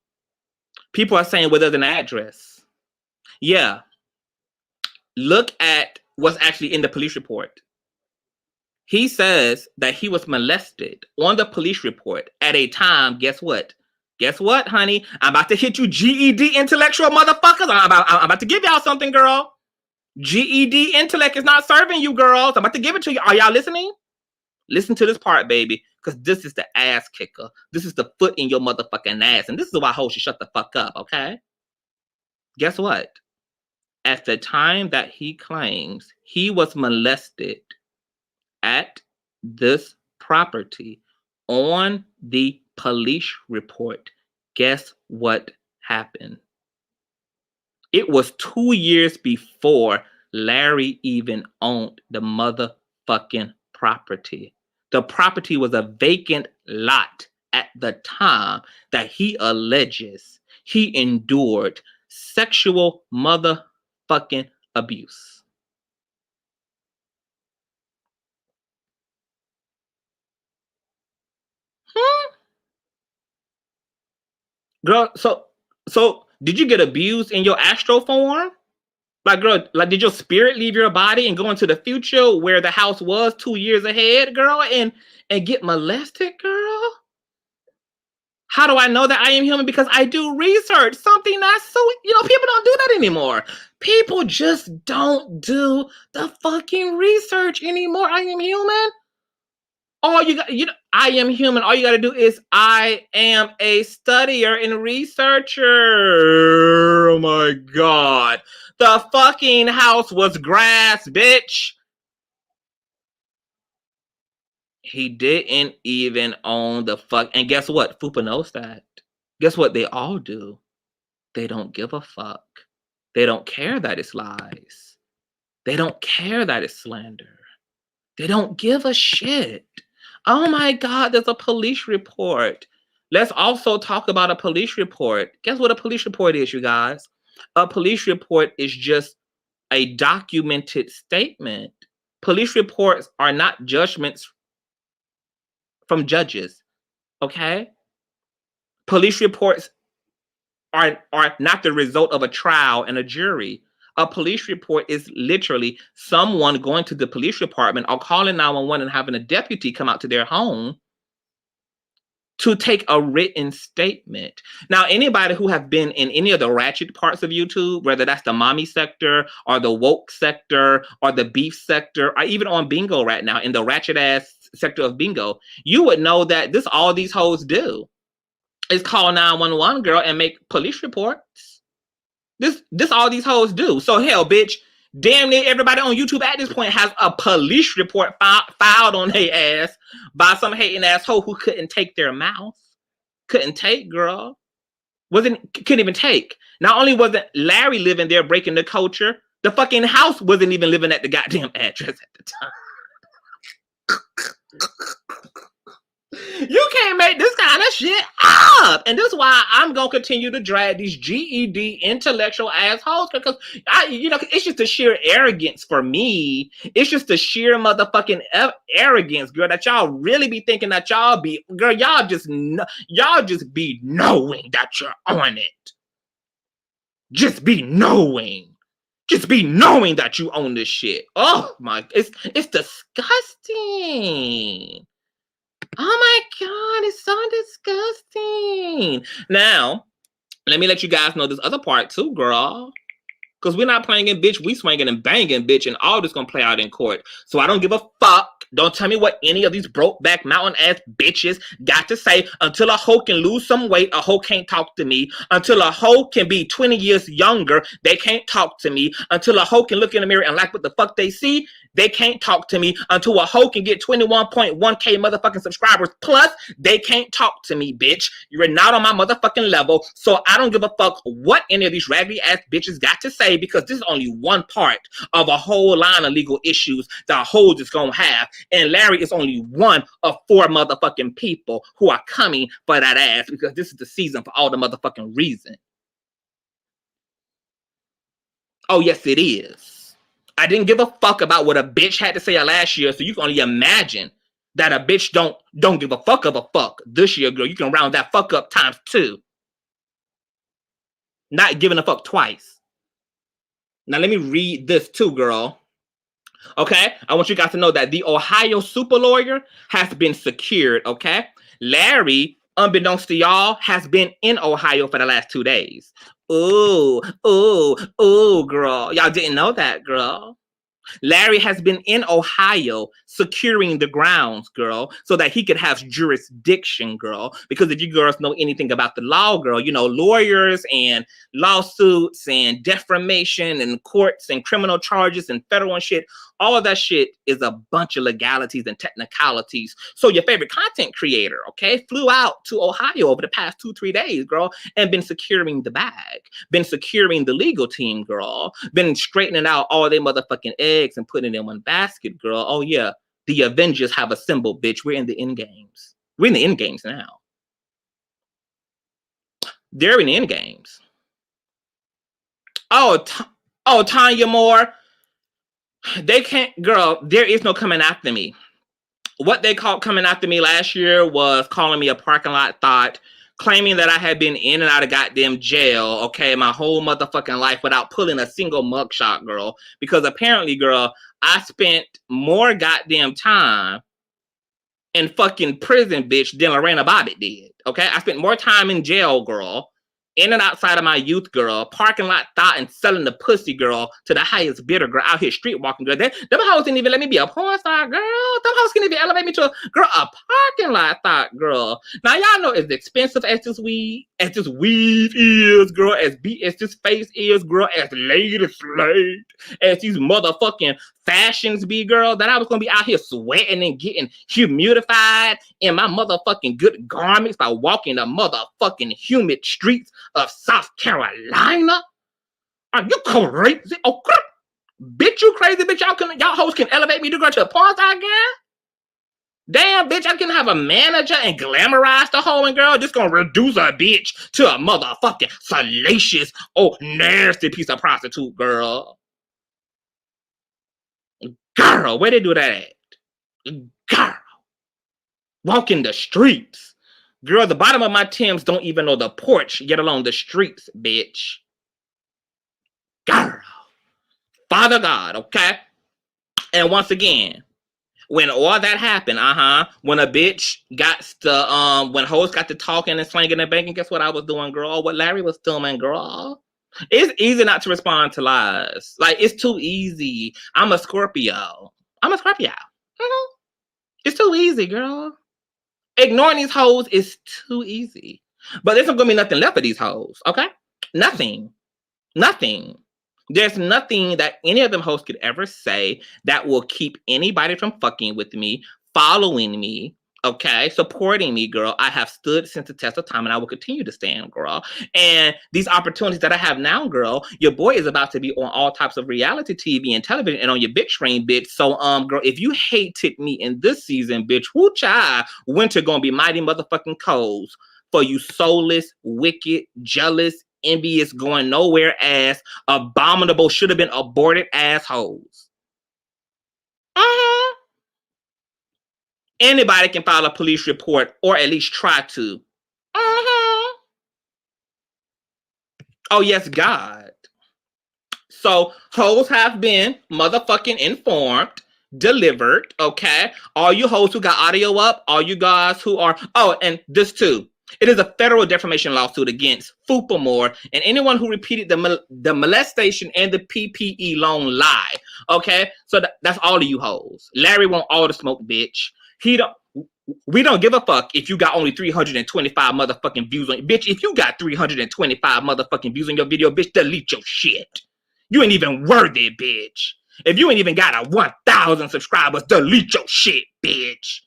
People are saying, well, there's an address. Yeah. Look at what's actually in the police report. He says that he was molested on the police report at a time, guess what? Guess what, honey? I'm about to hit you GED intellectual motherfuckers. I'm about to give y'all something, girl. GED intellect is not serving you, girls. I'm about to give it to you. Are y'all listening? Listen to this part, baby, because this is the ass kicker. This is the foot in your motherfucking ass. And this is why hoes should shut the fuck up, okay? guess what? At the time that he claims he was molested at this property on the police report, guess what happened? It was 2 years before Larry even owned the motherfucking property. The property was a vacant lot at the time that he alleges he endured sexual motherfucking abuse. Girl, so did you get abused in your astral form? Like, girl, like, did your spirit leave your body and go into the future where the house was 2 years ahead, girl, and get molested, girl? How do I know that I am human? Because I do research. Something not so, people don't do that anymore. People just don't do the fucking research anymore. I am human. All you got, I am human. All you got to do is I am a studier and researcher. Oh my God. The fucking house was grass, bitch. He didn't even own the fuck. And guess what? Fupa knows that. Guess what they all do? They don't give a fuck. They don't care that it's lies. They don't care that it's slander. They don't give a shit. Oh my God, there's a police report. Let's also talk about a police report. Guess what a police report is, you guys? A police report is just a documented statement. Police reports are not judgments from judges, okay? Police reports are not the result of a trial and a jury. A police report is literally someone going to the police department or calling 911 and having a deputy come out to their home to take a written statement. Now, anybody who have been in any of the ratchet parts of YouTube, whether that's the mommy sector or the woke sector or the beef sector, or even on Bingo right now, in the ratchet ass sector of Bingo, you would know that this all these hoes do is call 911, girl, and make police reports. This all these hoes do. So hell, bitch, damn near everybody on YouTube at this point has a police report filed on their ass by some hating asshole who couldn't take their mouth. Couldn't take, girl. Couldn't even take. Not only wasn't Larry living there breaking the culture, the fucking house wasn't even living at the goddamn address at the time. You can't make this kind of shit up. And this is why I'm going to continue to drag these GED intellectual assholes, because it's just the sheer arrogance for me. It's just the sheer motherfucking arrogance, girl, that y'all really be thinking that y'all be, girl, y'all just be knowing that you're on it. Just be knowing. Just be knowing that you own this shit. Oh my, it's disgusting. Oh my God, it's so disgusting. Now, let me let you guys know this other part too, girl. Because we're not playing in, bitch. We swinging and banging, bitch. And all this going to play out in court. So I don't give a fuck. Don't tell me what any of these broke back mountain ass bitches got to say. Until a hoe can lose some weight, a hoe can't talk to me. Until a hoe can be 20 years younger, they can't talk to me. Until a hoe can look in the mirror and like what the fuck they see, they can't talk to me. Until a hoe can get 21.1K motherfucking subscribers plus, they can't talk to me, bitch. You're not on my motherfucking level. So I don't give a fuck what any of these raggedy ass bitches got to say, because this is only one part of a whole line of legal issues that a hoe is gonna have. And Larry is only one of 4 motherfucking people who are coming for that ass, because this is the season for all the motherfucking reason. Oh, yes, it is. I didn't give a fuck about what a bitch had to say last year, so you can only imagine that a bitch don't give a fuck of a fuck this year, girl. You can round that fuck up times 2. Not giving a fuck twice. Now, let me read this too, girl. Okay? I want you guys to know that the Ohio super lawyer has been secured, okay? Larry, unbeknownst to y'all, has been in Ohio for the last 2 days. Ooh, girl. Y'all didn't know that, girl. Larry has been in Ohio securing the grounds, girl, so that he could have jurisdiction, girl. Because if you girls know anything about the law, girl, you know, lawyers and lawsuits and defamation and courts and criminal charges and federal and shit, all of that shit is a bunch of legalities and technicalities. So your favorite content creator, okay, flew out to Ohio over the past 2-3 days, girl, and been securing the bag, been securing the legal team, girl, been straightening out all their motherfucking eggs and putting it in one basket, girl. Oh yeah, the Avengers have assembled, bitch. We're in the end games. We're in the end games now. They're in the end games. Oh, Tanya Moore. They can't, girl, there is no coming after me. What they called coming after me last year was calling me a parking lot thought, claiming that I had been in and out of goddamn jail, okay, my whole motherfucking life without pulling a single mugshot, girl. Because apparently, girl, I spent more goddamn time in fucking prison, bitch, than Lorena Bobbitt did, okay? I spent more time in jail, girl, in and outside of my youth, girl, parking lot thought and selling the pussy, girl, to the highest bidder, girl, out here street walking, girl. Them hoes didn't even let me be a porn star, girl. Them hoes couldn't even elevate me to a parking lot thought, girl. Now, y'all know as expensive as this weed is, girl, as this face is, girl, as laid as slayed, as these motherfucking fashions be, girl, that I was gonna be out here sweating and getting humidified in my motherfucking good garments by walking the motherfucking humid streets of South Carolina? Are you crazy? Oh, bitch, you crazy, bitch. Y'all hoes can elevate me to go to a porn star, girl? Damn, bitch, I can have a manager and glamorize the hoe and girl. Just gonna reduce a bitch to a motherfucking salacious, nasty piece of prostitute, girl. Girl, where they do that at? Girl, walking the streets. Girl, the bottom of my Timbs don't even know the porch, get along the streets, bitch. Girl. Father God, okay? And once again, when all that happened, when a bitch got to, when hoes got to talking and slanging and banging, guess what I was doing, girl? What Larry was doing, girl? It's easy not to respond to lies. Like, it's too easy. I'm a Scorpio. It's too easy, girl. Ignoring these hoes is too easy. But there's not gonna be nothing left of these hoes, okay? Nothing. There's nothing that any of them hoes could ever say that will keep anybody from fucking with me, following me, okay, supporting me, girl. I have stood since the test of time and I will continue to stand, girl. And these opportunities that I have now, girl, your boy is about to be on all types of reality TV and television and on your big screen, bitch. So, girl, if you hated me in this season, bitch, whoo child, winter gonna be mighty motherfucking cold for you soulless, wicked, jealous, envious, going nowhere ass, abominable, should have been aborted assholes. Anybody can file a police report or at least try to. Oh, yes, God. So, hoes have been motherfucking informed, delivered, okay? All you hoes who got audio up, all you guys who are, and this too. It is a federal defamation lawsuit against Fupa Moore and anyone who repeated the molestation and the PPE loan lie. Okay, so that's all of you hoes. Larry want all the smoke, bitch. We don't give a fuck if you got only 325 motherfucking views on bitch. If you got 325 motherfucking views on your video, bitch, delete your shit. You ain't even worthy, bitch. If you ain't even got a 1,000 subscribers, delete your shit, bitch.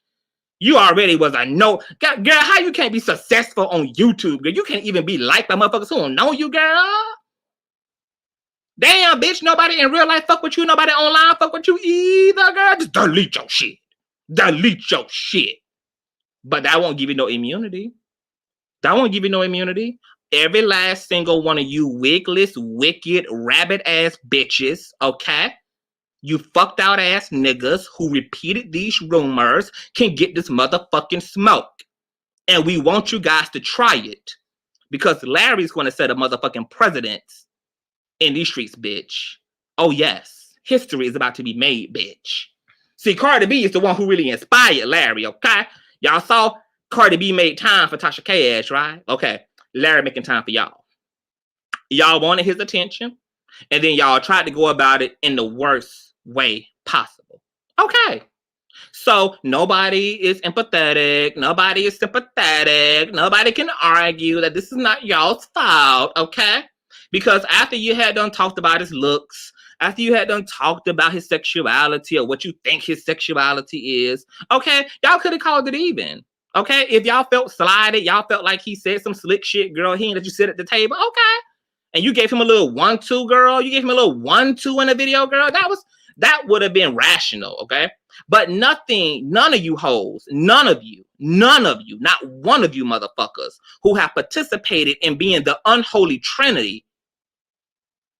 You already was a no. Girl, how you can't be successful on YouTube, girl? You can't even be liked by motherfuckers who don't know you, girl. Damn, bitch, nobody in real life fuck with you. Nobody online fuck with you either, girl. Just delete your shit. Delete your shit. But that won't give you no immunity. Every last single one of you wigless, wicked, rabbit-ass bitches, okay? You fucked out ass niggas who repeated these rumors can get this motherfucking smoke. And we want you guys to try it. Because Larry's going to set a motherfucking precedence in these streets, bitch. Oh, yes. History is about to be made, bitch. See, Cardi B is the one who really inspired Larry, okay? Y'all saw Cardi B made time for Tasha K ass, right? Okay. Larry making time for y'all. Y'all wanted his attention. And then y'all tried to go about it in the worst way possible. Okay. So nobody is empathetic. Nobody is sympathetic. Nobody can argue that this is not y'all's fault, okay? Because after you had done talked about his looks, after you had done talked about his sexuality or what you think his sexuality is, okay, y'all could have called it even. Okay, if y'all felt slighted, y'all felt like he said some slick shit, girl, he ain't let you sit at the table, okay. And you gave him a little 1-2, girl. You gave him a little 1-2 in the video, girl. That would have been rational, okay? But none of you hoes, none of you, not one of you motherfuckers who have participated in being the unholy trinity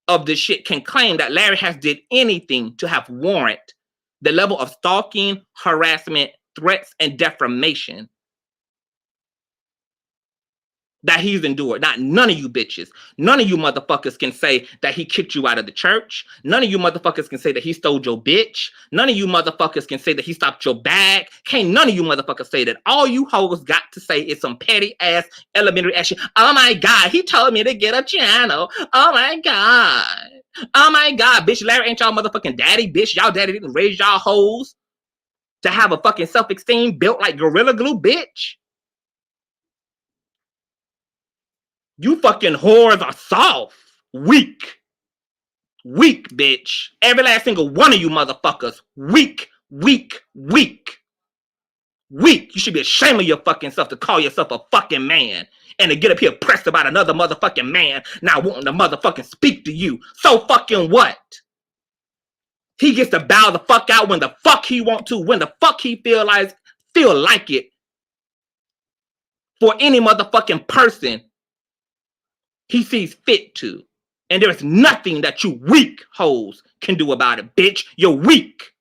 of this shit can claim that Larry has did anything to have warrant the level of stalking, harassment, threats, and defamation that he's endured. Not none of you bitches. None of you motherfuckers can say that he kicked you out of the church. None of you motherfuckers can say that he stole your bitch. None of you motherfuckers can say that he stopped your bag. Can't none of you motherfuckers say that. All you hoes got to say is some petty ass elementary ass shit. Oh my God, he told me to get a channel. Oh my God. Oh my God, bitch, Larry ain't y'all motherfucking daddy, bitch. Y'all daddy didn't raise y'all hoes to have a fucking self-esteem built like Gorilla Glue, bitch. You fucking whores are soft. Weak. Weak, bitch. Every last single one of you motherfuckers. Weak. Weak. Weak. Weak. You should be ashamed of your fucking self to call yourself a fucking man. And to get up here pressed about another motherfucking man not wanting to motherfucking speak to you. So fucking what? He gets to bow the fuck out when the fuck he want to. When the fuck he feel like it. For any motherfucking person he sees fit to. And there's nothing that you weak hoes can do about it, bitch. You're weak.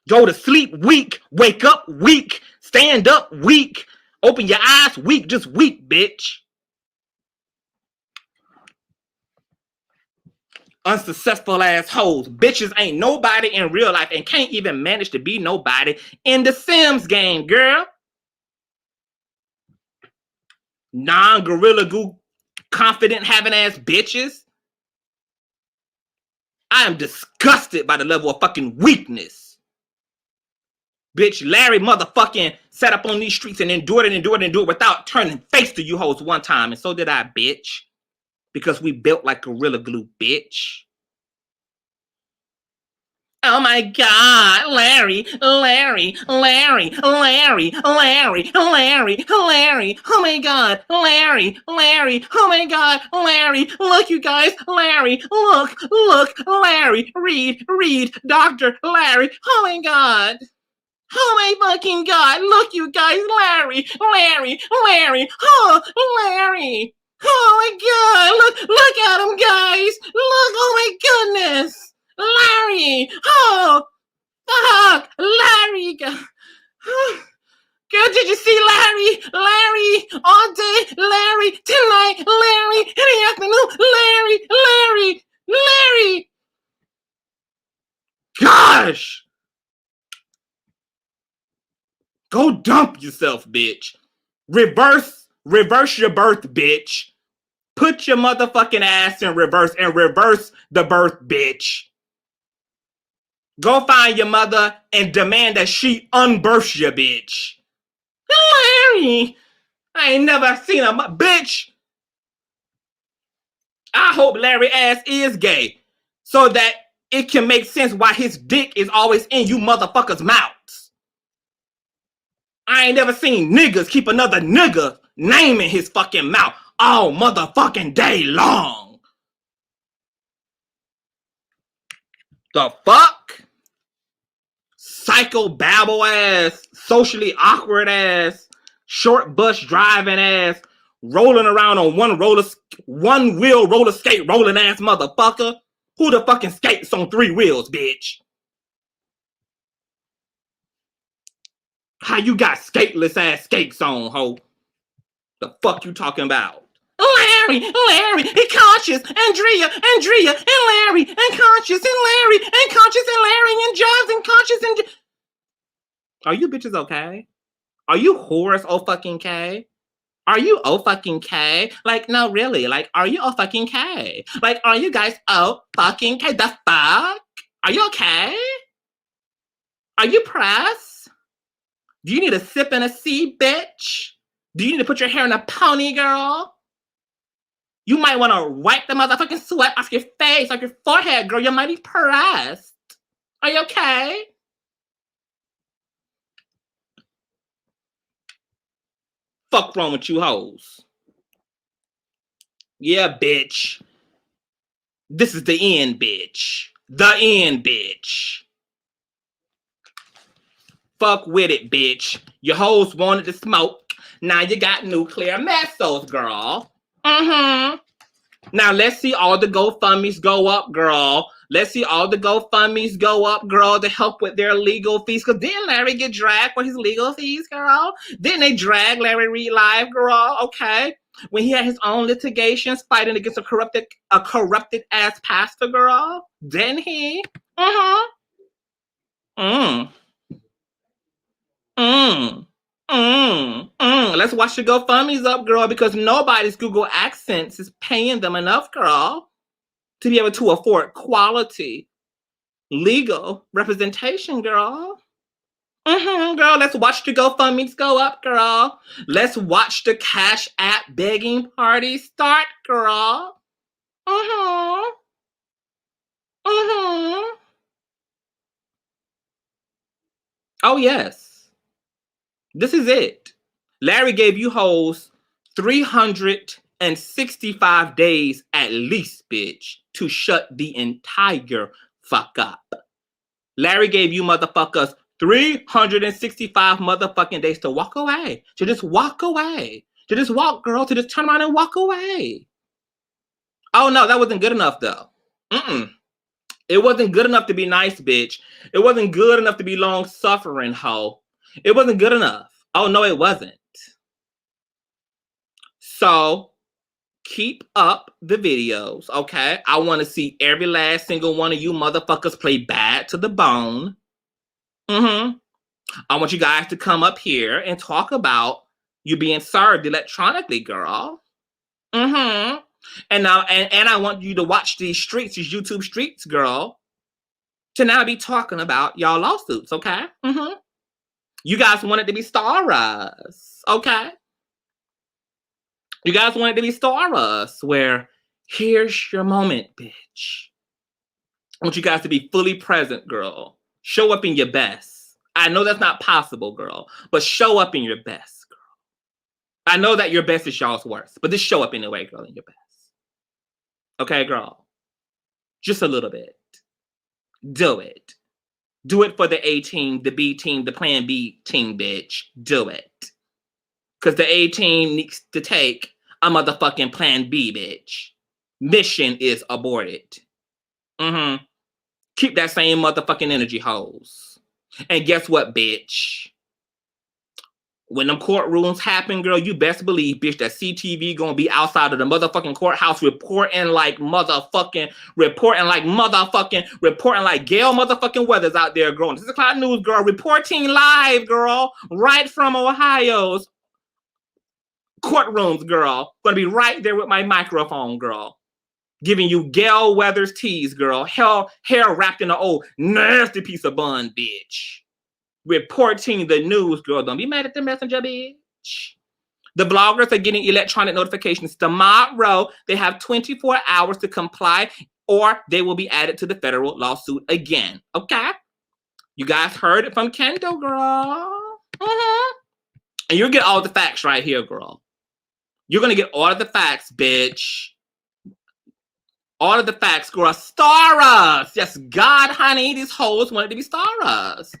Go to sleep weak. Wake up weak. Stand up weak. Open your eyes weak. Just weak, bitch. Unsuccessful ass hoes. Bitches ain't nobody in real life and can't even manage to be nobody in the Sims game, girl. Non-Gorilla Glue confident having ass bitches. I am disgusted by the level of fucking weakness. Bitch, Larry motherfucking sat up on these streets and endured it without turning face to you hoes one time. And so did I, bitch. Because we built like Gorilla Glue, bitch. Oh my God, Larry. Oh my God, Larry. Oh my God, Larry. Look, you guys, Larry. Look, Larry. Reid, Dr. Larry. Oh my God. Oh my fucking God. Look, you guys, Larry. Oh, Larry. Oh my God. Look at him, guys. Look, oh my goodness. Larry! Oh! Fuck! Larry! Girl, did you see Larry? Larry! All day! Larry! Tonight! Larry! In the afternoon! Larry! Gosh! Go dump yourself, bitch. Reverse your birth, bitch. Put your motherfucking ass in reverse and reverse the birth, bitch. Go find your mother and demand that she unbirths you, bitch. Larry! I ain't never seen a bitch. I hope Larry ass is gay so that it can make sense why his dick is always in you motherfuckers' mouths. I ain't never seen niggas keep another nigga name in his fucking mouth all motherfucking day long. The fuck? Psycho babble ass, socially awkward ass, short bus driving ass, rolling around on one wheel roller skate rolling ass motherfucker. Who the fucking skates on 3 wheels, bitch? How you got skateless ass skates on, ho? The fuck you talking about? Larry, and Conscious, Andrea, and Larry, and Conscious, and Larry, and Conscious, and Larry, and Jobs, and Conscious, and... Are you bitches okay? Are you whores oh fucking K? Are you O-fucking-K? Like, no, really. Like, are you O-fucking-K? Like, are you guys O-fucking-K? The fuck? Are you okay? Are you pressed? Do you need a sip and a C, bitch? Do you need to put your hair in a pony, girl? You might want to wipe the motherfucking sweat off your face, off your forehead, girl. You might be pressed. Are you okay? Fuck wrong with you hoes? Yeah, bitch. This is the end, bitch. The end, bitch. Fuck with it, bitch. Your hoes wanted to smoke. Now you got nuclear missiles, girl. Now let's see all the GoFundMes go up, girl. Let's see all the GoFundMes go up, girl, to help with their legal fees. Because didn't Larry get dragged for his legal fees, girl? Didn't they drag Larry Reid live, girl? Okay. When he had his own litigations fighting against a corrupted ass pastor, girl? Didn't he? Let's watch the GoFundMes up, girl, because nobody's Google AdSense is paying them enough, girl, to be able to afford quality legal representation, girl. Girl, let's watch the GoFundMes go up, girl. Let's watch the Cash App begging party start, girl. Oh, yes. This is it. Larry gave you hoes 365 days at least, bitch, to shut the entire fuck up. Larry gave you motherfuckers 365 motherfucking days to walk away. To just walk away. To just walk, girl. To just turn around and walk away. Oh, no, that wasn't good enough, though. It wasn't good enough to be nice, bitch. It wasn't good enough to be long-suffering, hoe. It wasn't good enough. Oh, no, it wasn't. So, keep up the videos, okay? I want to see every last single one of you motherfuckers play bad to the bone. I want you guys to come up here and talk about you being served electronically, girl. And now, and I want you to watch these streets, these YouTube streets, girl, to now be talking about y'all lawsuits, okay? You guys want it to be stars, okay? You guys want it to be stars, where here's your moment, bitch. I want you guys to be fully present, girl. Show up in your best. I know that's not possible, girl, but show up in your best, girl. I know that your best is y'all's worst, but just show up anyway, girl, in your best. Okay, girl? Just a little bit. Do it. Do it for the A team, the B team, the Plan B team, bitch. Do it. Because the A team needs to take a motherfucking Plan B, bitch. Mission is aborted. Keep that same motherfucking energy, hoes. And guess what, bitch? When them courtrooms happen, girl, you best believe, bitch, that CTV gonna be outside of the motherfucking courthouse reporting like Gail motherfucking Weathers out there, girl. This is Cloud News, girl, reporting live, girl, right from Ohio's courtrooms, girl. Gonna be right there with my microphone, girl. Giving you Gail Weathers teas, girl. Hair wrapped in an old nasty piece of bun, bitch. Reporting the news, girl. Don't be mad at the messenger, bitch. The bloggers are getting electronic notifications tomorrow. They have 24 hours to comply or they will be added to the federal lawsuit again. Okay? You guys heard it from Kendall, girl. And you'll get all the facts right here, girl. You're going to get all of the facts, bitch. All of the facts, girl. Stars. Yes, God, honey. These hoes wanted to be stars.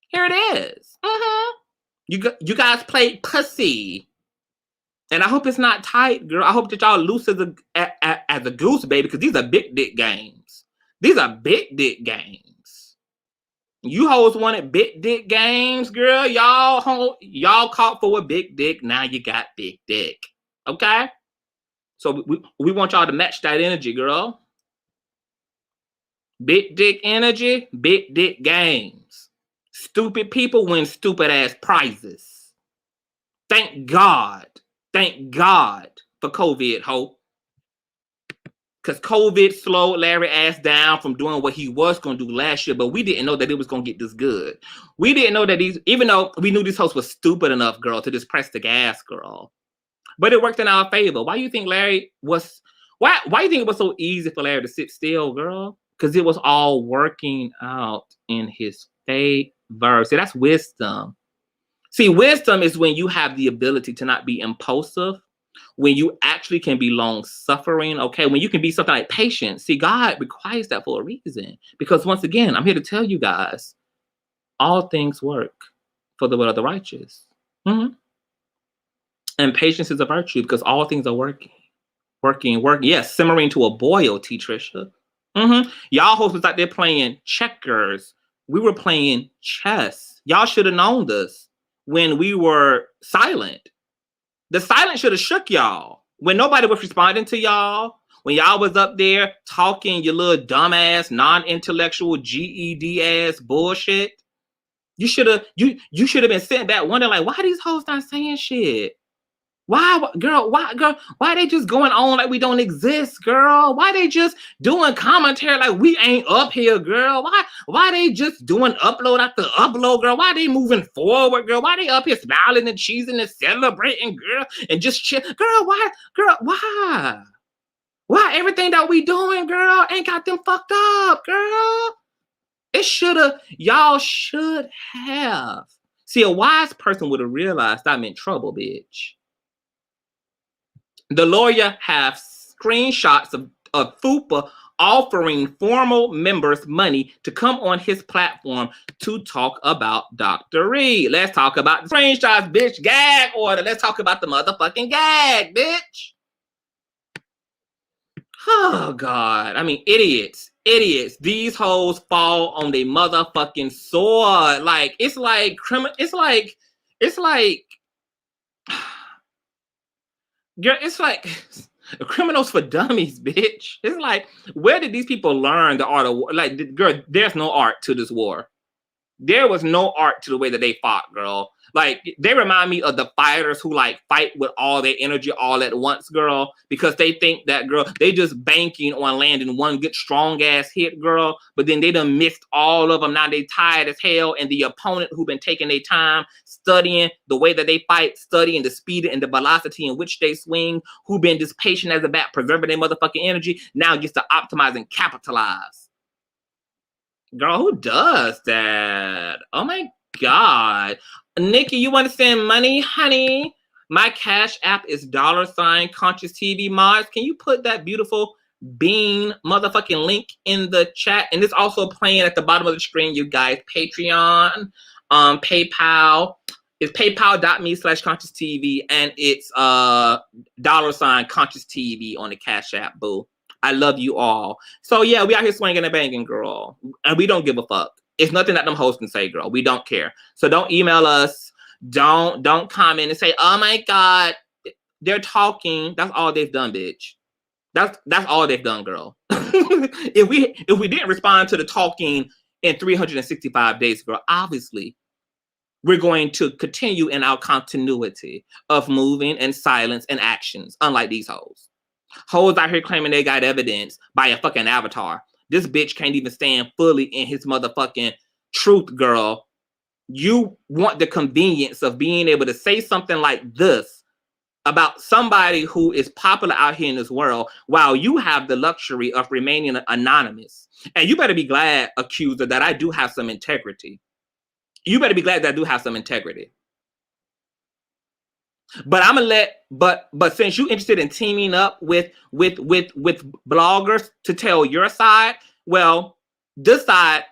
Here it is. You guys played pussy. And I hope it's not tight, girl. I hope that y'all loose as a goose, baby, because these are big dick games. These are big dick games. You hoes wanted big dick games, girl. Y'all caught for a big dick. Now you got big dick. Okay? So we want y'all to match that energy, girl. Big dick energy, big dick games. Stupid people win stupid ass prizes. Thank God Thank God for COVID, ho. Because COVID slowed Larry ass down from doing what he was going to do last year, but we didn't know that it was going to get this good. We didn't know that even though we knew this host was stupid enough, girl, to just press the gas, girl. But it worked in our favor. Why do you think Larry was, why do you think it was so easy for Larry to sit still, girl? Because it was all working out in his favor. See, that's wisdom. See, wisdom is when you have the ability to not be impulsive, when you actually can be long-suffering, okay? When you can be something like patient. See, God requires that for a reason. Because once again, I'm here to tell you guys, all things work for the will of the righteous. Mm-hmm. And patience is a virtue because all things are working. Yes, simmering to a boil, T. Trisha. Mm-hmm. Y'all hosts was out there playing checkers. We were playing chess. Y'all should have known this when we were silent. The silence should have shook y'all. When nobody was responding to y'all, when y'all was up there talking your little dumbass, non-intellectual, GED ass bullshit, you should have been sitting back wondering, like, why these hoes not saying shit? Why, girl, why they just going on like we don't exist, girl? Why they just doing commentary like we ain't up here, girl? Why they just doing upload after upload, girl? Why they moving forward, girl? Why they up here smiling and cheesing and celebrating, girl? And just chill, girl, why? Girl, why? Why everything that we doing, girl, ain't got them fucked up, girl? Y'all should have. See, a wise person would have realized I'm in trouble, bitch. The lawyer have screenshots of FUPA offering formal members money to come on his platform to talk about Dr. Reid. Let's talk about the screenshots, bitch. Gag order. Let's talk about the motherfucking gag, bitch. Oh, God. I mean, idiots. These hoes fall on their motherfucking sword. Like, it's like girl, it's like criminals for dummies, bitch. It's like, where did these people learn the art of war? Like, girl, there's no art to this war. There was no art to the way that they fought, girl. Like, they remind me of the fighters who, like, fight with all their energy all at once, girl, because they think that, girl, they just banking on landing one good, strong-ass hit, girl, but then they done missed all of them. Now they tired as hell, and the opponent who been taking their time studying the way that they fight, studying the speed and the velocity in which they swing, who been just patient as a bat, preserving their motherfucking energy, now gets to optimize and capitalize. Girl, who does that? Oh, my God. Nikki, you want to send money, honey? My Cash App is $Consciouztv mods. Can you put that beautiful bean motherfucking link in the chat? And it's also playing at the bottom of the screen, you guys. Patreon, PayPal. It's paypal.me/ConsciouzTV, and it's $Consciouztv on the Cash App, boo. I love you all. So yeah, we out here swinging and banging, girl. And we don't give a fuck. It's nothing that them hosts can say, girl. We don't care. So don't email us. Don't comment and say, oh my God, they're talking. That's all they've done, bitch. That's all they've done, girl. If we didn't respond to the talking in 365 days, girl, obviously we're going to continue in our continuity of moving and silence and actions, unlike these hoes. Hoes out here claiming they got evidence by a fucking avatar. This bitch can't even stand fully in his motherfucking truth, girl. You want the convenience of being able to say something like this about somebody who is popular out here in this world while you have the luxury of remaining anonymous. And you better be glad, Accuser, that I do have some integrity. You better be glad that I do have some integrity. But I'm gonna but since you're interested in teaming up with bloggers to tell your side, well, this side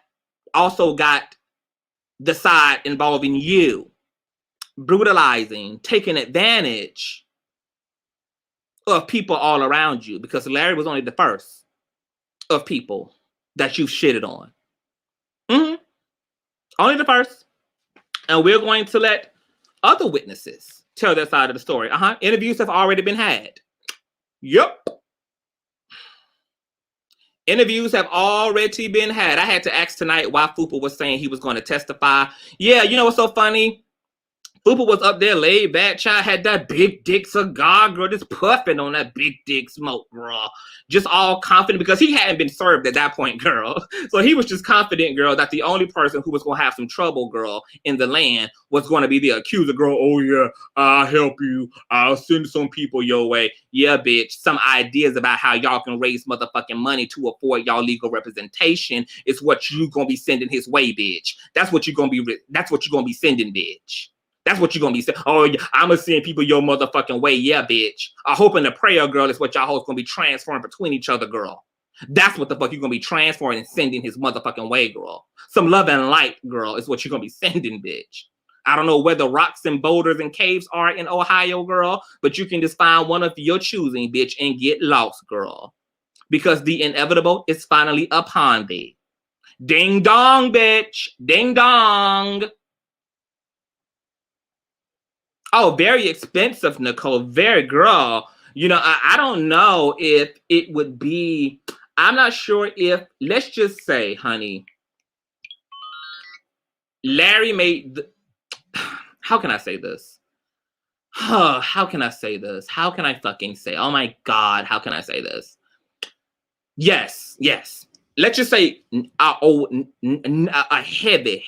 also got the side involving you, brutalizing, taking advantage of people all around you, because Larry was only the first of people that you shitted on. Only the first. And we're going to let other witnesses tell their side of the story. Interviews have already been had. Yep. Interviews have already been had. I had to ask tonight why Fupa was saying he was going to testify. Yeah, you know what's so funny? Fupa was up there laid back, child, had that big dick cigar, girl, just puffing on that big dick smoke, girl. Just all confident because he hadn't been served at that point, girl. So he was just confident, girl, that the only person who was going to have some trouble, girl, in the land was going to be the accuser, girl. Oh, yeah, I'll help you. I'll send some people your way. Yeah, bitch, some ideas about how y'all can raise motherfucking money to afford y'all legal representation is what you going to be sending his way, bitch. That's what you're going to be sending, bitch. That's what you're going to be saying. Oh, yeah, I'm going to send people your motherfucking way. Yeah, bitch. I hope in the prayer, girl, is what y'all hoes going to be transferring between each other, girl. That's what the fuck you're going to be transferring and sending his motherfucking way, girl. Some love and light, girl, is what you're going to be sending, bitch. I don't know where the rocks and boulders and caves are in Ohio, girl, but you can just find one of your choosing, bitch, and get lost, girl. Because the inevitable is finally upon thee. Ding dong, bitch. Ding dong. Oh, very expensive, Nicole. Very, girl. You know, I don't know if it would be, I'm not sure if, let's just say, honey, Larry made, how can I say this? How can I say this? How can I fucking say, oh my God, how can I say this? Yes. Let's just say a heavy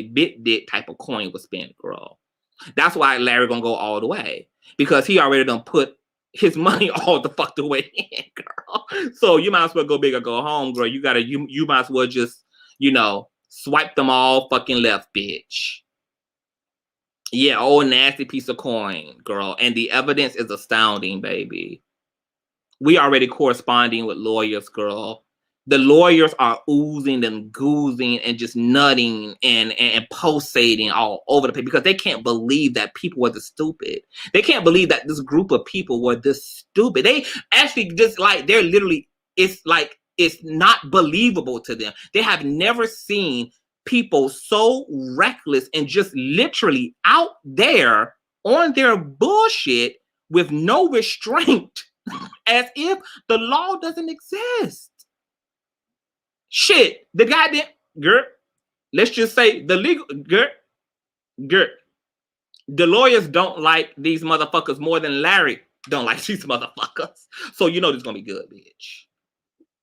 big dick type of coin was spent, girl. That's why Larry gonna go all the way, because he already done put his money all the fuck the way in, girl. So you might as well go big or go home, girl. You might as well just, you know, swipe them all fucking left, bitch. Yeah, old nasty piece of coin, girl. And the evidence is astounding, baby. We already corresponding with lawyers, girl. The lawyers are oozing and goozing and just nutting and pulsating all over the place because they can't believe that people were this stupid. They can't believe that this group of people were this stupid. They actually just like, they're literally, it's like, it's not believable to them. They have never seen people so reckless and just literally out there on their bullshit with no restraint as if the law doesn't exist. Shit, the goddamn girl. Let's just say the legal girl. The lawyers don't like these motherfuckers more than Larry don't like these motherfuckers. So you know this is gonna be good, bitch.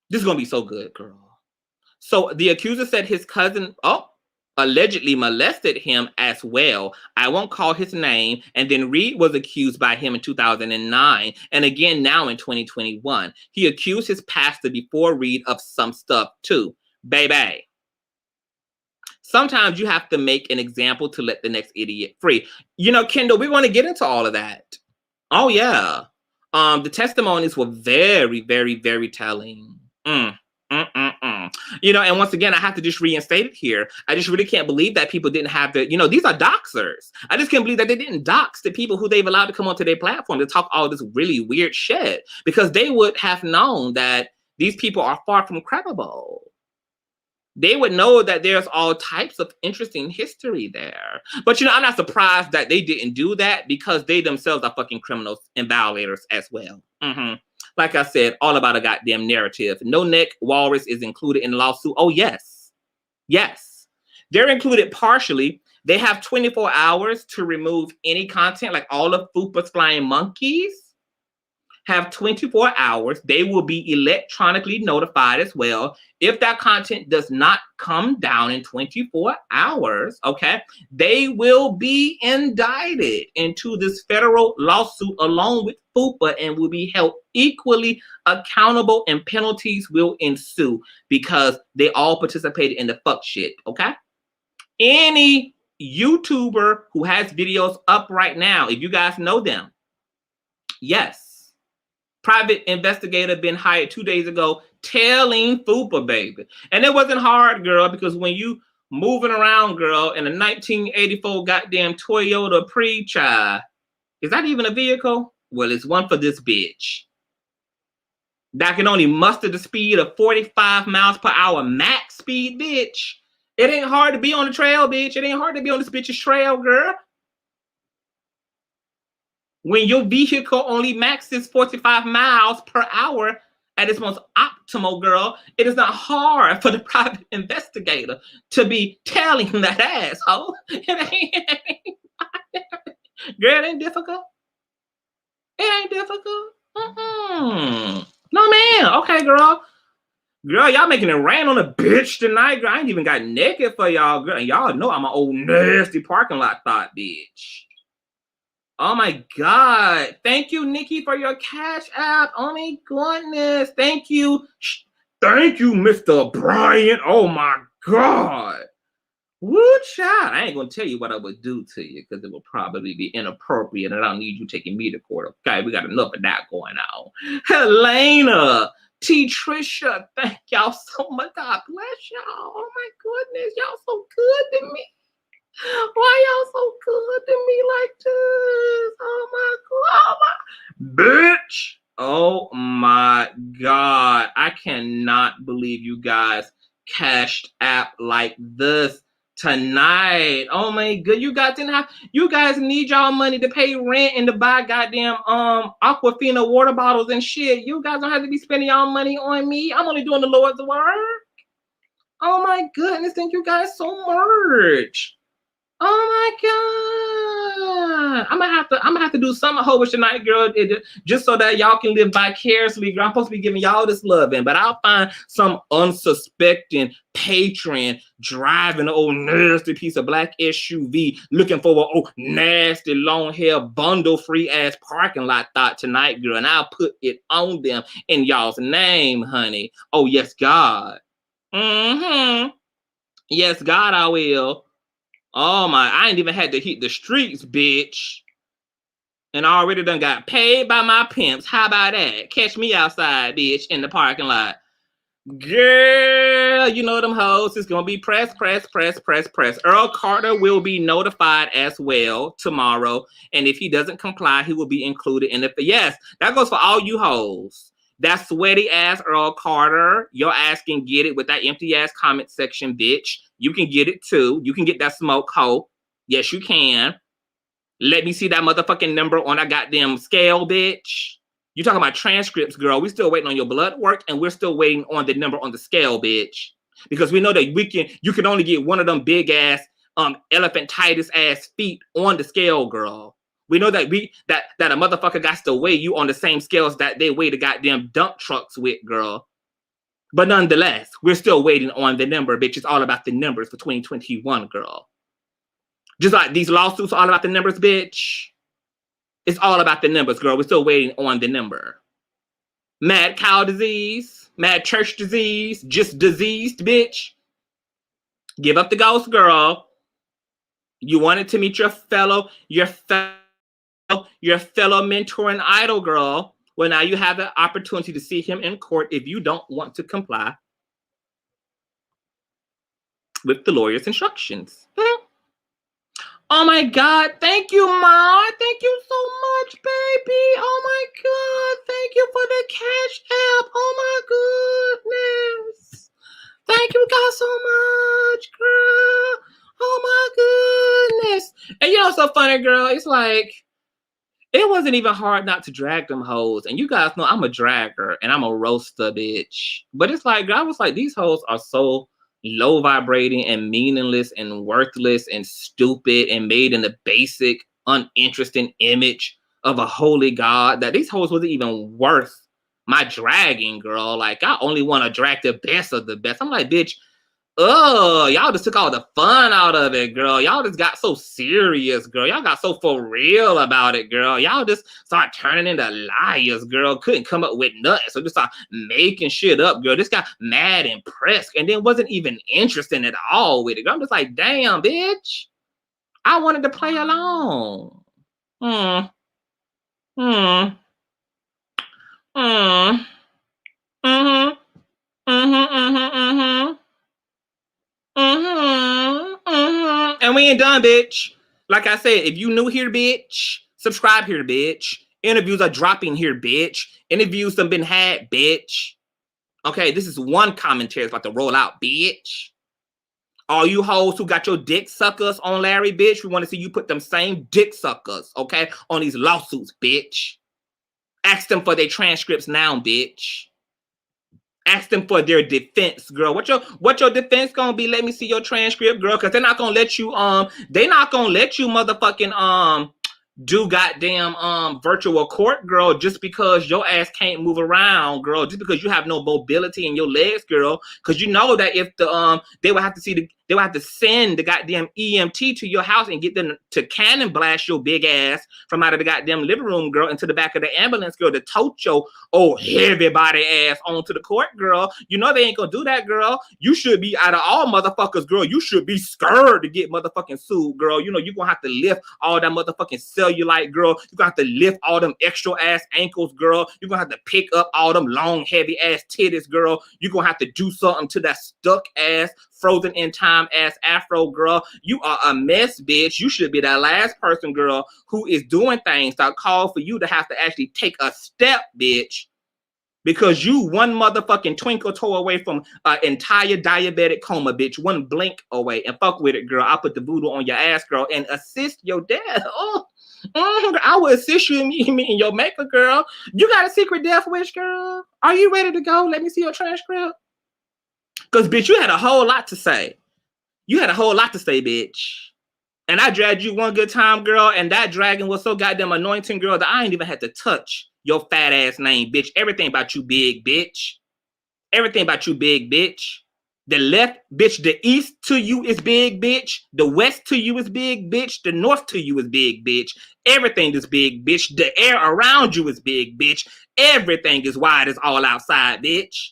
This is gonna be so good, girl. So the accuser said his cousin allegedly molested him as well. I won't call his name. And then Reid was accused by him in 2009 and again now in 2021. He accused his pastor before Reid of some stuff too. Baby. Sometimes you have to make an example to let the next idiot free. You know, Kendall, we want to get into all of that. Oh yeah. The testimonies were very, very, very telling. You know, and once again, I have to just reinstate it here. I just really can't believe that people didn't have the, you know, these are doxers. I just can't believe that they didn't dox the people who they've allowed to come onto their platform to talk all this really weird shit, because they would have known that these people are far from credible. They would know that there's all types of interesting history there. But, you know, I'm not surprised that they didn't do that because they themselves are fucking criminals and violators as well. Like I said, all about a goddamn narrative. No Neck Walrus is included in the lawsuit. Oh, yes. Yes. They're included partially. They have 24 hours to remove any content, like all of Fupa's Flying Monkeys have 24 hours. They will be electronically notified as well. If that content does not come down in 24 hours, okay, they will be indicted into this federal lawsuit along with Fupa and will be held equally accountable, and penalties will ensue because they all participated in the fuck shit, okay? Any YouTuber who has videos up right now, if you guys know them, yes, private investigator been hired 2 days ago telling Fupa, baby. And it wasn't hard, girl, because when you moving around, girl, in a 1984 goddamn Toyota Pre-Child, is that even a vehicle? Well, it's one for this bitch that can only muster the speed of 45 miles per hour max speed, bitch. It ain't hard to be on the trail, bitch. It ain't hard to be on this bitch's trail, girl. When your vehicle only maxes 45 miles per hour, at its most optimal, girl, it is not hard for the private investigator to be telling that asshole. Girl, it ain't difficult. It ain't difficult. No, man. Okay, girl. Girl, y'all making it rain on a bitch tonight, girl. I ain't even got naked for y'all, girl. And y'all know I'm an old nasty parking lot thought bitch. Oh my God. Thank you, Nikki, for your Cash App. Oh my goodness. Thank you. Thank you, Mr. Bryant. Oh my God. Woo, child. I ain't going to tell you what I would do to you because it will probably be inappropriate and I don't need you taking me to court. Okay, we got enough of that going on. Helena, T. Trisha, thank y'all so much. God bless y'all. Oh my goodness. Y'all so good to me. Why y'all so good to me like this? Oh my God. Bitch. Oh my God. I cannot believe you guys cashed app like this tonight. Oh my God. You guys need y'all money to pay rent and to buy goddamn Aquafina water bottles and shit. You guys don't have to be spending y'all money on me. I'm only doing the Lord's work. Oh my goodness. Thank you guys so much. Oh my God. I'm gonna have to do something whole with tonight, girl, just so that y'all can live vicariously, girl. I'm supposed to be giving y'all this loving, but I'll find some unsuspecting patron driving an old nasty piece of black SUV looking for an old nasty long hair bundle free ass parking lot thought tonight, girl, and I'll put it on them in y'all's name, honey. Oh yes, God. Yes, God, I will. Oh my, I ain't even had to hit the streets, bitch. And I already done got paid by my pimps. How about that? Catch me outside, bitch, in the parking lot. Girl, you know them hoes. It's gonna be press. Earl Carter will be notified as well tomorrow. And if he doesn't comply, he will be included in the, yes, that goes for all you hoes. That sweaty ass Earl Carter, your ass can get it with that empty ass comment section, bitch. You can get it too. You can get that smoke hoe. Yes, you can. Let me see that motherfucking number on that goddamn scale, bitch. You talking about transcripts, girl. We still waiting on your blood work and we're still waiting on the number on the scale, bitch. Because we know that you can only get one of them big ass elephantitis ass feet on the scale, girl. We know that that a motherfucker got to weigh you on the same scales that they weigh the goddamn dump trucks with, girl. But nonetheless, we're still waiting on the number, bitch. It's all about the numbers for 2021, girl. Just like these lawsuits are all about the numbers, bitch. It's all about the numbers, girl. We're still waiting on the number. Mad cow disease, mad church disease, just diseased, bitch. Give up the ghost, girl. You wanted to meet your fellow mentor and idol, girl. Well, now you have the opportunity to see him in court if you don't want to comply with the lawyer's instructions. Oh my God, thank you, Ma. Thank you so much, baby. Oh my God, thank you for the Cash App. Oh my goodness. Thank you guys so much, girl. Oh my goodness. And you know what's so funny, girl? It's like, it wasn't even hard not to drag them hoes. And you guys know I'm a dragger and I'm a roaster, bitch. But it's like, I was like, these hoes are so low vibrating and meaningless and worthless and stupid and made in the basic, uninteresting image of a holy God that these hoes wasn't even worth my dragging, girl. Like, I only want to drag the best of the best. I'm like, bitch, y'all just took all the fun out of it, girl. Y'all just got so serious, girl. Y'all got so for real about it, girl. Y'all just start turning into liars, girl. Couldn't come up with nothing, so just start making shit up, girl. Just got mad and pressed, and then wasn't even interested at all with it, girl. I'm just like, damn, bitch. I wanted to play along. And we ain't done, bitch. Like I said, if you new here, bitch, subscribe here, bitch. Interviews are dropping here, bitch. Interviews have been had, bitch. Okay, this is one commentary that's about to roll out, bitch. All you hoes who got your dick suckers on Larry, bitch, we want to see you put them same dick suckers, okay, on these lawsuits, bitch. Ask them for their transcripts now, bitch. Ask them for their defense, girl. What your defense gonna be? Let me see your transcript, girl, because they're not gonna let you motherfucking do goddamn virtual court, girl, just because your ass can't move around, girl, just because you have no mobility in your legs, girl, because you know that if the they would have to send the goddamn EMT to your house and get them to cannon blast your big ass from out of the goddamn living room, girl, into the back of the ambulance, girl, to tote your heavy body ass onto the court, girl. You know they ain't gonna do that, girl. You should be, out of all motherfuckers, girl, you should be scared to get motherfucking sued, girl. You know you're gonna have to lift all that motherfucking cellulite, girl. You're gonna have to lift all them extra ass ankles, girl. You're gonna have to pick up all them long, heavy ass titties, girl. You're gonna have to do something to that stuck ass, frozen in time ass afro, girl. You are a mess, bitch. You should be that last person, girl, who is doing things that call for you to have to actually take a step, bitch. Because you one motherfucking twinkle toe away from an entire diabetic coma, bitch. One blink away. And fuck with it, girl. I'll put the voodoo on your ass, girl, and assist your death. I will assist you in your maker, girl. You got a secret death wish, girl? Are you ready to go? Let me see your transcript. Because, bitch, you had a whole lot to say. You had a whole lot to say, bitch. And I dragged you one good time, girl, and that dragon was so goddamn anointing, girl, that I ain't even had to touch your fat ass name, bitch. Everything about you big, bitch. Everything about you big, bitch. The left, bitch, the east to you is big, bitch. The west to you is big, bitch. The north to you is big, bitch. Everything is big, bitch. The air around you is big, bitch. Everything is wide as all outside, bitch.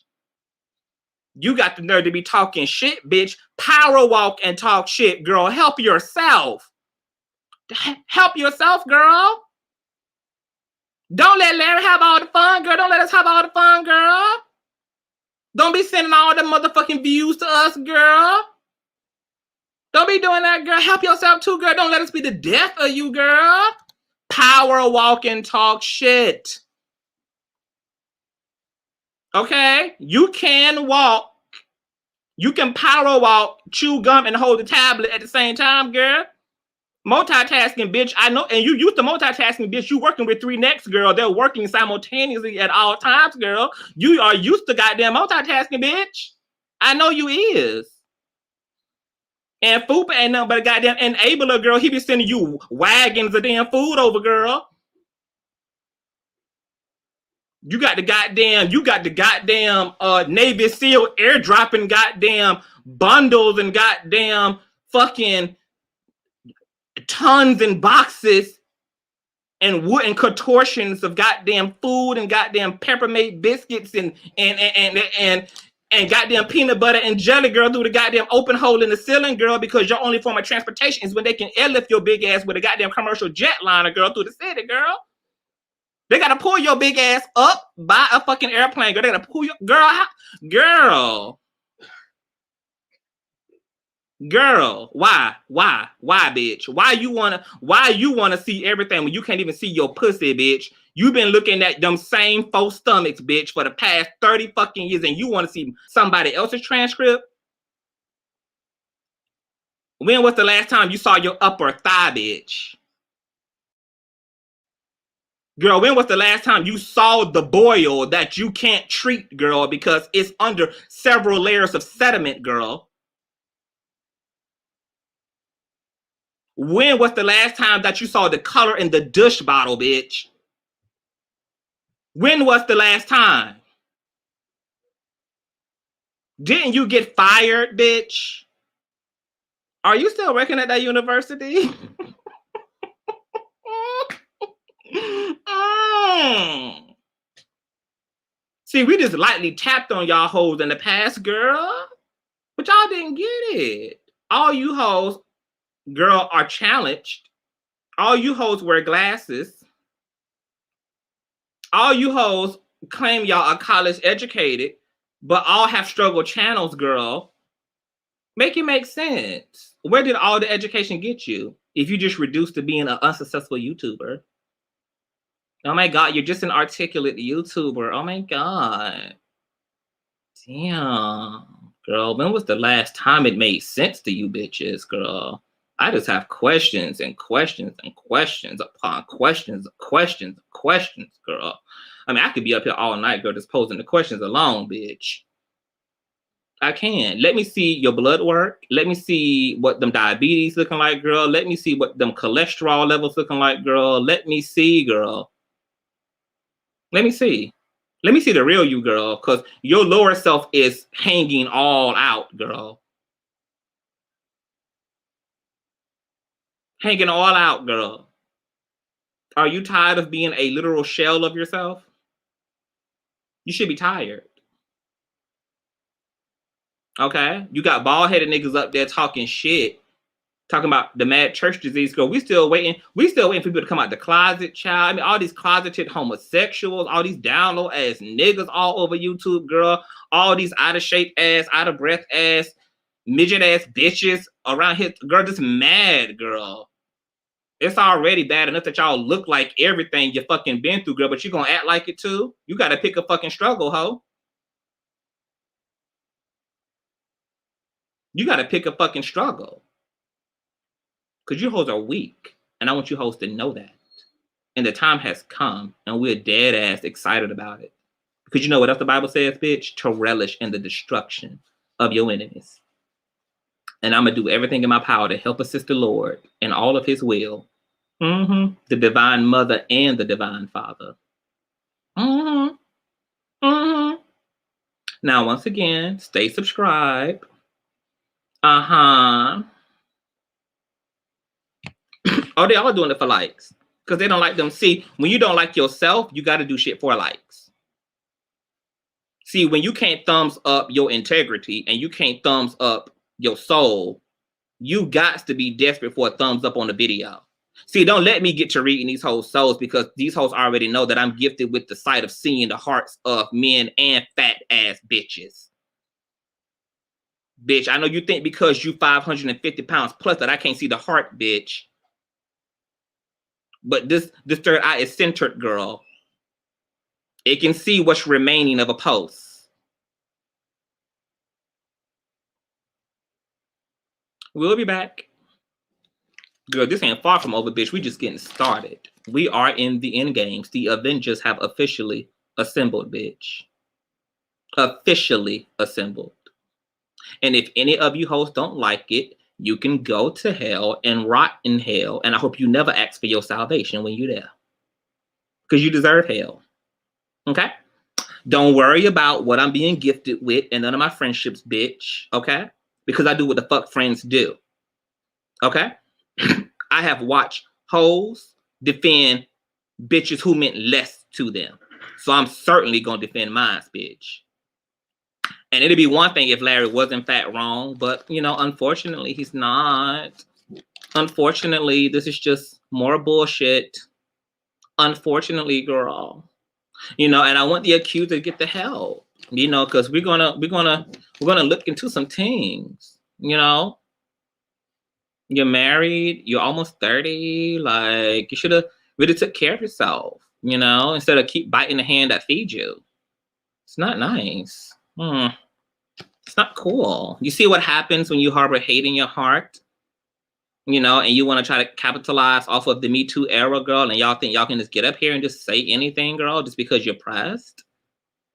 You got the nerve to be talking shit, bitch. Power walk and talk shit, girl. Help yourself. Help yourself, girl. Don't let Larry have all the fun, girl. Don't let us have all the fun, girl. Don't be sending all the motherfucking views to us, girl. Don't be doing that, girl. Help yourself too, girl. Don't let us be the death of you, girl. Power walk and talk shit. Okay? You can walk. You can power walk, chew gum, and hold the tablet at the same time, girl. Multitasking, bitch. I know, and you used to multitasking, bitch. You working with three necks, girl. They're working simultaneously at all times, girl. You are used to goddamn multitasking, bitch. I know you is. And Fupa ain't nothing but a goddamn enabler, girl. He be sending you wagons of damn food over, girl. You got the goddamn Navy SEAL airdropping goddamn bundles and goddamn fucking tons and boxes and wooden contortions of goddamn food and goddamn peppermint biscuits and goddamn peanut butter and jelly, girl, through the goddamn open hole in the ceiling, girl, because your only form of transportation is when they can airlift your big ass with a goddamn commercial jetliner, girl, through the city, girl. They gotta pull your big ass up by a fucking airplane, girl. They gotta pull your girl. Why, bitch? Why you wanna see everything when you can't even see your pussy, bitch? You've been looking at them same 4 stomachs, bitch, for the past 30 fucking years, and you want to see somebody else's transcript? When was the last time you saw your upper thigh, bitch? Girl, when was the last time you saw the boil that you can't treat, girl, because it's under several layers of sediment, girl? When was the last time that you saw the color in the douche bottle, bitch? When was the last time? Didn't you get fired, bitch? Are you still working at that university? See, we just lightly tapped on y'all hoes in the past, girl. But y'all didn't get it. All you hoes, girl, are challenged. All you hoes wear glasses. All you hoes claim y'all are college educated, but all have struggle channels, girl. Make it make sense. Where did all the education get you if you just reduced to being an unsuccessful YouTuber? Oh my God, you're just an articulate YouTuber. Oh my God. Damn. Girl, when was the last time it made sense to you bitches, girl? I just have questions and questions and questions upon questions, questions, girl. I mean, I could be up here all night, girl, just posing the questions alone, bitch. I can. Let me see your blood work. Let me see what them diabetes looking like, girl. Let me see what them cholesterol levels looking like, girl. Let me see, girl. Let me see. Let me see the real you, girl, because your lower self is hanging all out, girl. Hanging all out, girl. Are you tired of being a literal shell of yourself? You should be tired. Okay? You got bald-headed niggas up there talking shit, talking about the mad church disease, girl. We still waiting. We still waiting for people to come out the closet, child. I mean, all these closeted homosexuals, all these down low ass niggas all over YouTube, girl. All these out of shape ass, out of breath ass, midget ass bitches around here, girl. Just mad, girl. It's already bad enough that y'all look like everything you fucking been through, girl, but you gonna act like it too? You gotta pick a fucking struggle, ho. You gotta pick a fucking struggle. Because you hoes are weak. And I want you hoes to know that. And the time has come, and we're dead ass excited about it. Because you know what else the Bible says, bitch? To relish in the destruction of your enemies. And I'm going to do everything in my power to help assist the Lord in all of his will. The divine mother and the divine father. Now, once again, stay subscribed. Oh, they all doing it for likes. Because they don't like them. See, when you don't like yourself, you got to do shit for likes. See, when you can't thumbs up your integrity and you can't thumbs up your soul, you got to be desperate for a thumbs up on the video. See, don't let me get to reading these whole souls, because these hoes already know that I'm gifted with the sight of seeing the hearts of men and fat ass bitches. Bitch, I know you think because you 550 pounds plus that I can't see the heart, bitch. But this third eye is centered, girl. It can see what's remaining of a post. We'll be back. Girl, this ain't far from over, bitch. We just getting started. We are in the end games. The Avengers have officially assembled, bitch. Officially assembled. And if any of you hoes don't like it, you can go to hell and rot in hell. And I hope you never ask for your salvation when you're there. Because you deserve hell. Okay? Don't worry about what I'm being gifted with and none of my friendships, bitch. Okay? Because I do what the fuck friends do. Okay? I have watched hoes defend bitches who meant less to them. So I'm certainly going to defend mine, bitch. And it'd be one thing if Larry was in fact wrong, but, you know, unfortunately, he's not. Unfortunately, this is just more bullshit. Unfortunately, girl. You know, and I want the accuser to get the help, you know, because we're gonna look into some things, you know. You're married, you're almost 30, like you should have really took care of yourself, you know, instead of keep biting the hand that feeds you. It's not nice. It's not cool. You see what happens when you harbor hate in your heart, you know, and you want to try to capitalize off of the Me Too era, girl, and y'all think y'all can just get up here and just say anything, girl, just because you're pressed?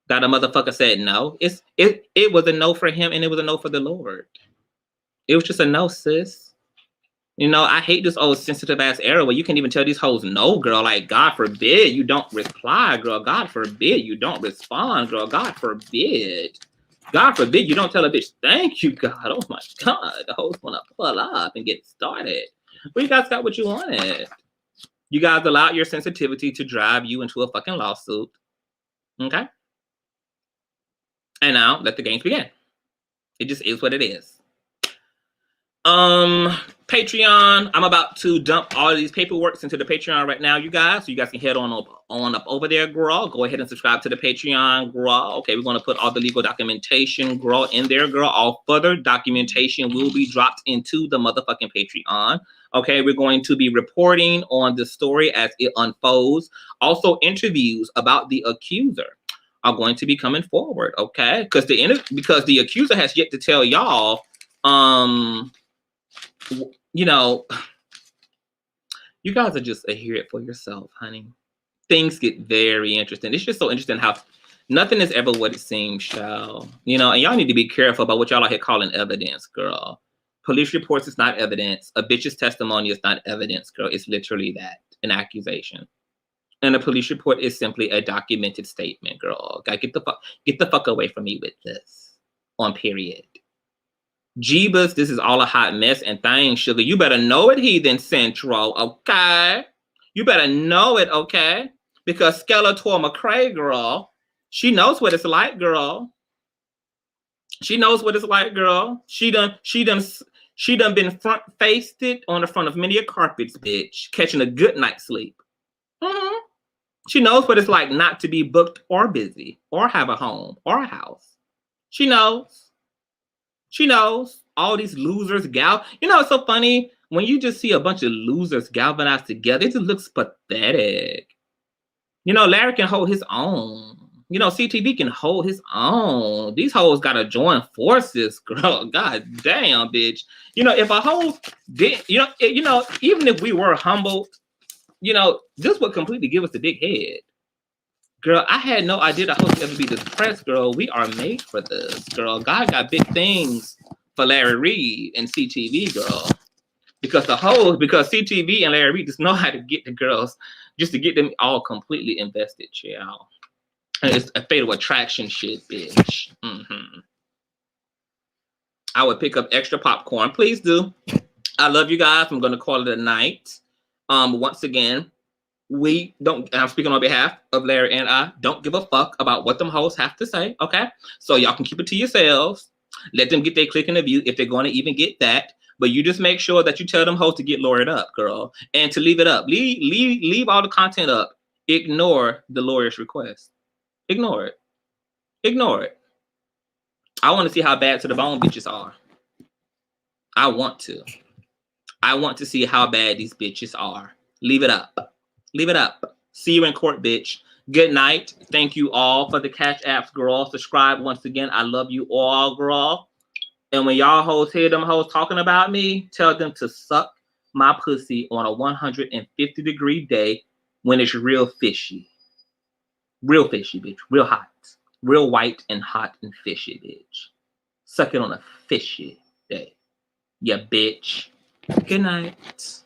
That a motherfucker said no. It was a no for him, and it was a no for the Lord. It was just a no, sis. You know, I hate this old sensitive ass era where you can't even tell these hoes no, girl. Like, God forbid you don't reply, girl. God forbid you don't respond, girl. God forbid. God forbid you don't tell a bitch, thank you, God. Oh my God. The hoes want to pull up and get started. Well, you guys got what you wanted. You guys allowed your sensitivity to drive you into a fucking lawsuit. Okay? And now let the games begin. It just is what it is. Patreon. I'm about to dump all of these paperworks into the Patreon right now, you guys. So you guys can head on up over there, girl. Go ahead and subscribe to the Patreon, girl. Okay, we're going to put all the legal documentation, girl, in there, girl. All further documentation will be dropped into the motherfucking Patreon. Okay, we're going to be reporting on the story as it unfolds. Also, interviews about the accuser are going to be coming forward, okay? Because the accuser has yet to tell y'all, you know, you guys are just a hear it for yourself, honey. Things get very interesting. It's just so interesting how Nothing is ever what it seems, child. You know, and y'all need to be careful about what y'all out here calling evidence, girl. Police reports is not evidence. A bitch's testimony is not evidence, girl. It's literally that, an accusation. And a police report is simply a documented statement, girl. Gotta get the fuck away from me with this. On period. Jeebus, this is all a hot mess and thing, sugar. You better know it, Heathen Central, okay? You better know it, okay? Because Skeletor McCrae, girl, she knows what it's like, girl. She knows what it's like, girl. She done been front-faced it on the front of many a carpets, bitch, catching a good night's sleep. Mm-hmm. She knows what it's like not to be booked or busy or have a home or a house. She knows. She knows. All these losers, you know, it's so funny when you just see a bunch of losers galvanized together. It just looks pathetic. You know, Larry can hold his own. You know, CTV can hold his own. These hoes gotta join forces, girl. God damn, bitch. You know, if a hoe did, you know, even if we were humble, you know, this would completely give us the big head. Girl, I had no idea the host would ever be this pressed, girl. We are made for this, girl. God got big things for Larry Reid and CTV, girl. Because CTV and Larry Reid just know how to get the girls, just to get them all completely invested, child. And it's a fatal attraction shit, bitch. Mm-hmm. I would pick up extra popcorn. Please do. I love you guys. I'm going to call it a night. Once again, I'm speaking on behalf of Larry and I, don't give a fuck about what them hoes have to say, okay? So y'all can keep it to yourselves. Let them get their click in the view if they're going to even get that. But you just make sure that you tell them hoes to get lawyered up, girl. And to leave it up. Leave all the content up. Ignore the lawyer's request. Ignore it. Ignore it. I want to see how bad to the bone bitches are. I want to see how bad these bitches are. Leave it up. Leave it up. See you in court, bitch. Good night. Thank you all for the cash apps, girl. Subscribe once again. I love you all, girl. And when y'all hoes hear them hoes talking about me, tell them to suck my pussy on a 150-degree day when it's real fishy. Real fishy, bitch. Real hot. Real white and hot and fishy, bitch. Suck it on a fishy day. Yeah, bitch. Good night.